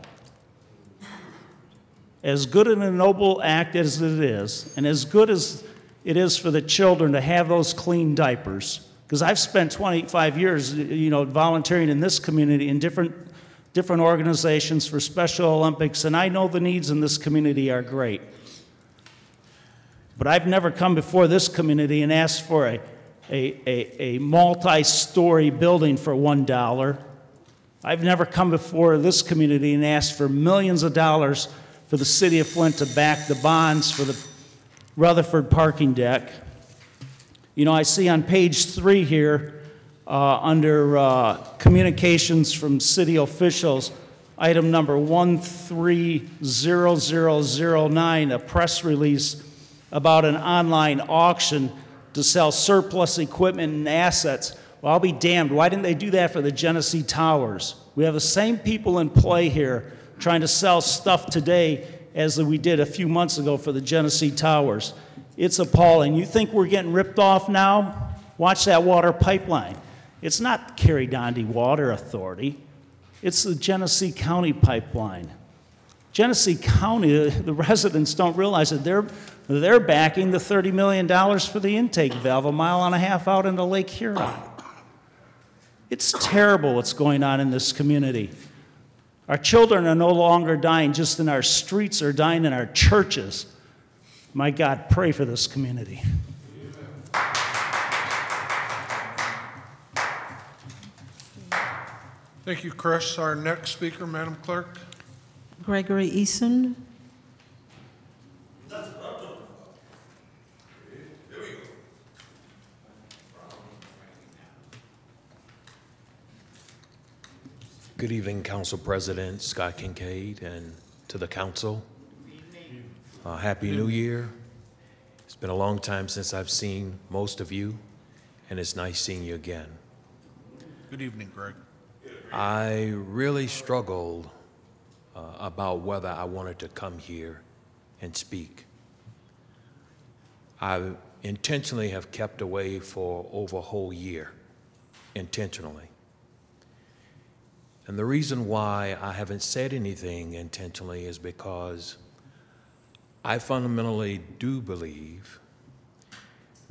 As good and a noble act as it is, and as good as it is for the children to have those clean diapers, because I've spent 25 years, volunteering in this community in different organizations for Special Olympics, and I know the needs in this community are great. But I've never come before this community and asked for a multi-story building for $1. I've never come before this community and asked for millions of dollars for the city of Flint to back the bonds for the Rutherford parking deck. I see on page 3 here, under communications from city officials, item number 130009, a press release about an online auction to sell surplus equipment and assets. Well, I'll be damned. Why didn't they do that for the Genesee Towers? We have the same people in play here trying to sell stuff today as we did a few months ago for the Genesee Towers. It's appalling. You think we're getting ripped off now? Watch that water pipeline. It's not Carrie-Dondy Water Authority. It's the Genesee County pipeline. Genesee County, the residents don't realize that they're backing the $30 million for the intake valve 1.5 miles out into Lake Huron. It's terrible what's going on in this community. Our children are no longer dying just in our streets, they're dying in our churches. My God, pray for this community. Thank you, Chris. Our next speaker, Madam Clerk. Gregory Eason. Good evening, Council President Scott Kincaid, and to the Council. Happy New Year. It's been a long time since I've seen most of you, and it's nice seeing you again. Good evening, Greg. I really struggled about whether I wanted to come here and speak. I intentionally have kept away for over a whole year, intentionally. And the reason why I haven't said anything intentionally is because I fundamentally do believe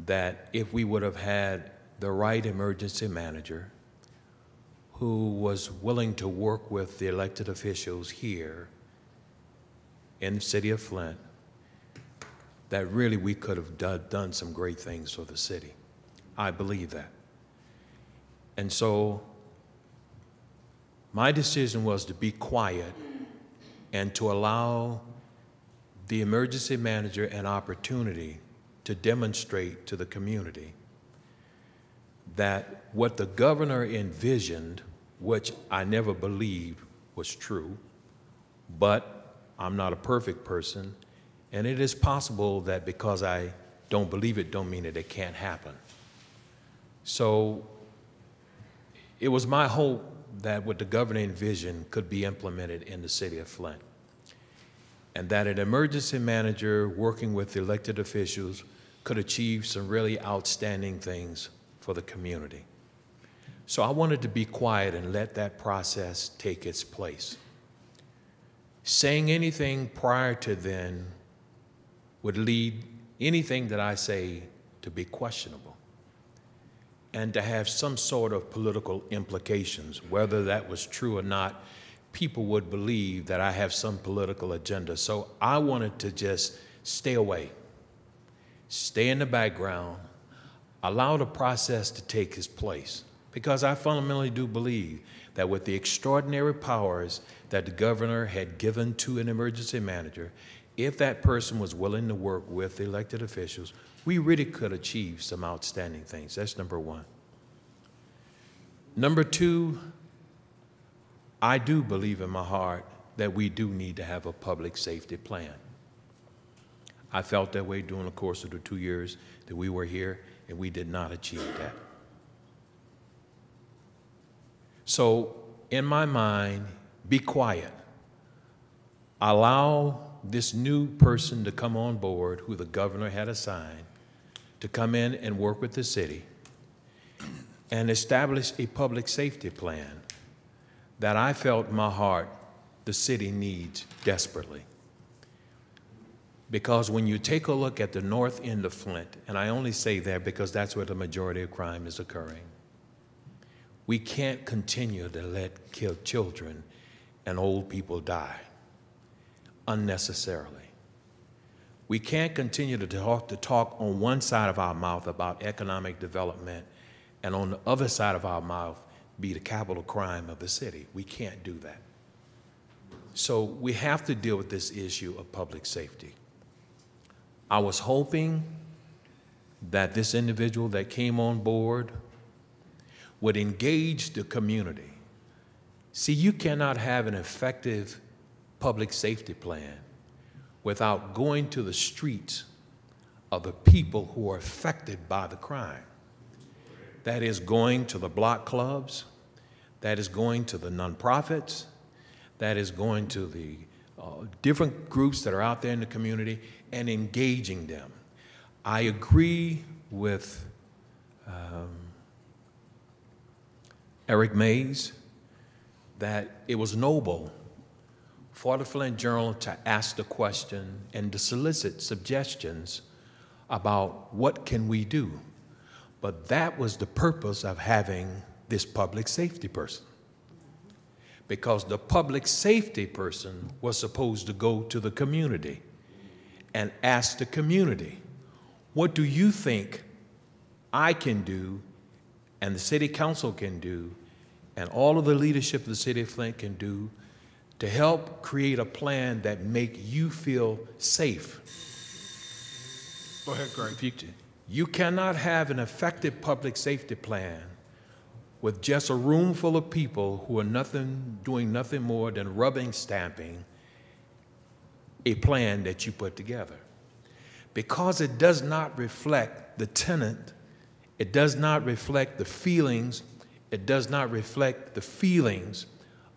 that if we would have had the right emergency manager who was willing to work with the elected officials here in the city of Flint, that really we could have done some great things for the city. I believe that. And so my decision was to be quiet and to allow the emergency manager an opportunity to demonstrate to the community that what the governor envisioned, which I never believed was true, but I'm not a perfect person, and it is possible that because I don't believe it, don't mean that it can't happen. So it was my hope that what the governor envisioned could be implemented in the city of Flint, and that an emergency manager working with elected officials could achieve some really outstanding things for the community. So I wanted to be quiet and let that process take its place. Saying anything prior to then would lead anything that I say to be questionable and to have some sort of political implications. Whether that was true or not, people would believe that I have some political agenda. So I wanted to just stay away, stay in the background, allow the process to take its place. Because I fundamentally do believe that with the extraordinary powers that the governor had given to an emergency manager, if that person was willing to work with the elected officials, we really could achieve some outstanding things. That's number one. Number two, I do believe in my heart that we do need to have a public safety plan. I felt that way during the course of the 2 years that we were here, and we did not achieve that. So, in my mind, be quiet. Allow this new person to come on board who the governor had assigned to come in and work with the city and establish a public safety plan that I felt in my heart the city needs desperately. Because when you take a look at the north end of Flint, and I only say that because that's where the majority of crime is occurring, we can't continue to let children and old people die unnecessarily. We can't continue to talk on one side of our mouth about economic development and on the other side of our mouth be the capital crime of the city. We can't do that. So we have to deal with this issue of public safety. I was hoping that this individual that came on board would engage the community. See, you cannot have an effective public safety plan without going to the streets of the people who are affected by the crime. That is going to the block clubs, that is going to the nonprofits, that is going to the different groups that are out there in the community and engaging them. I agree with Eric Mays that it was noble for the Flint Journal to ask the question and to solicit suggestions about what can we do. But that was the purpose of having this public safety person. Because the public safety person was supposed to go to the community and ask the community, what do you think I can do and the city council can do and all of the leadership of the city of Flint can do to help create a plan that make you feel safe? Go ahead, Greg. You cannot have an effective public safety plan with just a room full of people who are doing nothing more than rubbing stamping a plan that you put together. Because it does not reflect the tenant, it does not reflect the feelings, it does not reflect the feelings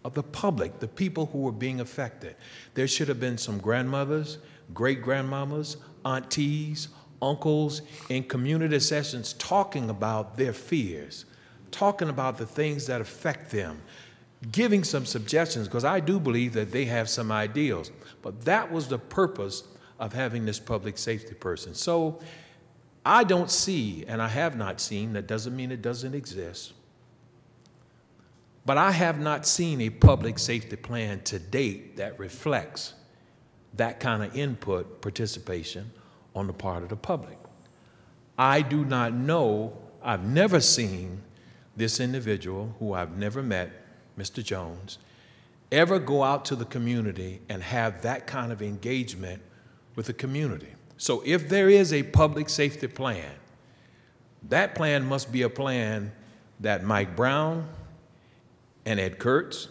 of the public, the people who were being affected. There should have been some grandmothers, great-grandmamas, aunties, uncles in community sessions talking about their fears, talking about the things that affect them, giving some suggestions, because I do believe that they have some ideals. But that was the purpose of having this public safety person. So I don't see, and I have not seen, that doesn't mean it doesn't exist, but I have not seen a public safety plan to date that reflects that kind of input, participation on the part of the public. I do not know, I've never seen this individual who I've never met, Mr. Jones, ever go out to the community and have that kind of engagement with the community. So if there is a public safety plan, that plan must be a plan that Mike Brown and Ed Kurtz,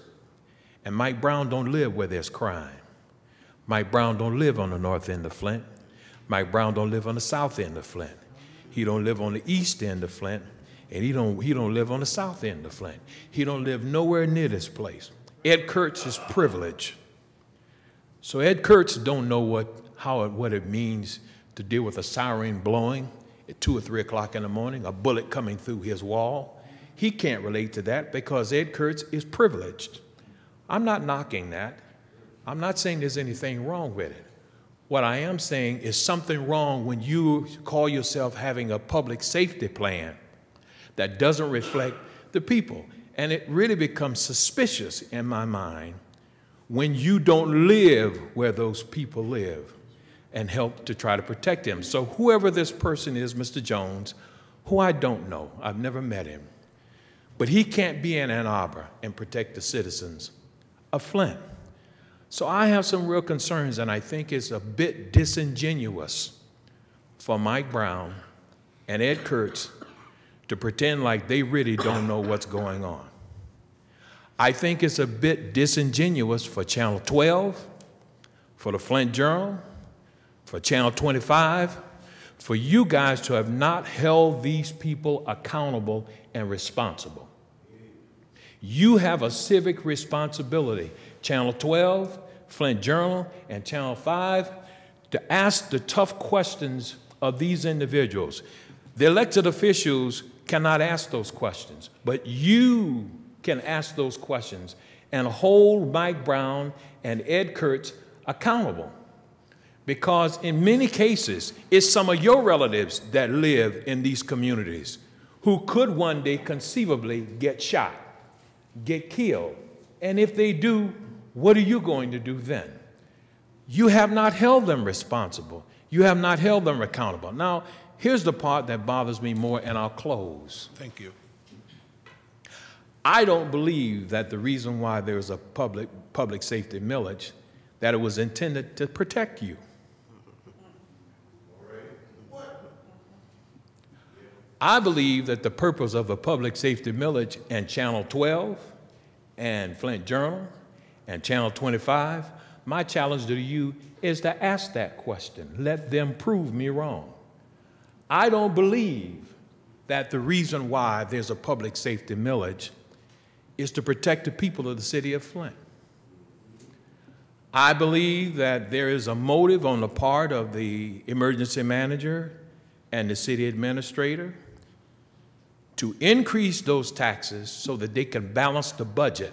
and Mike Brown don't live where there's crime. Mike Brown don't live on the north end of Flint. Mike Brown don't live on the south end of Flint. He don't live on the east end of Flint, and he don't live on the south end of Flint. He don't live nowhere near this place. Ed Kurtz is privileged. So Ed Kurtz don't know what it means to deal with a siren blowing at 2 or 3 o'clock in the morning, a bullet coming through his wall. He can't relate to that because Ed Kurtz is privileged. I'm not knocking that. I'm not saying there's anything wrong with it. What I am saying is something wrong when you call yourself having a public safety plan that doesn't reflect the people. And it really becomes suspicious in my mind when you don't live where those people live and help to try to protect them. So whoever this person is, Mr. Jones, who I don't know, I've never met him, but he can't be in Ann Arbor and protect the citizens of Flint. So I have some real concerns, and I think it's a bit disingenuous for Mike Brown and Ed Kurtz to pretend like they really don't know what's going on. I think it's a bit disingenuous for Channel 12, for the Flint Journal, for Channel 25, for you guys to have not held these people accountable and responsible. You have a civic responsibility, Channel 12, Flint Journal, and Channel 5, to ask the tough questions of these individuals. The elected officials cannot ask those questions, but you can ask those questions and hold Mike Brown and Ed Kurtz accountable. Because in many cases, it's some of your relatives that live in these communities who could one day conceivably get shot, get killed. And if they do, what are you going to do then? You have not held them responsible. You have not held them accountable. Now, here's the part that bothers me more, and I'll close. Thank you. I don't believe that the reason why there's a public safety millage, that it was intended to protect you. I believe that the purpose of a public safety millage and Channel 12 and Flint Journal and Channel 25, my challenge to you is to ask that question. Let them prove me wrong. I don't believe that the reason why there's a public safety millage is to protect the people of the city of Flint. I believe that there is a motive on the part of the emergency manager and the city administrator to increase those taxes so that they can balance the budget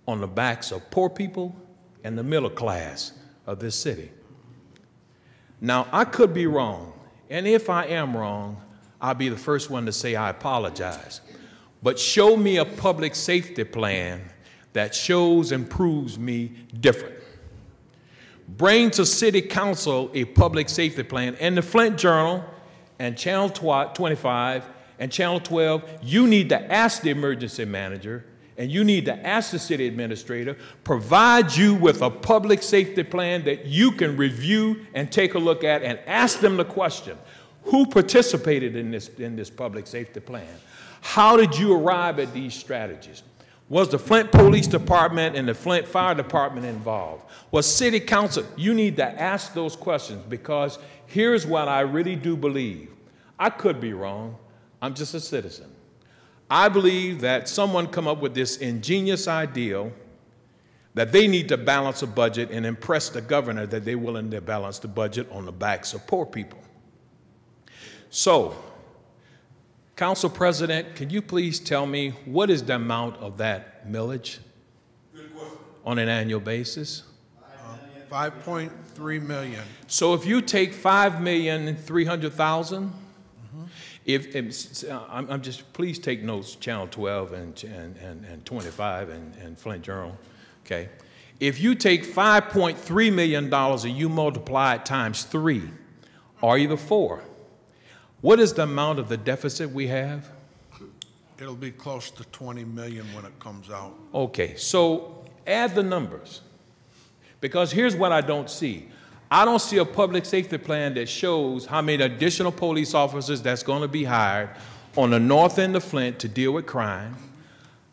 on the backs of poor people and the middle class of this city. Now, I could be wrong, and if I am wrong, I'll be the first one to say I apologize. But show me a public safety plan that shows and proves me different. Bring to City Council a public safety plan, and the Flint Journal and Channel 25 and Channel 12, you need to ask the emergency manager and you need to ask the city administrator, provide you with a public safety plan that you can review and take a look at and ask them the question, who participated in this public safety plan? How did you arrive at these strategies? Was the Flint Police Department and the Flint Fire Department involved? Was City Council? You need to ask those questions, because here's what I really do believe. I could be wrong. I'm just a citizen. I believe that someone come up with this ingenious ideal that they need to balance a budget and impress the governor that they're willing to balance the budget on the backs of poor people. So, Council President, can you please tell me what is the amount of that millage on an annual basis? 5.3 million. So if you take 5,300,000, I'm just, please take notes, Channel 12 and 25 and Flint Journal, okay? If you take $5.3 million and you multiply it times 3, or either 4, what is the amount of the deficit we have? It'll be close to 20 million when it comes out. Okay, so add the numbers, because here's what I don't see. I don't see a public safety plan that shows how many additional police officers that's going to be hired on the north end of Flint to deal with crime.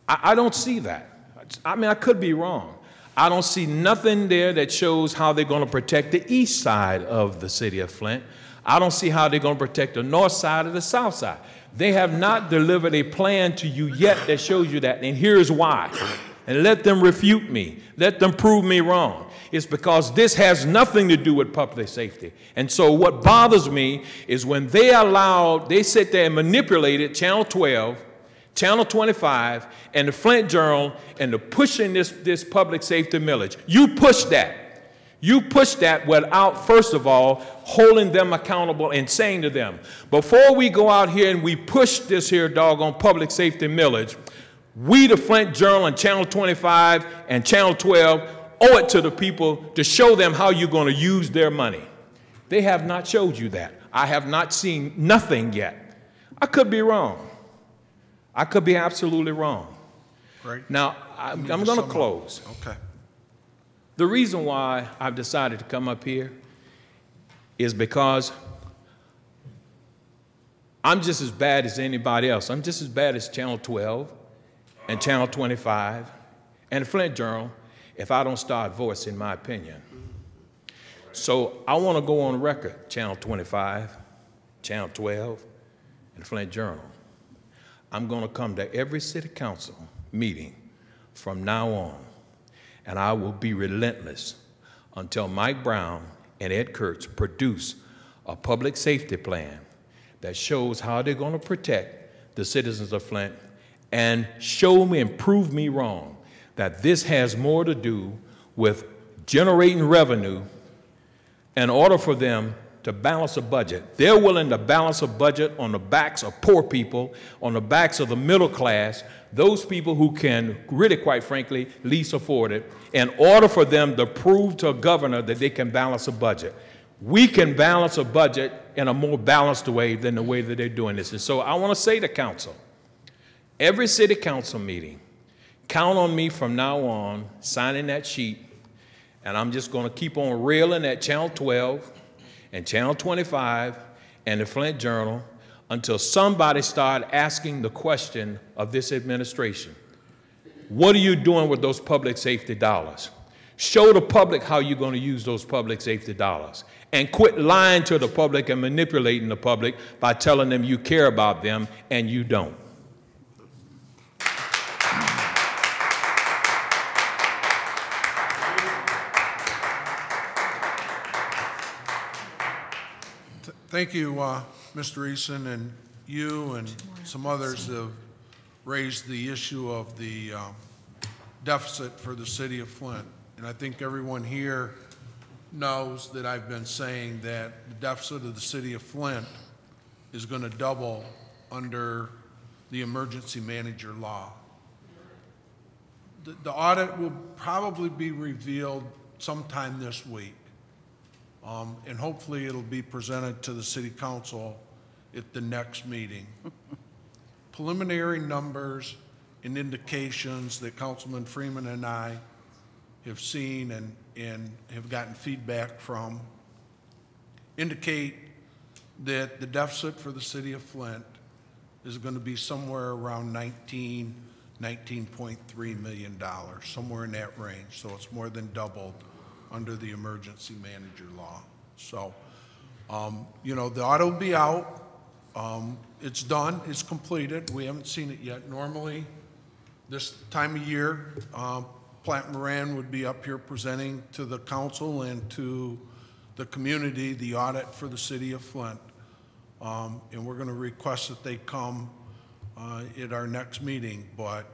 I don't see that. I mean, I could be wrong. I don't see nothing there that shows how they're going to protect the east side of the city of Flint. I don't see how they're going to protect the north side or the south side. They have not delivered a plan to you yet that shows you that, and here's why. And let them refute me. Let them prove me wrong. It's because this has nothing to do with public safety. And so what bothers me is when they sit there and manipulated Channel 12, Channel 25, and the Flint Journal, and the pushing this public safety millage. You push that. You push that without, first of all, holding them accountable and saying to them, before we go out here and we push this here doggone public safety millage, we, the Flint Journal and Channel 25 and Channel 12, owe it to the people to show them how you're going to use their money. They have not showed you that. I have not seen nothing yet. I could be wrong. I could be absolutely wrong. Right. Now, I'm going to close. Okay. The reason why I've decided to come up here is because I'm just as bad as anybody else. I'm just as bad as Channel 12 and Channel 25 and the Flint Journal if I don't start voicing my opinion. So I want to go on record, Channel 25, Channel 12, and the Flint Journal. I'm going to come to every city council meeting from now on, and I will be relentless until Mike Brown and Ed Kurtz produce a public safety plan that shows how they're going to protect the citizens of Flint and show me and prove me wrong that this has more to do with generating revenue in order for them to balance a budget. They're willing to balance a budget on the backs of poor people, on the backs of the middle class, those people who can really, quite frankly, least afford it, in order for them to prove to a governor that they can balance a budget. We can balance a budget in a more balanced way than the way that they're doing this. And so I want to say to council, every city council meeting, count on me from now on signing that sheet, and I'm just going to keep on railing at Channel 12 and Channel 25 and the Flint Journal until somebody start asking the question of this administration. What are you doing with those public safety dollars? Show the public how you're going to use those public safety dollars. And quit lying to the public and manipulating the public by telling them you care about them and you don't. Thank you, Mr. Eason, and you and some others have raised the issue of the deficit for the city of Flint. And I think everyone here knows that I've been saying that the deficit of the city of Flint is going to double under the emergency manager law. The audit will probably be revealed sometime this week. And hopefully it'll be presented to the city council at the next meeting. Preliminary numbers and indications that Councilman Freeman and I have seen and have gotten feedback from indicate that the deficit for the city of Flint is going to be somewhere around $19.3 million, somewhere in that range. So it's more than doubled under the emergency manager law. So, you know, the audit will be out. It's done, it's completed. We haven't seen it yet. Normally, this time of year, Platt Moran would be up here presenting to the council and to the community the audit for the city of Flint. And we're going to request that they come at our next meeting, but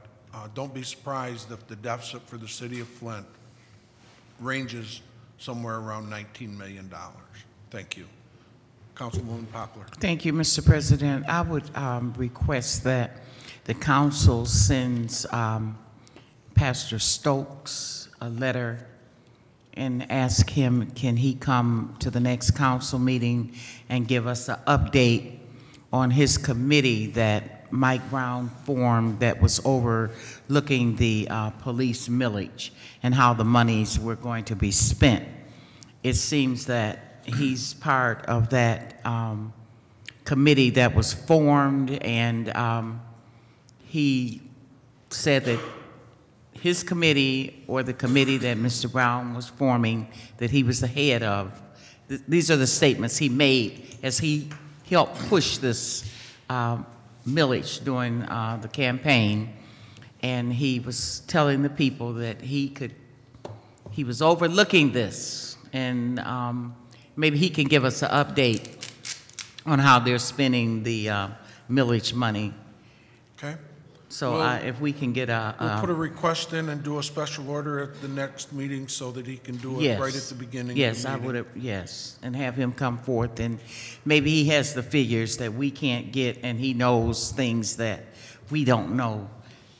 don't be surprised if the deficit for the city of Flint ranges somewhere around $19 million. Thank you. Councilwoman Poplar. Thank you, Mr. President. I would request that the council sends Pastor Stokes a letter and ask him, can he come to the next council meeting and give us an update on his committee that Mike Brown formed that was overlooking the police millage and how the monies were going to be spent. It seems that he's part of that committee that was formed, and he said that his committee, or the committee that Mr. Brown was forming, that he was the head of. These are the statements he made as he helped push this millage during the campaign, and he was telling the people that he was overlooking this, and maybe he can give us an update on how they're spending the millage money. Okay. So if we can get We'll put a request in and do a special order at the next meeting so that he can do it right at the beginning yes, of the I meeting. would have, yes, and have him come forth, and maybe he has the figures that we can't get, and he knows things that we don't know,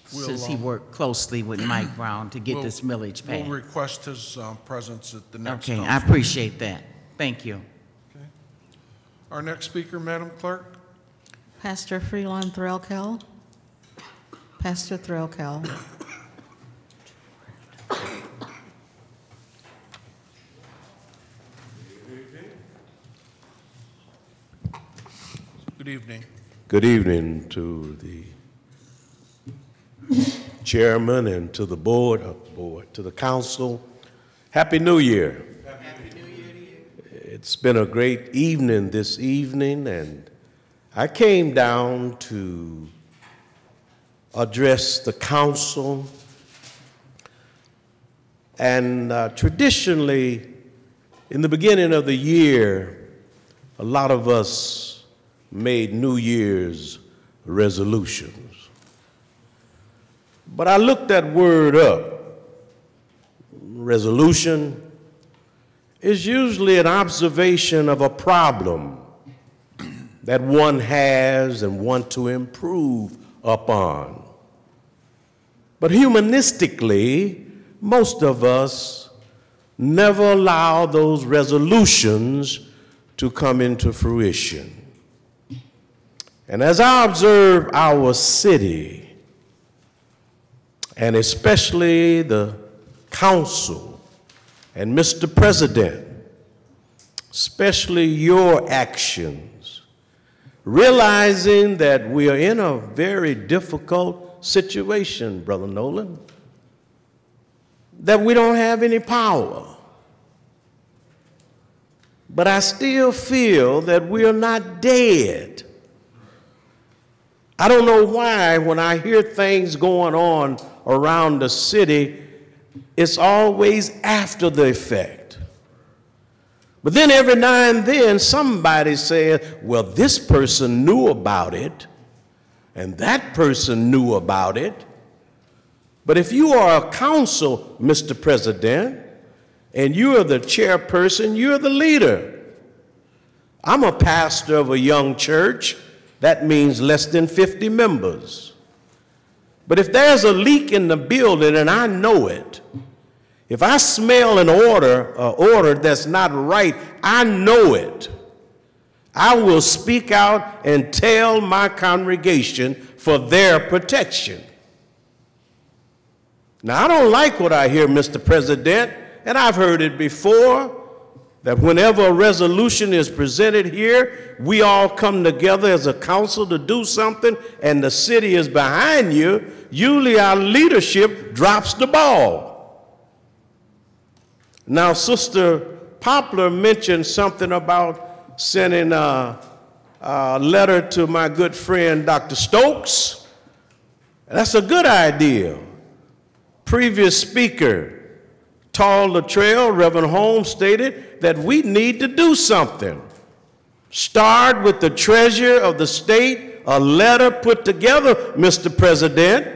since he worked closely with Mike Brown to get this millage passed. We'll request his presence at the next Okay, council I appreciate that. Thank you. Okay. Our next speaker, Madam Clerk. Pastor Freelon Threlkel. Pastor Threlkel. Good evening. Good evening to the chairman and to the board, to the council. Happy New Year. Happy New Year to you. It's been a great evening this evening, and I came down to address the council. And traditionally, in the beginning of the year, a lot of us made New Year's resolutions. But I looked that word up. Resolution is usually an observation of a problem that one has and want to improve upon. But humanistically, most of us never allow those resolutions to come into fruition. And as I observe our city, and especially the council and Mr. President, especially your actions, realizing that we are in a very difficult situation, Brother Nolan, that we don't have any power. But I still feel that we are not dead. I don't know why when I hear things going on around the city, it's always after the effect. But then every now and then somebody says, well, this person knew about it, and that person knew about it. But if you are a council, Mr. President, and you are the chairperson, you're the leader. I'm a pastor of a young church. That means less than 50 members. But if there's a leak in the building and I know it, if I smell an order that's not right, I know it. I will speak out and tell my congregation for their protection. Now, I don't like what I hear, Mr. President, and I've heard it before, that whenever a resolution is presented here, we all come together as a council to do something, and the city is behind you. Usually our leadership drops the ball. Now, Sister Poplar mentioned something about sending a letter to my good friend, Dr. Stokes. That's a good idea. Previous speaker, Tall Latrell, Reverend Holmes, stated that we need to do something. Start with the treasurer of the state, a letter put together, Mr. President,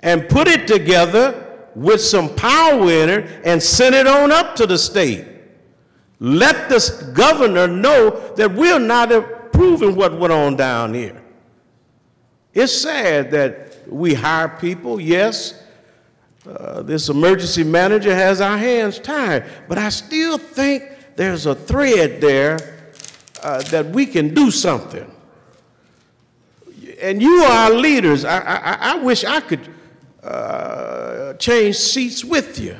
and put it together with some power in it and send it on up to the state. Let the governor know that we're not approving what went on down here. It's sad that we hire people, yes. This emergency manager has our hands tied, but I still think there's a thread there that we can do something. And you are leaders. I wish I could change seats with you.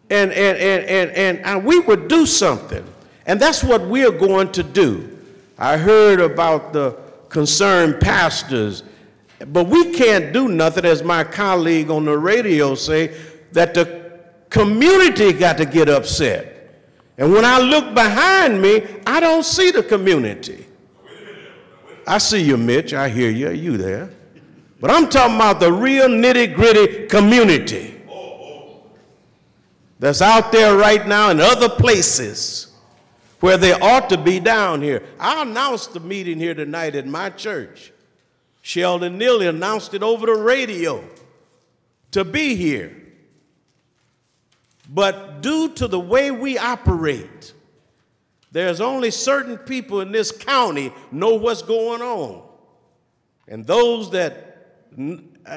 And we would do something. And that's what we're going to do. I heard about the concerned pastors. But we can't do nothing, as my colleague on the radio say, that the community got to get upset. And when I look behind me, I don't see the community. I see you, Mitch. I hear you. You there. But I'm talking about the real nitty-gritty community that's out there right now in other places where they ought to be down here. I announced the meeting here tonight at my church. Sheldon Neely announced it over the radio to be here. But due to the way we operate, there's only certain people in this county know what's going on. And those that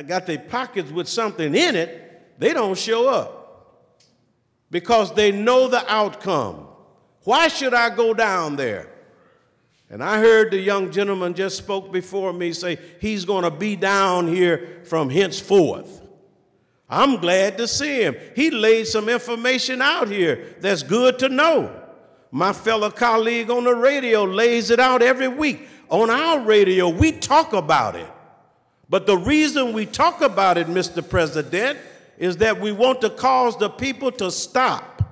got their pockets with something in it, they don't show up because they know the outcome. Why should I go down there? And I heard the young gentleman just spoke before me say he's going to be down here from henceforth. I'm glad to see him. He laid some information out here that's good to know. My fellow colleague on the radio lays it out every week. On our radio, we talk about it. But the reason we talk about it, Mr. President, is that we want to cause the people to stop,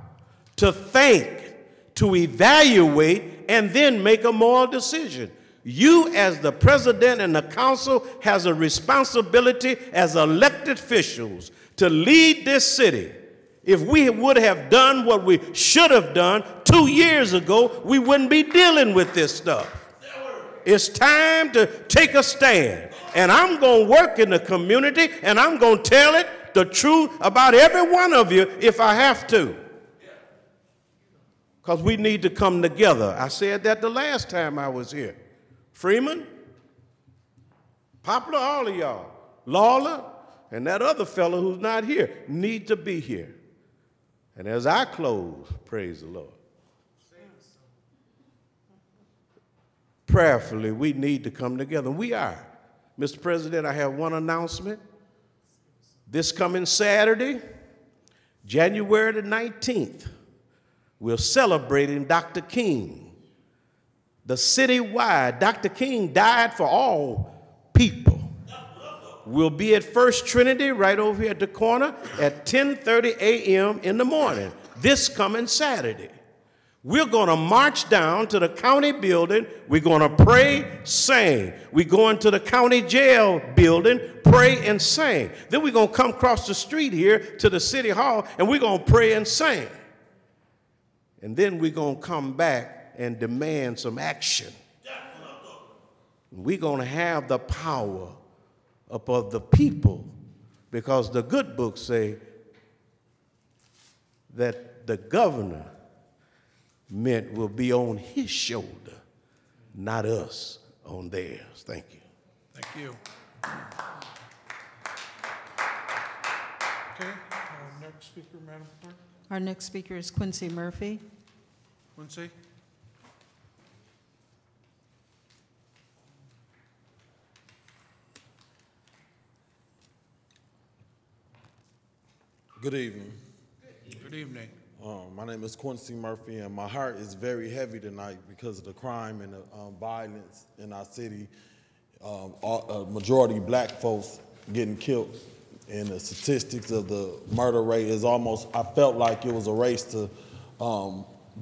to think, to evaluate, and then make a moral decision. You, as the president and the council, has a responsibility as elected officials to lead this city. If we would have done what we should have done 2 years ago, we wouldn't be dealing with this stuff. It's time to take a stand. And I'm going to work in the community, and I'm going to tell it the truth about every one of you if I have to. Because we need to come together. I said that the last time I was here. Freeman, Poplar, all of y'all, Lawler, and that other fellow who's not here need to be here. And as I close, praise the Lord, prayerfully, we need to come together. We are. Mr. President, I have one announcement. This coming Saturday, January the 19th, we're celebrating Dr. King. The citywide, Dr. King died for all people. We'll be at First Trinity right over here at the corner at 10:30 a.m. in the morning, this coming Saturday. We're going to march down to the county building. We're going to pray, sing. We're going to the county jail building, pray and sing. Then we're going to come across the street here to the city hall, and we're going to pray and sing. And then we're going to come back and demand some action. We're going to have the power of the people, because the good books say that the governor will be on his shoulder, not us on theirs. Thank you. Thank you. Okay, next speaker, Madam Clerk. Our next speaker is Quincy Murphy. Quincy? Good evening. Good evening. My name is Quincy Murphy, and my heart is very heavy tonight because of the crime and the violence in our city. A majority black folks getting killed, and the statistics of the murder rate is almost, I felt like it was a race to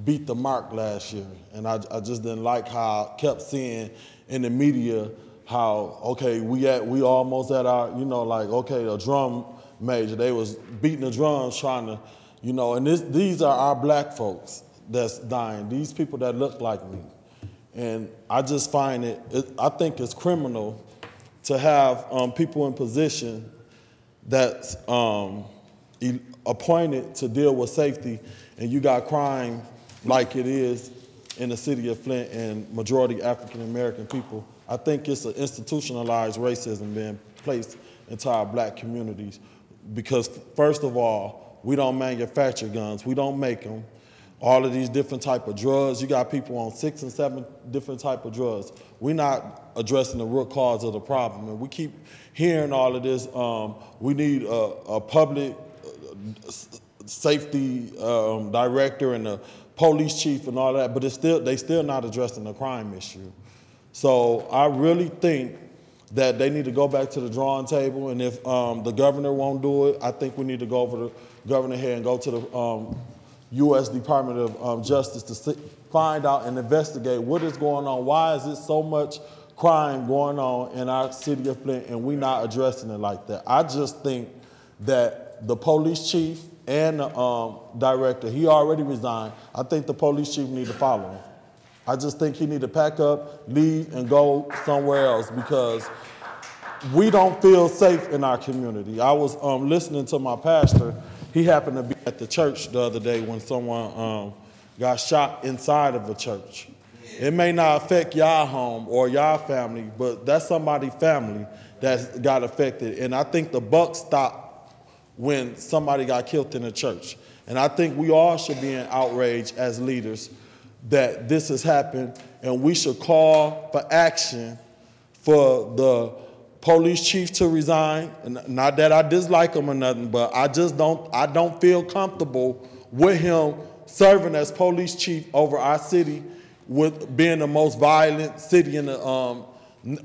beat the mark last year. And I just didn't like how I kept seeing in the media how, okay, we almost at our, like, okay, the drum major, they was beating the drums trying to, and these are our black folks that's dying, these people that look like me. And I just find I think it's criminal to have people in position that's appointed to deal with safety, and you got crime like it is in the city of Flint and majority African-American people. I think it's an institutionalized racism being placed into our black communities because, first of all, we don't manufacture guns. We don't make them. All of these different type of drugs, you got people on 6 and 7 different type of drugs. We're not addressing the root cause of the problem. And we keep hearing all of this. We need a public safety director and a police chief and all that, but they still not addressing the crime issue. So I really think that they need to go back to the drawing table, and if the governor won't do it, I think we need to go over to Governor here and go to the U.S. Department of Justice to find out and investigate what is going on. Why is it so much crime going on in our city of Flint and we not addressing it like that? I just think that the police chief and the director, he already resigned. I think the police chief need to follow him. I just think he need to pack up, leave, and go somewhere else because we don't feel safe in our community. I was listening to my pastor. He happened to be at the church the other day when someone got shot inside of a church. It may not affect y'all home or y'all family, but that's somebody's family that got affected. And I think the buck stopped when somebody got killed in a church. And I think we all should be in outrage as leaders that this has happened, and we should call for action for the police chief to resign. Not that I dislike him or nothing, but I don't feel comfortable with him serving as police chief over our city, with being the most violent city in the,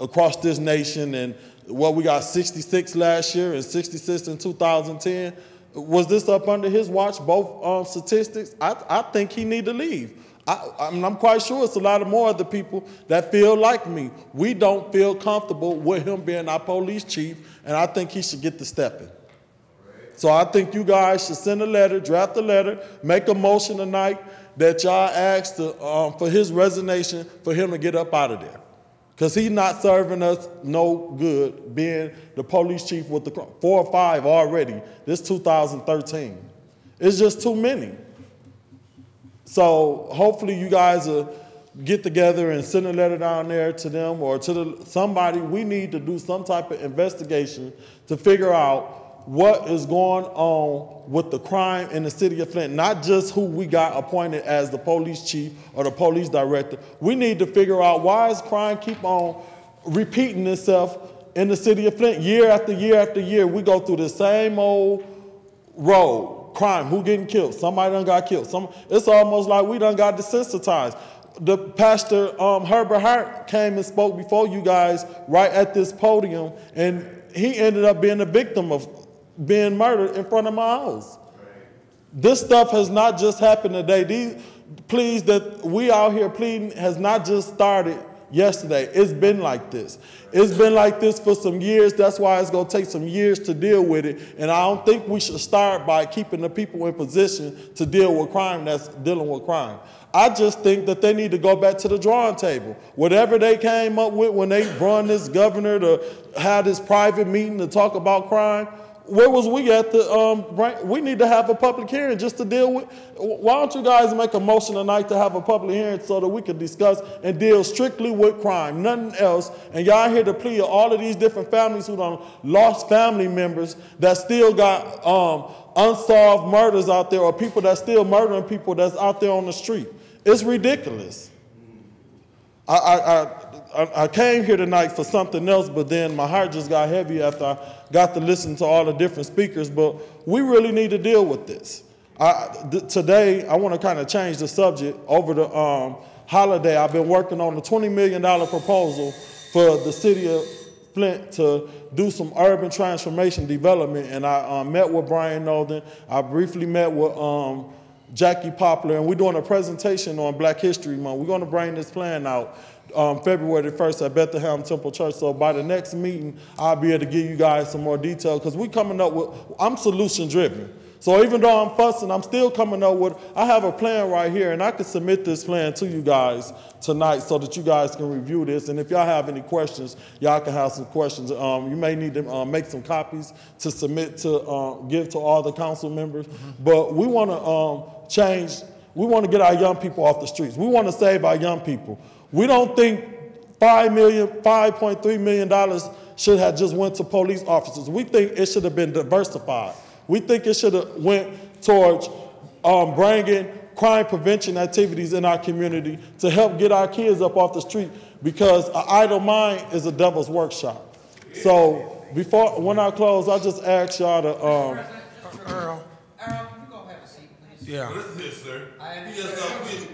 across this nation. And we got 66 last year and 66 in 2010. Was this up under his watch, both statistics? I think he need to leave. I'm quite sure it's a lot of more other people that feel like me. We don't feel comfortable with him being our police chief, and I think he should get to stepping. So I think you guys should send a letter, draft a letter, make a motion tonight that y'all ask for his resignation, for him to get up out of there. Because he's not serving us no good being the police chief with the 4 or 5 already. This 2013. It's just too many. So hopefully you guys will get together and send a letter down there to them or to somebody. We need to do some type of investigation to figure out what is going on with the crime in the city of Flint. Not just who we got appointed as the police chief or the police director. We need to figure out why does crime keep on repeating itself in the city of Flint year after year after year. We go through the same old road. Crime, who getting killed? Somebody done got killed. It's almost like we done got desensitized. The pastor, Herbert Hart, came and spoke before you guys right at this podium, and he ended up being a victim of being murdered in front of my house. This stuff has not just happened today. These pleas that we out here pleading has not just started yesterday. It's been like this. It's been like this for some years. That's why it's going to take some years to deal with it. And I don't think we should start by keeping the people in position to deal with crime that's dealing with crime. I just think that they need to go back to the drawing table. Whatever they came up with when they brought this governor to have this private meeting to talk about crime, where was we at we need to have a public hearing just to deal with. Why don't you guys make a motion tonight to have a public hearing so that we can discuss and deal strictly with crime, nothing else. And y'all hear the plea of all of these different families who done lost family members that still got unsolved murders out there, or people that still murdering people that's out there on the street. It's ridiculous. I came here tonight for something else, but then my heart just got heavy after I got to listen to all the different speakers. But we really need to deal with this. Today, I want to kind of change the subject. Over the holiday, I've been working on a $20 million proposal for the city of Flint to do some urban transformation development. And I met with Brian Northern. I briefly met with Jackie Poplar, and we're doing a presentation on Black History Month. We're going to bring this plan out February 1st at Bethlehem Temple Church. So by the next meeting, I'll be able to give you guys some more detail, because we're coming up with, I'm solution driven. So even though I'm fussing, I'm still coming up with, I have a plan right here, and I can submit this plan to you guys tonight so that you guys can review this. And if y'all have any questions, y'all can have some questions. You may need to make some copies to submit to, give to all the council members. But we want to we want to get our young people off the streets. We want to save our young people. We don't think $5.3 million should have just went to police officers. We think it should have been diversified. We think it should have went towards bringing crime prevention activities in our community to help get our kids up off the street, because an idle mind is a devil's workshop. So when I close, I just ask y'all to Earl, you go have a seat, please. yeah. Listen to this, sir. Have a seat.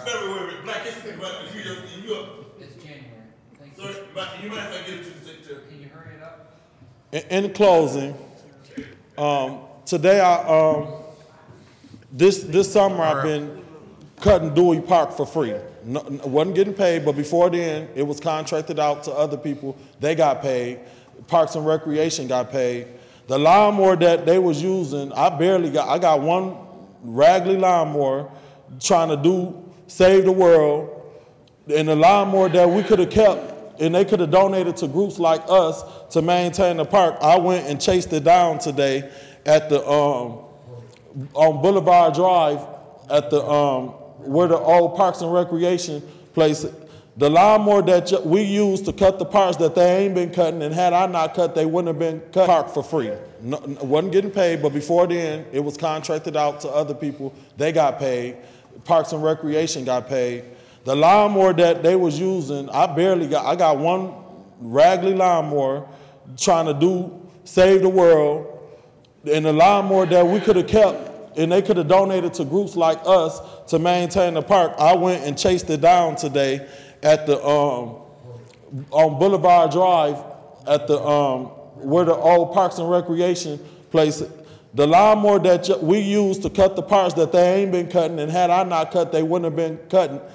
February, Black History Month, you up. It's January. Thank you. Sir, but you might have to get it to the secretary. Can you hurry it up? in closing, today this summer I've been cutting Dewey Park for free. No, wasn't getting paid, but before then it was contracted out to other people. They got paid. Parks and Recreation got paid. The lawnmower that they was using, I got one raggedy lawnmower trying to save the world, and the lawnmower that we could have kept and they could have donated to groups like us to maintain the park. I went and chased it down today at the on Boulevard Drive at the where the old Parks and Recreation place. The lawnmower that we used to cut the parks that they ain't been cutting, and had I not cut, they wouldn't have been cut park for free. No, wasn't getting paid, but before then, it was contracted out to other people. They got paid. Parks and Recreation got paid. The lawnmower that they was using, I got one raggedy lawnmower trying to save the world, and the lawnmower that we could have kept, and they could have donated to groups like us to maintain the park. I went and chased it down today at the on Boulevard Drive at the where the old Parks and Recreation place. The lawnmower that we used to cut the parks that they ain't been cutting, and had I not cut, they wouldn't have been cut.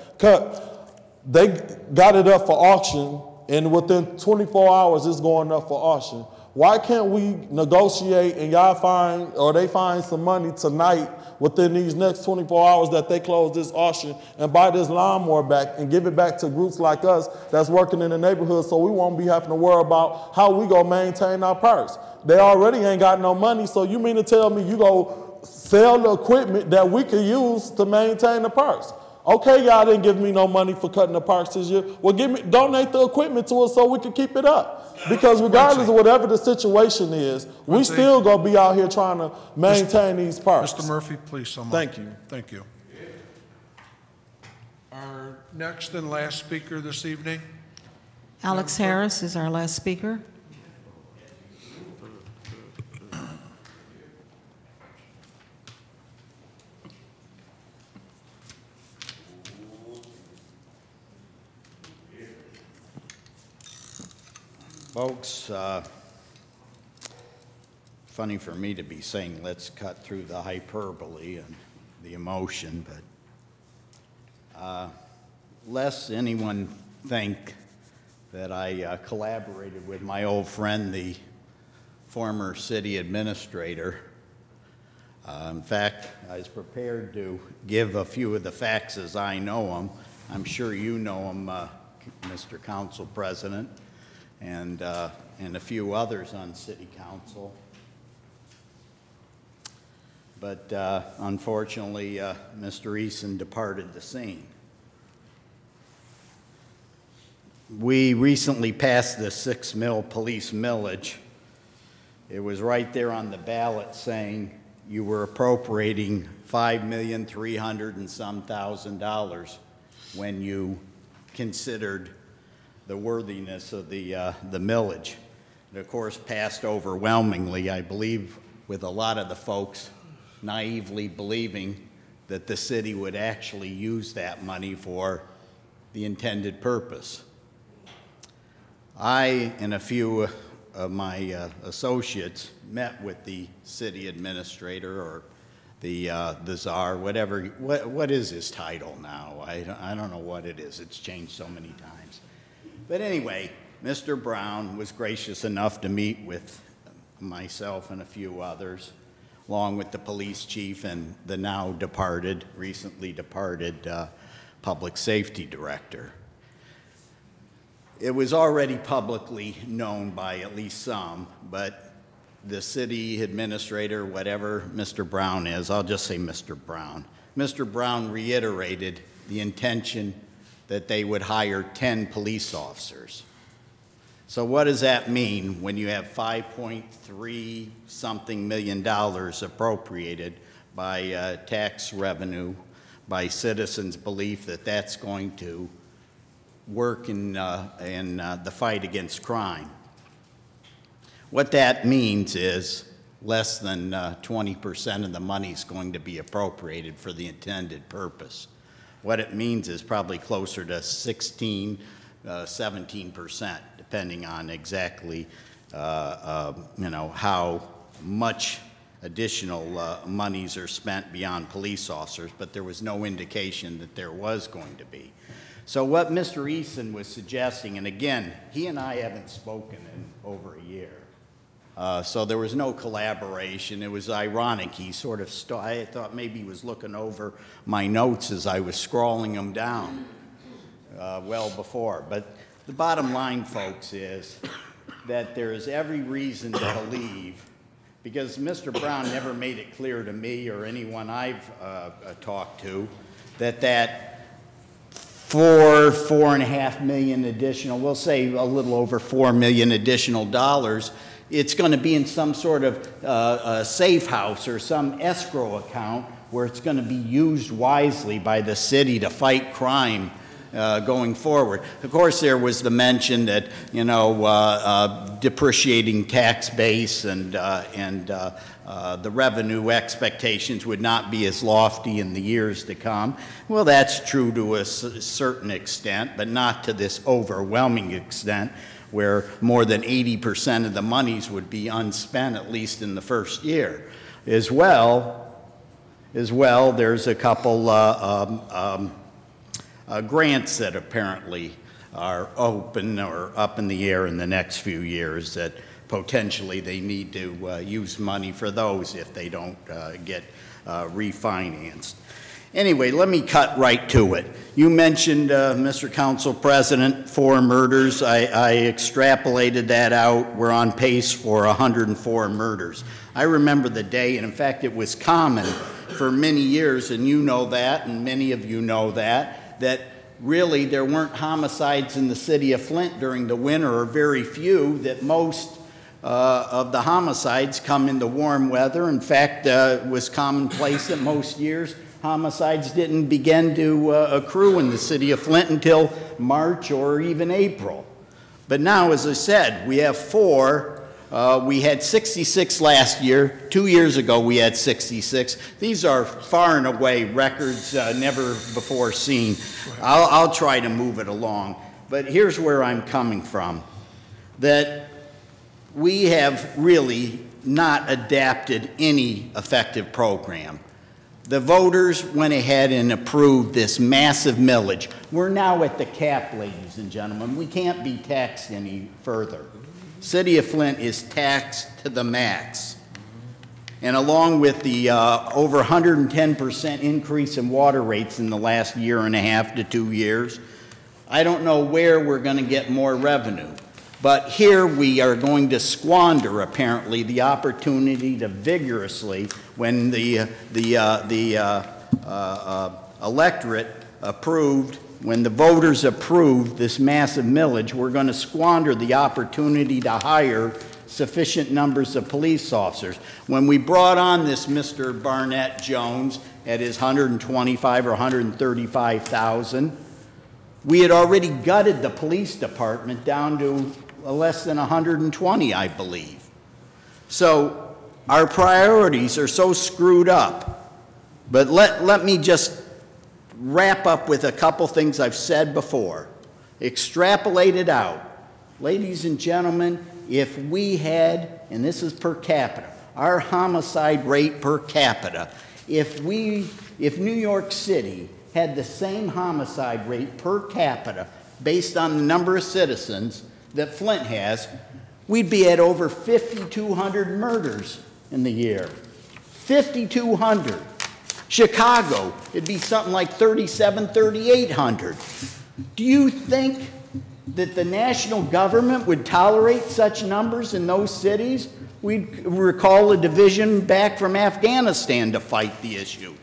They got it up for auction, and within 24 hours, it's going up for auction. Why can't we negotiate and they find some money tonight within these next 24 hours that they close this auction and buy this lawnmower back and give it back to groups like us that's working in the neighborhood, so we won't be having to worry about how we go maintain our parks. They already ain't got no money, so you mean to tell me you go sell the equipment that we could use to maintain the parks? Okay, y'all didn't give me no money for cutting the parks this year. Well, donate the equipment to us so we can keep it up. Because regardless of whatever the situation is, we still gonna be out here trying to maintain these parks. Mr. Murphy, please sum up. Thank you. Thank you. Our next and last speaker this evening. Alex Harris is our last speaker. Folks, funny for me to be saying let's cut through the hyperbole and the emotion, but lest anyone think that I collaborated with my old friend, the former city administrator. In fact, I was prepared to give a few of the facts as I know them. I'm sure you know them, Mr. Council President, and a few others on City Council. But unfortunately, Mr. Eason departed the scene. We recently passed the 6 mil police millage. It was right there on the ballot saying you were appropriating $5,300,000 and some $1,000 when you considered the worthiness of the millage. It, of course, passed overwhelmingly, I believe, with a lot of the folks naively believing that the city would actually use that money for the intended purpose. I and a few of my associates met with the city administrator or the czar, whatever. What is his title now? I don't know what it is. It's changed so many times. But anyway, Mr. Brown was gracious enough to meet with myself and a few others, along with the police chief and the now departed, recently departed public safety director. It was already publicly known by at least some, but the city administrator, whatever Mr. Brown is, I'll just say Mr. Brown. Mr. Brown reiterated the intention that they would hire 10 police officers. So what does that mean when you have $5.3 something million appropriated by tax revenue, by citizens' belief that that's going to work in the fight against crime? What that means is less than 20% of the money is going to be appropriated for the intended purpose. What it means is probably closer to 16, 17%, depending on exactly how much additional monies are spent beyond police officers, but there was no indication that there was going to be. So what Mr. Eason was suggesting, and again, he and I haven't spoken in over a year, so there was no collaboration. It was ironic. He sort of, I thought maybe he was looking over my notes as I was scrolling them down well before. But The bottom line, folks, is that there is every reason to believe, because Mr. Brown never made it clear to me or anyone I've talked to, that 4.5 million additional, we'll say a little over $4 million additional dollars, it's going to be in some sort of safe house or some escrow account where it's going to be used wisely by the city to fight crime going forward. Of course, there was the mention that, you know, depreciating tax base and the revenue expectations would not be as lofty in the years to come. Well, that's true to a certain extent, but not to this overwhelming extent where more than 80% of the monies would be unspent, at least in the first year. As well, there's a couple grants that apparently are open or up in the air in the next few years that potentially they need to use money for those if they don't get refinanced. Anyway, let me cut right to it. You mentioned, Mr. Council President, 4 murders. I extrapolated that out. We're on pace for 104 murders. I remember the day, and in fact it was common for many years, and you know that, and many of you know that really there weren't homicides in the city of Flint during the winter, or very few, that most of the homicides come in the warm weather. In fact, it was commonplace that most years homicides didn't begin to accrue in the city of Flint until March or even April. But now, as I said, we have 4. We had 66 last year. 2 years ago, we had 66. These are far and away records never before seen. I'll try to move it along. But here's where I'm coming from. That we have really not adapted any effective program. The voters went ahead and approved this massive millage. We're now at the cap, ladies and gentlemen. We can't be taxed any further. City of Flint is taxed to the max. And along with the over 110% increase in water rates in the last 1.5 to 2 years, I don't know where we're going to get more revenue. But here we are going to squander, apparently, the opportunity to vigorously, when the electorate approved, when the voters approved this massive millage, we're going to squander the opportunity to hire sufficient numbers of police officers. When we brought on this Mr. Barnett Jones at his 125 or 135,000, we had already gutted the police department down to less than 120, I believe. So our priorities are so screwed up. But let me just wrap up with a couple things I've said before. Extrapolate it out. Ladies and gentlemen, if we had, and this is per capita, our homicide rate per capita, if New York City had the same homicide rate per capita based on the number of citizens that Flint has, we'd be at over 5,200 murders in the year. 5,200. Chicago, it'd be something like 3,800. Do you think that the national government would tolerate such numbers in those cities? We'd recall a division back from Afghanistan to fight the issue.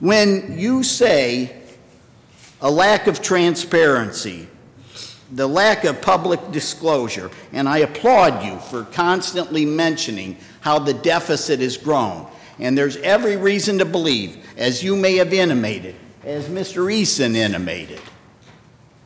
When you say a lack of transparency, the lack of public disclosure, and I applaud you for constantly mentioning how the deficit has grown. And there's every reason to believe, as you may have intimated, as Mr. Eason intimated,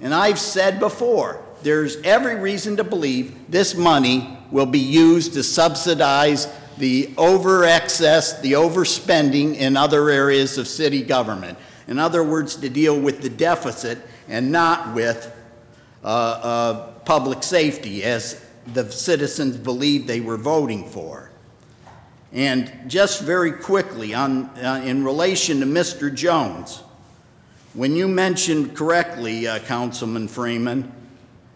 and I've said before, there's every reason to believe this money will be used to subsidize the over-excess, the overspending in other areas of city government. In other words, to deal with the deficit and not with public safety, as the citizens believed they were voting for. And just very quickly, in relation to Mr. Jones, when you mentioned correctly, Councilman Freeman,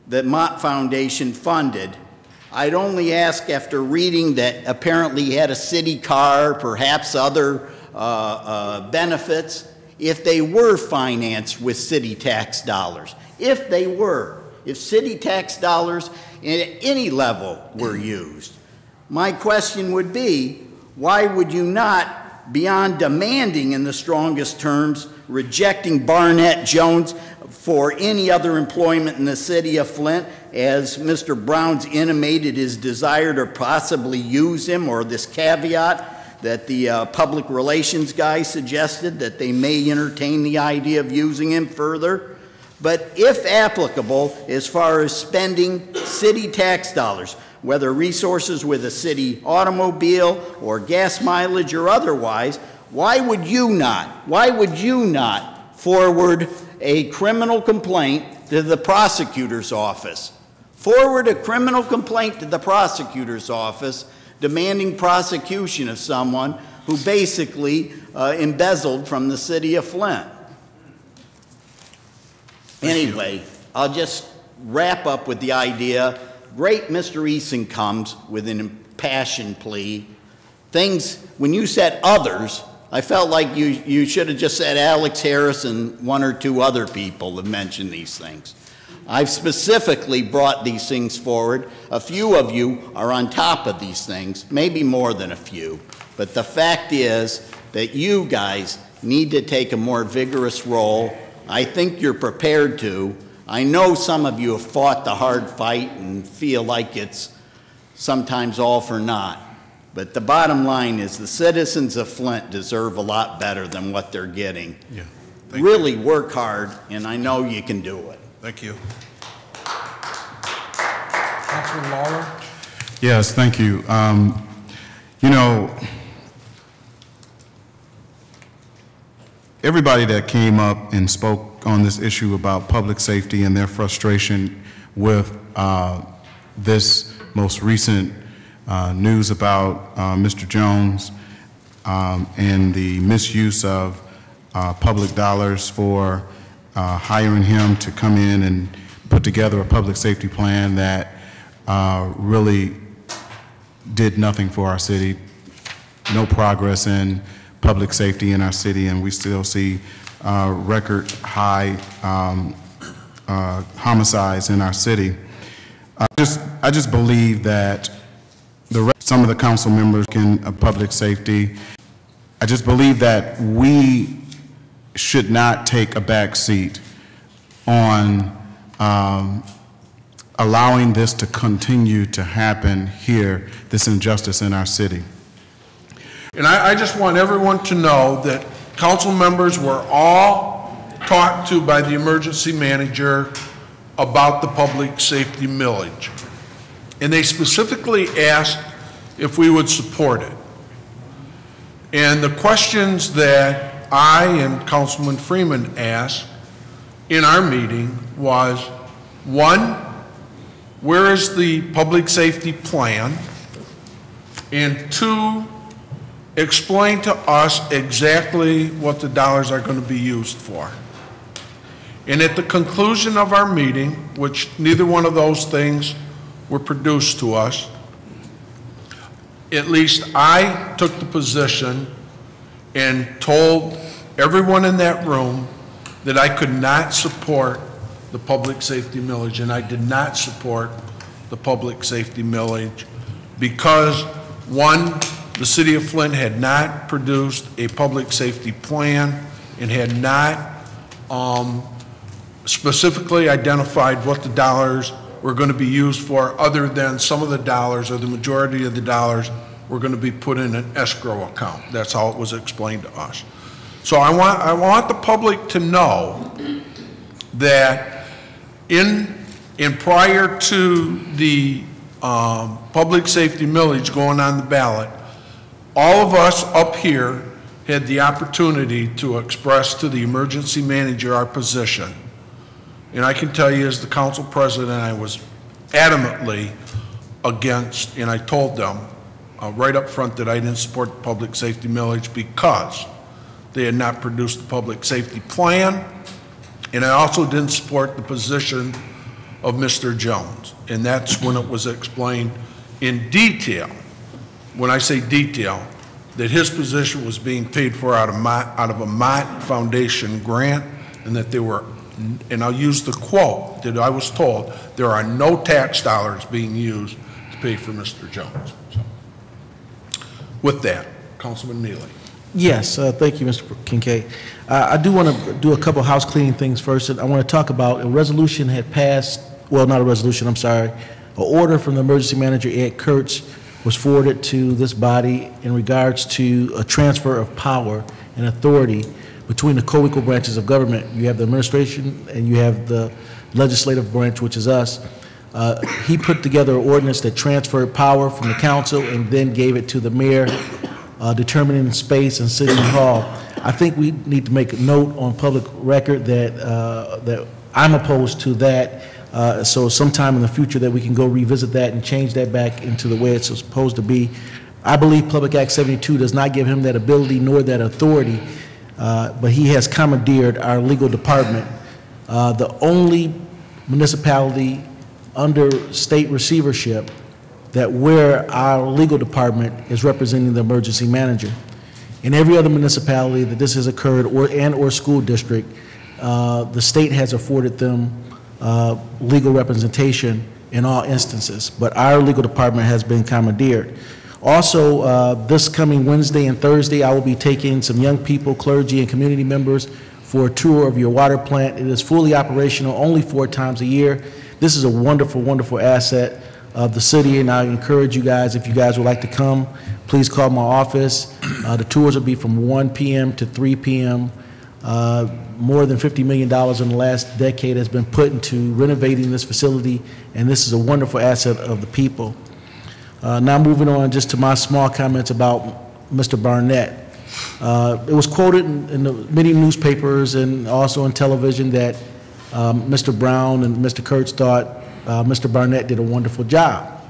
that Mott Foundation funded, I'd only ask, after reading that apparently he had a city car, perhaps other benefits, if they were financed with city tax dollars. if they were, if city tax dollars at any level were used. My question would be, why would you not, beyond demanding in the strongest terms, rejecting Barnett Jones for any other employment in the city of Flint, as Mr. Brown's intimated his desire to possibly use him, or this caveat that the public relations guy suggested, that they may entertain the idea of using him further? But if applicable, as far as spending city tax dollars, whether resources with a city automobile or gas mileage or otherwise, why would you not forward a criminal complaint to the prosecutor's office? Forward a criminal complaint to the prosecutor's office demanding prosecution of someone who basically embezzled from the city of Flint. Anyway, I'll just wrap up with the idea, great Mr. Eason comes with an impassioned plea. Things, when you said others, I felt like you should have just said Alex Harris and one or two other people that mentioned these things. I've specifically brought these things forward. A few of you are on top of these things, maybe more than a few. But the fact is that you guys need to take a more vigorous role. I think you're prepared to. I know some of you have fought the hard fight and feel like it's sometimes all for naught. But the bottom line is the citizens of Flint deserve a lot better than what they're getting. Yeah. Really work hard, and I know you can do it. Thank you. Councilman Lawler? Yes, thank you. You know, everybody that came up and spoke on this issue about public safety and their frustration with this most recent news about Mr. Jones and the misuse of public dollars for hiring him to come in and put together a public safety plan that really did nothing for our city, no progress in public safety in our city, and we still see record high homicides in our city. I just believe that some of the council members in public safety, I just believe that we should not take a back seat on allowing this to continue to happen here, this injustice in our city. And I just want everyone to know that council members were all talked to by the emergency manager about the public safety millage. And they specifically asked if we would support it. And the questions that I and Councilman Freeman asked in our meeting was, one, where is the public safety plan? And two, explain to us exactly what the dollars are going to be used for. And at the conclusion of our meeting, which neither one of those things were produced to us, at least I took the position and told everyone in that room that I could not support the public safety millage, and I did not support the public safety millage because, one, the city of Flint had not produced a public safety plan and had not specifically identified what the dollars were going to be used for, other than some of the dollars, or the majority of the dollars, were going to be put in an escrow account. That's how it was explained to us. So I want the public to know that in prior to the public safety millage going on the ballot, all of us up here had the opportunity to express to the emergency manager our position. And I can tell you, as the council president, I was adamantly against, and I told them right up front that I didn't support the public safety millage because they had not produced the public safety plan, and I also didn't support the position of Mr. Jones. And that's when it was explained in detail, when I say detail, that his position was being paid for out of a Mott Foundation grant, and that they were and I'll use the quote that I was told, there are no tax dollars being used to pay for Mr. Jones. So, with that, Councilman Neely. Yes, thank you, Mr. Kincaid. I do want to do a couple house cleaning things first. I want to talk about a resolution had passed, well, not a resolution, I'm sorry, an order from the emergency manager, Ed Kurtz, was forwarded to this body in regards to a transfer of power and authority between the co-equal branches of government. You have the administration and you have the legislative branch, which is us. He put together an ordinance that transferred power from the council and then gave it to the mayor, determining space in City Hall. I think we need to make a note on public record that, that I'm opposed to that. So sometime in the future that we can go revisit that and change that back into the way it's supposed to be. I believe Public Act 72 does not give him that ability nor that authority, but he has commandeered our legal department. The only municipality under state receivership that where our legal department is representing the emergency manager. In every other municipality that this has occurred or school district, the state has afforded them legal representation in all instances, but our legal department has been commandeered. Also, this coming Wednesday and Thursday, I will be taking some young people, clergy, and community members for a tour of your water plant. It is fully operational only 4 times a year. This is a wonderful, wonderful asset of the city, and I encourage you guys, if you guys would like to come, please call my office. The tours will be from 1 p.m. to 3 p.m. More than $50 million in the last decade has been put into renovating this facility, and this is a wonderful asset of the people. Now moving on just to my small comments about Mr. Barnett. It was quoted in the many newspapers and also on television that Mr. Brown and Mr. Kurtz thought Mr. Barnett did a wonderful job.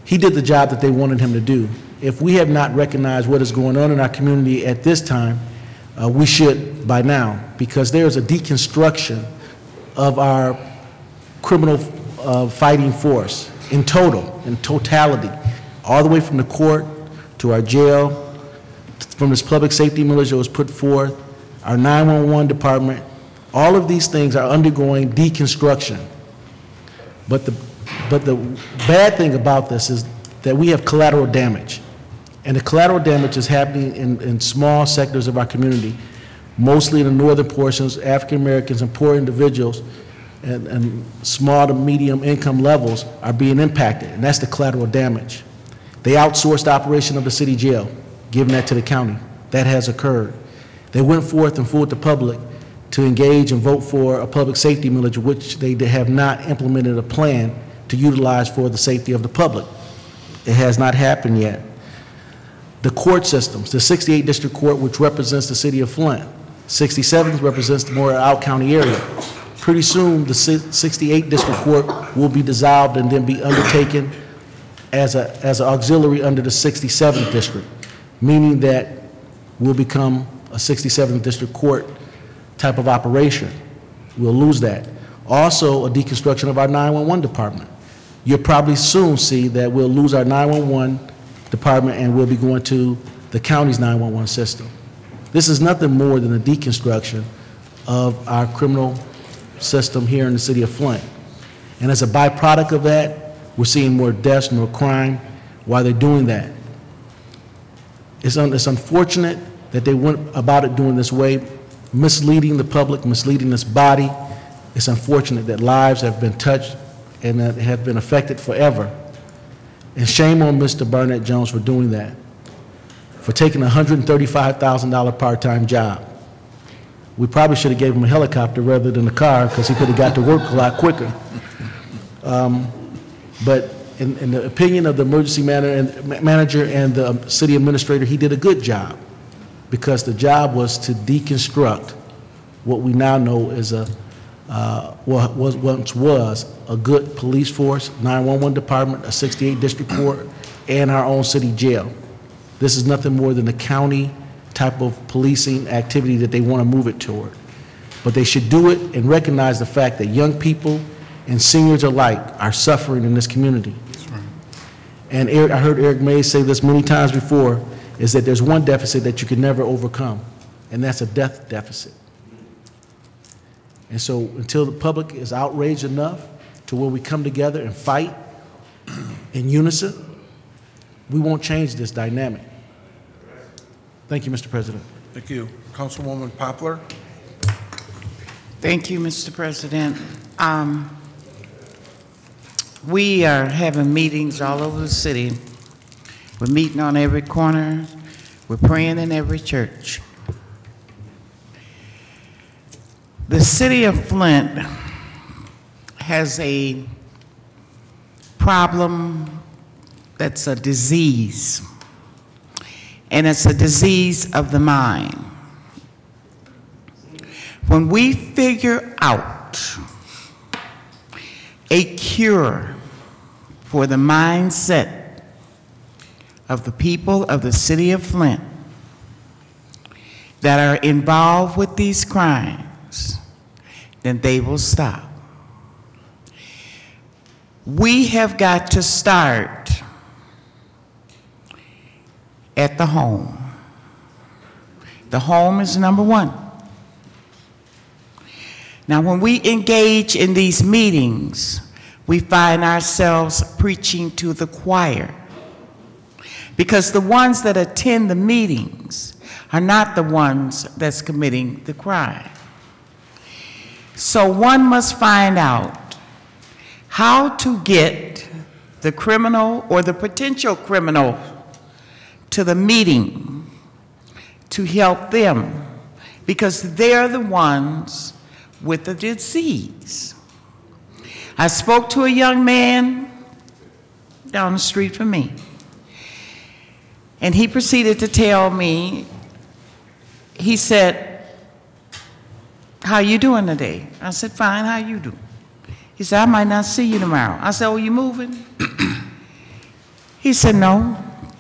He did the job that they wanted him to do. If we have not recognized what is going on in our community at this time, we should by now, because there is a deconstruction of our criminal fighting force in totality, all the way from the court to our jail, from this public safety millage that was put forth, our 911 department. All of these things are undergoing deconstruction. But the bad thing about this is that we have collateral damage. And the collateral damage is happening in small sectors of our community, mostly in the northern portions. African Americans and poor individuals and small to medium income levels are being impacted, and that's the collateral damage. They outsourced the operation of the city jail, giving that to the county. That has occurred. They went forth and fooled the public to engage and vote for a public safety millage, which they have not implemented a plan to utilize for the safety of the public. It has not happened yet. The court systems, the 68th District Court, which represents the city of Flint, 67th represents the more out-county area. Pretty soon, the 68th District Court will be dissolved and then be undertaken as an auxiliary under the 67th District, meaning that we'll become a 67th District Court type of operation. We'll lose that. Also, a deconstruction of our 911 department. You'll probably soon see that we'll lose our 911 department and we'll be going to the county's 911 system. This is nothing more than a deconstruction of our criminal system here in the city of Flint. And as a byproduct of that, we're seeing more deaths, more crime while they're doing that. It's unfortunate that they went about it doing this way, misleading the public, misleading this body. It's unfortunate that lives have been touched and that have been affected forever. And shame on Mr. Barnett Jones for doing that, for taking a $135,000 part-time job. We probably should have gave him a helicopter rather than a car because he could have got to work a lot quicker. But in the opinion of the emergency manager and the city administrator, he did a good job because the job was to deconstruct what we now know is what once was a good police force, 911 department, a 68 district court, and our own city jail. This is nothing more than the county type of policing activity that they want to move it toward. But they should do it and recognize the fact that young people and seniors alike are suffering in this community. That's right. And I heard Eric Mays say this many times before, is that there's one deficit that you can never overcome, and that's a death deficit. And so until the public is outraged enough to where we come together and fight in unison, we won't change this dynamic. Thank you, Mr. President. Thank you. Councilwoman Poplar? Thank you, Mr. President. We are having meetings all over the city. We're meeting on every corner. We're praying in every church. The city of Flint has a problem that's a disease, and it's a disease of the mind. When we figure out a cure for the mindset of the people of the city of Flint that are involved with these crimes, then they will stop. We have got to start at the home. The home is number one. Now, when we engage in these meetings, we find ourselves preaching to the choir, because the ones that attend the meetings are not the ones that's committing the crime. So one must find out how to get the criminal or the potential criminal to the meeting to help them, because they're the ones with the disease. I spoke to a young man down the street from me, and he proceeded to tell me, he said, "How you doing today?" I said, "Fine, how you doing?" He said, "I might not see you tomorrow." I said, "Oh, you moving?" He said, "No,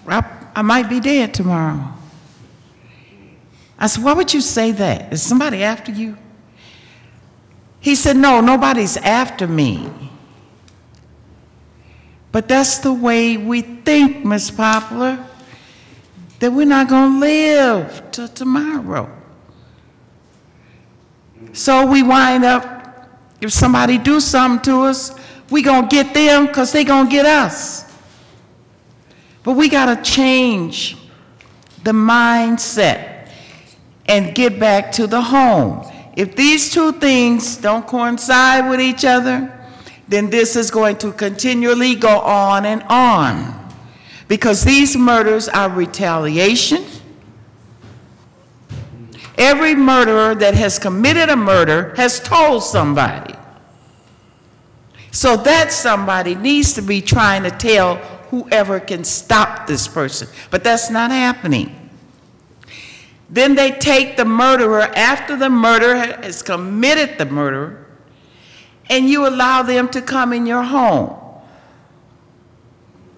I might be dead tomorrow." I said, "Why would you say that? Is somebody after you?" He said, "No, nobody's after me. But that's the way we think, Miss Poplar, that we're not going to live till tomorrow. So we wind up, if somebody do something to us, we going to get them because they going to get us. But we got to change the mindset and get back to the home. If these two things don't coincide with each other, then this is going to continually go on and on, because these murders are retaliation. Every murderer that has committed a murder has told somebody. So that somebody needs to be trying to tell whoever can stop this person, but that's not happening. Then they take the murderer after the murderer has committed the murder, and you allow them to come in your home.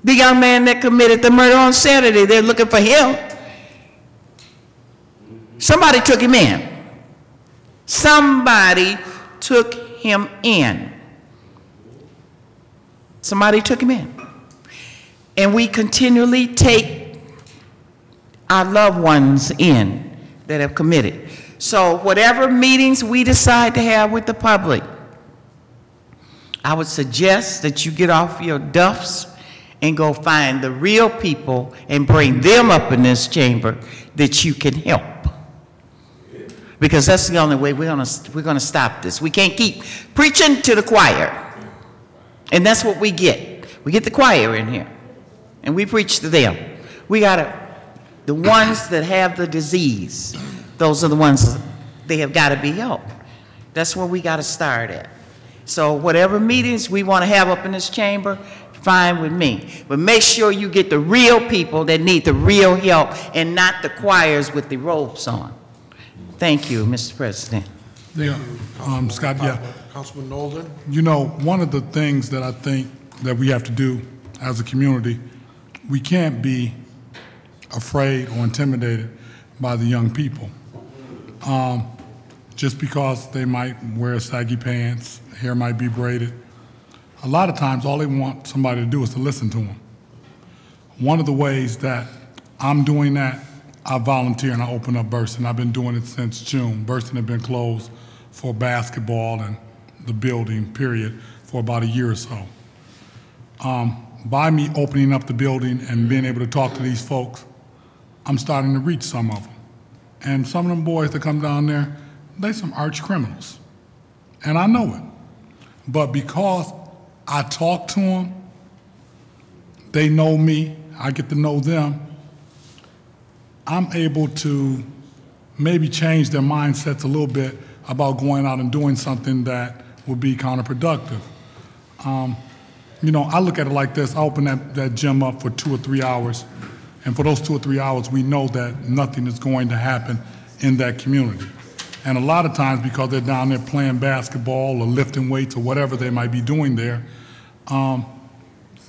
The young man that committed the murder on Saturday, they're looking for him. Somebody took him in. Somebody took him in. Somebody took him in. And we continually take our loved ones in that have committed. So whatever meetings we decide to have with the public, I would suggest that you get off your duffs and go find the real people and bring them up in this chamber that you can help. Because that's the only way we're gonna stop this. We can't keep preaching to the choir. And that's what we get. We get the choir in here and we preach to them. We gotta, the ones that have the disease, those are the ones, they have gotta be helped. That's where we gotta start at. So whatever meetings we wanna have up in this chamber, fine with me. But make sure you get the real people that need the real help and not the choirs with the robes on. Thank you, Mr. President. Yeah, Scott, yeah. Councilman Nolden? You know, one of the things that I think that we have to do as a community, we can't be afraid or intimidated by the young people. Just because they might wear saggy pants, hair might be braided. A lot of times, all they want somebody to do is to listen to them. One of the ways that I'm doing that, I volunteer and I open up Burston. I've been doing it since June. Burston had been closed for basketball and the building, period, for about a year or so. By me opening up the building and being able to talk to these folks, I'm starting to reach some of them. And some of them boys that come down there, they some arch criminals. And I know it. But because I talk to them, they know me, I get to know them, I'm able to maybe change their mindsets a little bit about going out and doing something that would be counterproductive. You know, I look at it like this. I open that gym up for 2 or 3 hours, and for those 2 or 3 hours, we know that nothing is going to happen in that community. And a lot of times, because they're down there playing basketball or lifting weights or whatever they might be doing there,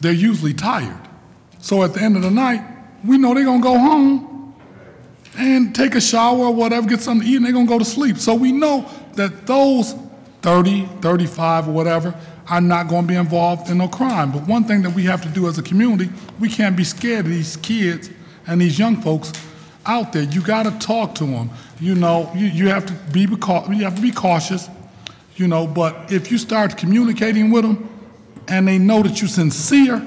they're usually tired. So at the end of the night, we know they're gonna go home and take a shower or whatever, get something to eat, and they're gonna go to sleep. So we know that those 30, 35 or whatever are not gonna be involved in no crime. But one thing that we have to do as a community, we can't be scared of these kids and these young folks out there. You gotta talk to them. You know, you have to be cautious, you know, but if you start communicating with them and they know that you're sincere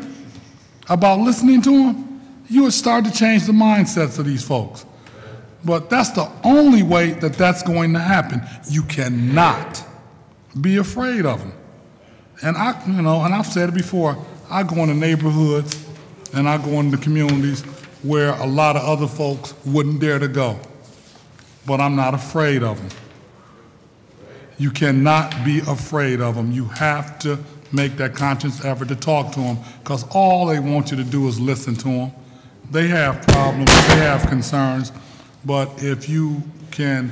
about listening to them, you would start to change the mindsets of these folks. But that's the only way that that's going to happen. You cannot be afraid of them. And I've said it before, I go into neighborhoods and I go into communities where a lot of other folks wouldn't dare to go. But I'm not afraid of them. You cannot be afraid of them. You have to make that conscious effort to talk to them, because all they want you to do is listen to them. They have problems, they have concerns, but if you can,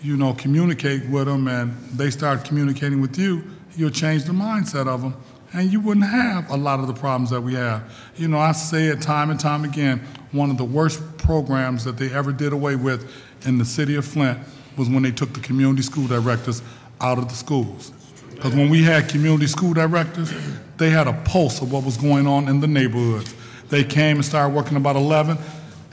you know, communicate with them and they start communicating with you, you'll change the mindset of them, and you wouldn't have a lot of the problems that we have. You know, I say it time and time again, one of the worst programs that they ever did away with in the city of Flint was when they took the community school directors out of the schools. Because when we had community school directors, they had a pulse of what was going on in the neighborhoods. They came and started working about 11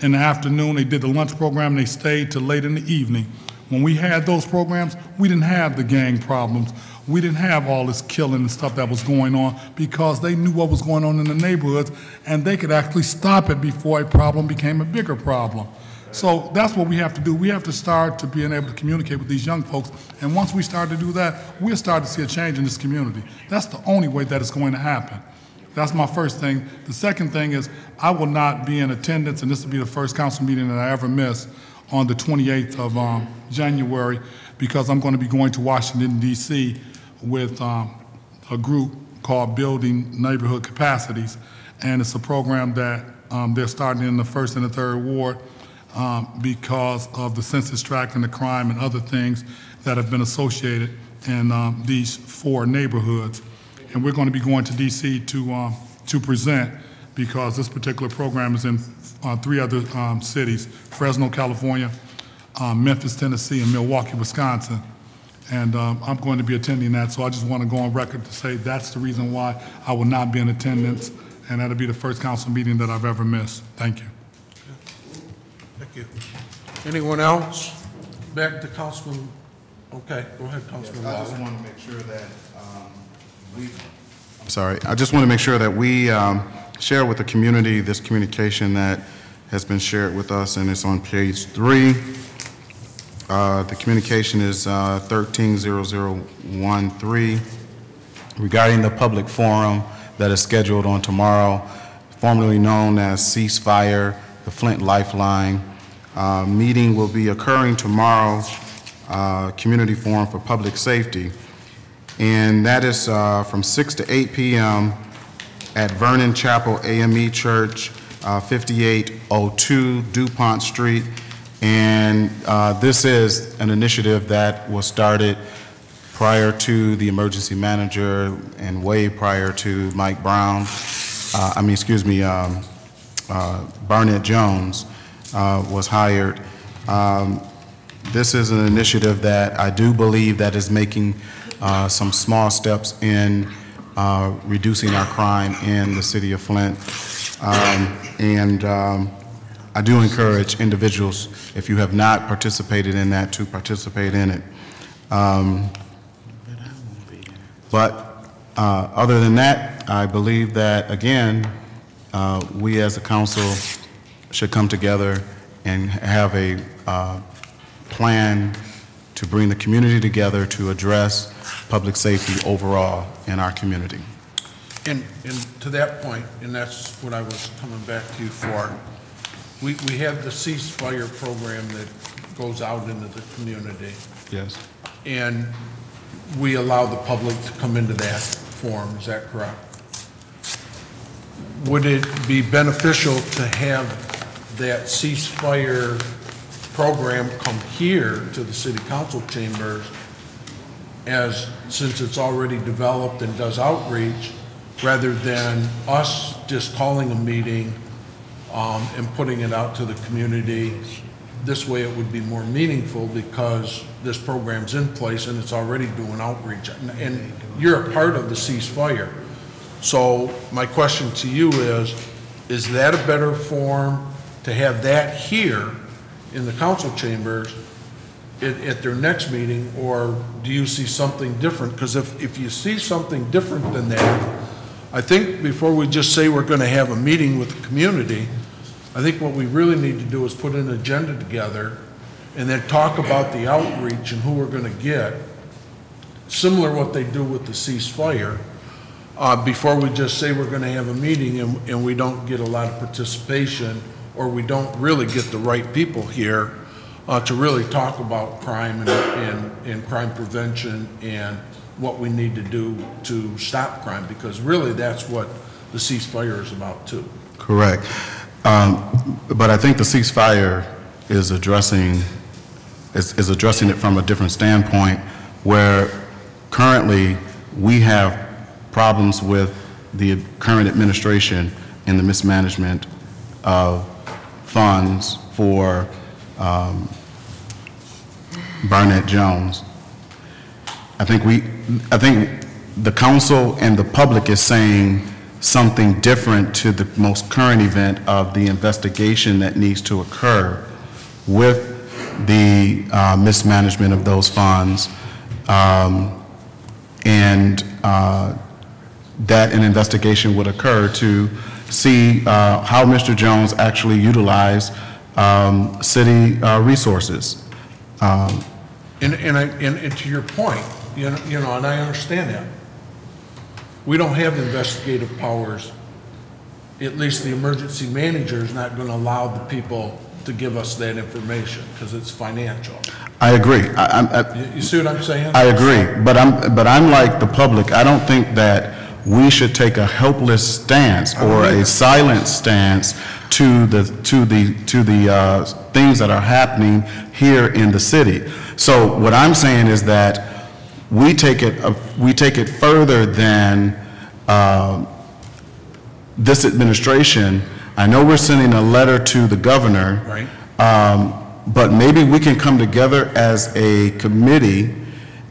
in the afternoon. They did the lunch program, and they stayed till late in the evening. When we had those programs, we didn't have the gang problems. We didn't have all this killing and stuff that was going on, because they knew what was going on in the neighborhoods, and they could actually stop it before a problem became a bigger problem. So that's what we have to do. We have to start to being able to communicate with these young folks, and once we start to do that, we'll start to see a change in this community. That's the only way that it's going to happen. That's my first thing. The second thing is I will not be in attendance, and this will be the first council meeting that I ever miss, on the 28th of January, because I'm going to be going to Washington, D.C. with a group called Building Neighborhood Capacities, and it's a program that they're starting in the 1st and the 3rd Ward because of the census tract and the crime and other things that have been associated in these 4 neighborhoods. And we're going to be going to D.C. to present, because this particular program is in 3 other cities: Fresno, California, Memphis, Tennessee, and Milwaukee, Wisconsin. And I'm going to be attending that, so I just want to go on record to say that's the reason why I will not be in attendance, and that'll be the first council meeting that I've ever missed. Thank you. Thank you. Anyone else? Back to Councilman. Okay, go ahead, Councilman. I just want to make sure that I just want to make sure that we share with the community this communication that has been shared with us, and it's on page 3. The communication is 130013 regarding the public forum that is scheduled on tomorrow, formerly known as Ceasefire, the Flint Lifeline. Meeting will be occurring tomorrow, Community Forum for Public Safety, and that is from 6 to 8 p.m. at Vernon Chapel AME Church, 5802 DuPont Street. And this is an initiative that was started prior to the emergency manager and way prior to Mike Brown, Barnett Jones was hired. This is an initiative that I do believe that is making some small steps in reducing our crime in the city of Flint. I do encourage individuals, if you have not participated in that, to participate in it. But other than that, I believe that, again, we as a council should come together and have a plan to bring the community together to address public safety overall in our community. And to that point, and that's what I was coming back to you for, we have the ceasefire program that goes out into the community. Yes. And we allow the public to come into that forum, is that correct? Would it be beneficial to have that ceasefire program come here to the city council chambers since it's already developed and does outreach, rather than us just calling a meeting and putting it out to the community? This way it would be more meaningful because this program's in place and it's already doing outreach. And you're a part of the ceasefire. So my question to you is that a better form to have that here in the council chambers at their next meeting, or do you see something different? Because if you see something different than that, I think before we just say we're going to have a meeting with the community, I think what we really need to do is put an agenda together and then talk about the outreach and who we're going to get, similar to what they do with the ceasefire, before we just say we're going to have a meeting and we don't get a lot of participation, or we don't really get the right people here to really talk about crime and crime prevention and what we need to do to stop crime, because really that's what the ceasefire is about too. Correct. But I think the ceasefire is addressing it from a different standpoint, where currently we have problems with the current administration in the mismanagement of funds for Barnett Jones. I think the council and the public is saying something different to the most current event of the investigation that needs to occur with the mismanagement of those funds, and that an investigation would occur to see how Mr. Jones actually utilized city resources. And to your point, you know, and I understand that. We don't have investigative powers. At least the emergency manager is not going to allow the people to give us that information because it's financial. I agree. You see what I'm saying? I agree, but I'm like the public. I don't think that we should take a helpless stance or a silent stance to the things that are happening here in the city. So what I'm saying is that we take it further than this administration. I know we're sending a letter to the governor, right? But maybe we can come together as a committee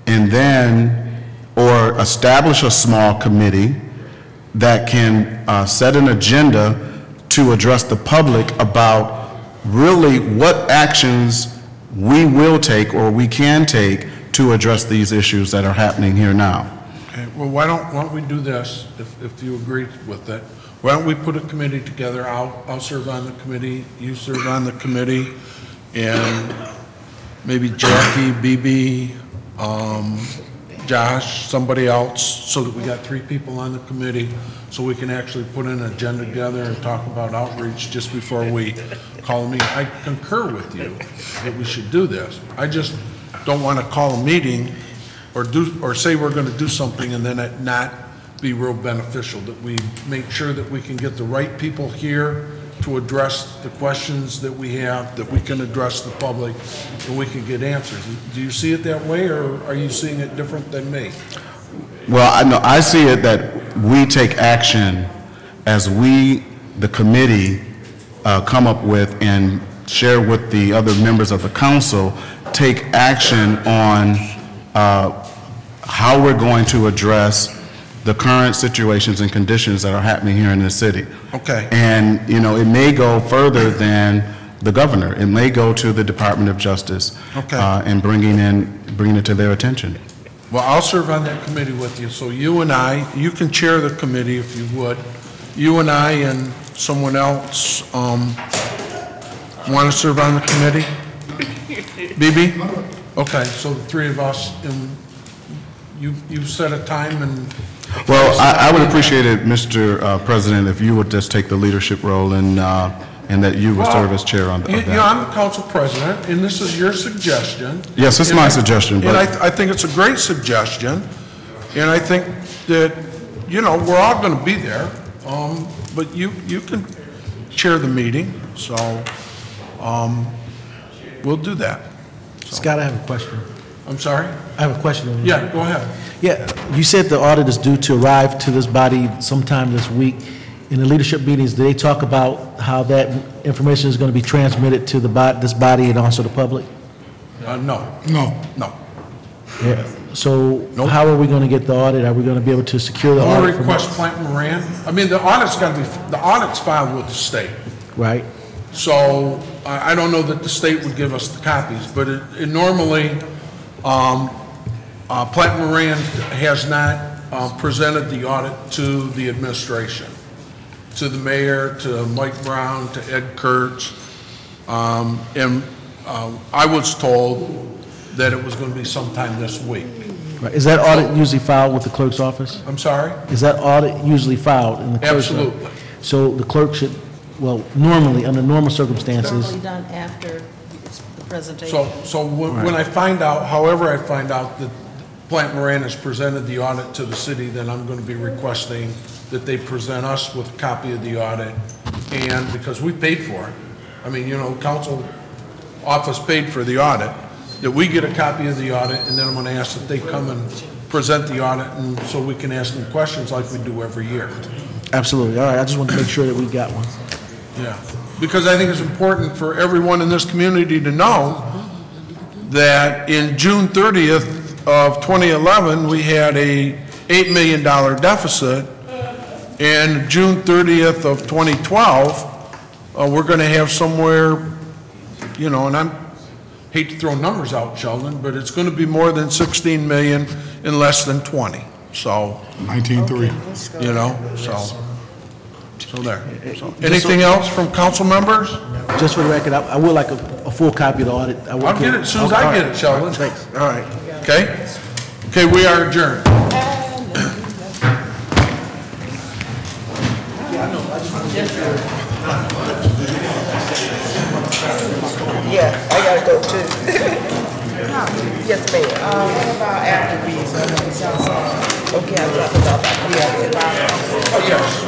and then, or establish a small committee that can set an agenda to address the public about really what actions we will take or we can take to address these issues that are happening here now. Okay, well, why don't we do this, if you agree with it? Why don't we put a committee together? I'll serve on the committee, you serve on the committee, and maybe Jackie, BB, Josh, somebody else, so that we got 3 people on the committee, so we can actually put an agenda together and talk about outreach just before we call a meeting. I concur with you that we should do this. I just don't want to call a meeting or say we're going to do something and then it not be real beneficial, that we make sure that we can get the right people here to address the questions that we have, that we can address the public, and we can get answers. Do you see it that way, or are you seeing it different than me? Well, I see it that we take action as we, the committee, come up with and share with the other members of the council, take action on how we're going to address the current situations and conditions that are happening here in the city. Okay. And, you know, it may go further than the governor. It may go to the Department of Justice. Okay. And bringing it to their attention. Well, I'll serve on that committee with you. So you and I, you can chair the committee if you would. You and I and someone else want to serve on the committee? BB? Okay, so the three of us, and you set a time and... Well, I would appreciate it, Mr. President, if you would just take the leadership role and that you would serve as chair on that. Yeah, I'm the council president, and this is your suggestion. Yes, it's my suggestion, but... And I think it's a great suggestion, and I think that, you know, we're all going to be there, but you can chair the meeting, so we'll do that. Scott, I have a question. I'm sorry? I have a question. Yeah, go ahead. Yeah, you said the audit is due to arrive to this body sometime this week. In the leadership meetings, do they talk about how that information is going to be transmitted to this body and also the public? No. No. Yeah. So how are we going to get the audit? Are we going to be able to secure the I'm going audit? to request Plant Moran. I mean, the audit's filed with the state. Right. So I don't know that the state would give us the copies, but it normally, Plant Moran has not presented the audit to the administration, to the mayor, to Mike Brown, to Ed Kurtz. And I was told that it was going to be sometime this week. Right. Is that audit usually filed with the clerk's office? I'm sorry? Is that audit usually filed in the clerk's office? Absolutely. So the clerk should, well, normally, under normal circumstances. Normally done after the presentation. So when I find out, however I find out that Plant Moran has presented the audit to the city, then I'm going to be requesting that they present us with a copy of the audit, and because we paid for it. I mean, you know, council office paid for the audit, that we get a copy of the audit, and then I'm going to ask that they come and present the audit, and so we can ask them questions like we do every year. Absolutely. All right. I just want to make sure that we got one. Yeah, because I think it's important for everyone in this community to know that in June 30th of 2011, we had a $8 million deficit, and June 30th of 2012, we're going to have somewhere, you know, and I hate to throw numbers out, Sheldon, but it's going to be more than 16 million in less than 20. So 19.3. You know, so there. So, anything else from council members? Just for the record, I would like a full copy of the audit. I'll get it as soon as I get it, Sheldon. Thanks. All right. Okay? Okay, we are adjourned. Yeah, I gotta go too. Yes, ma'am. What about after these? Okay, I'll drop it off. Yeah. Oh, yes.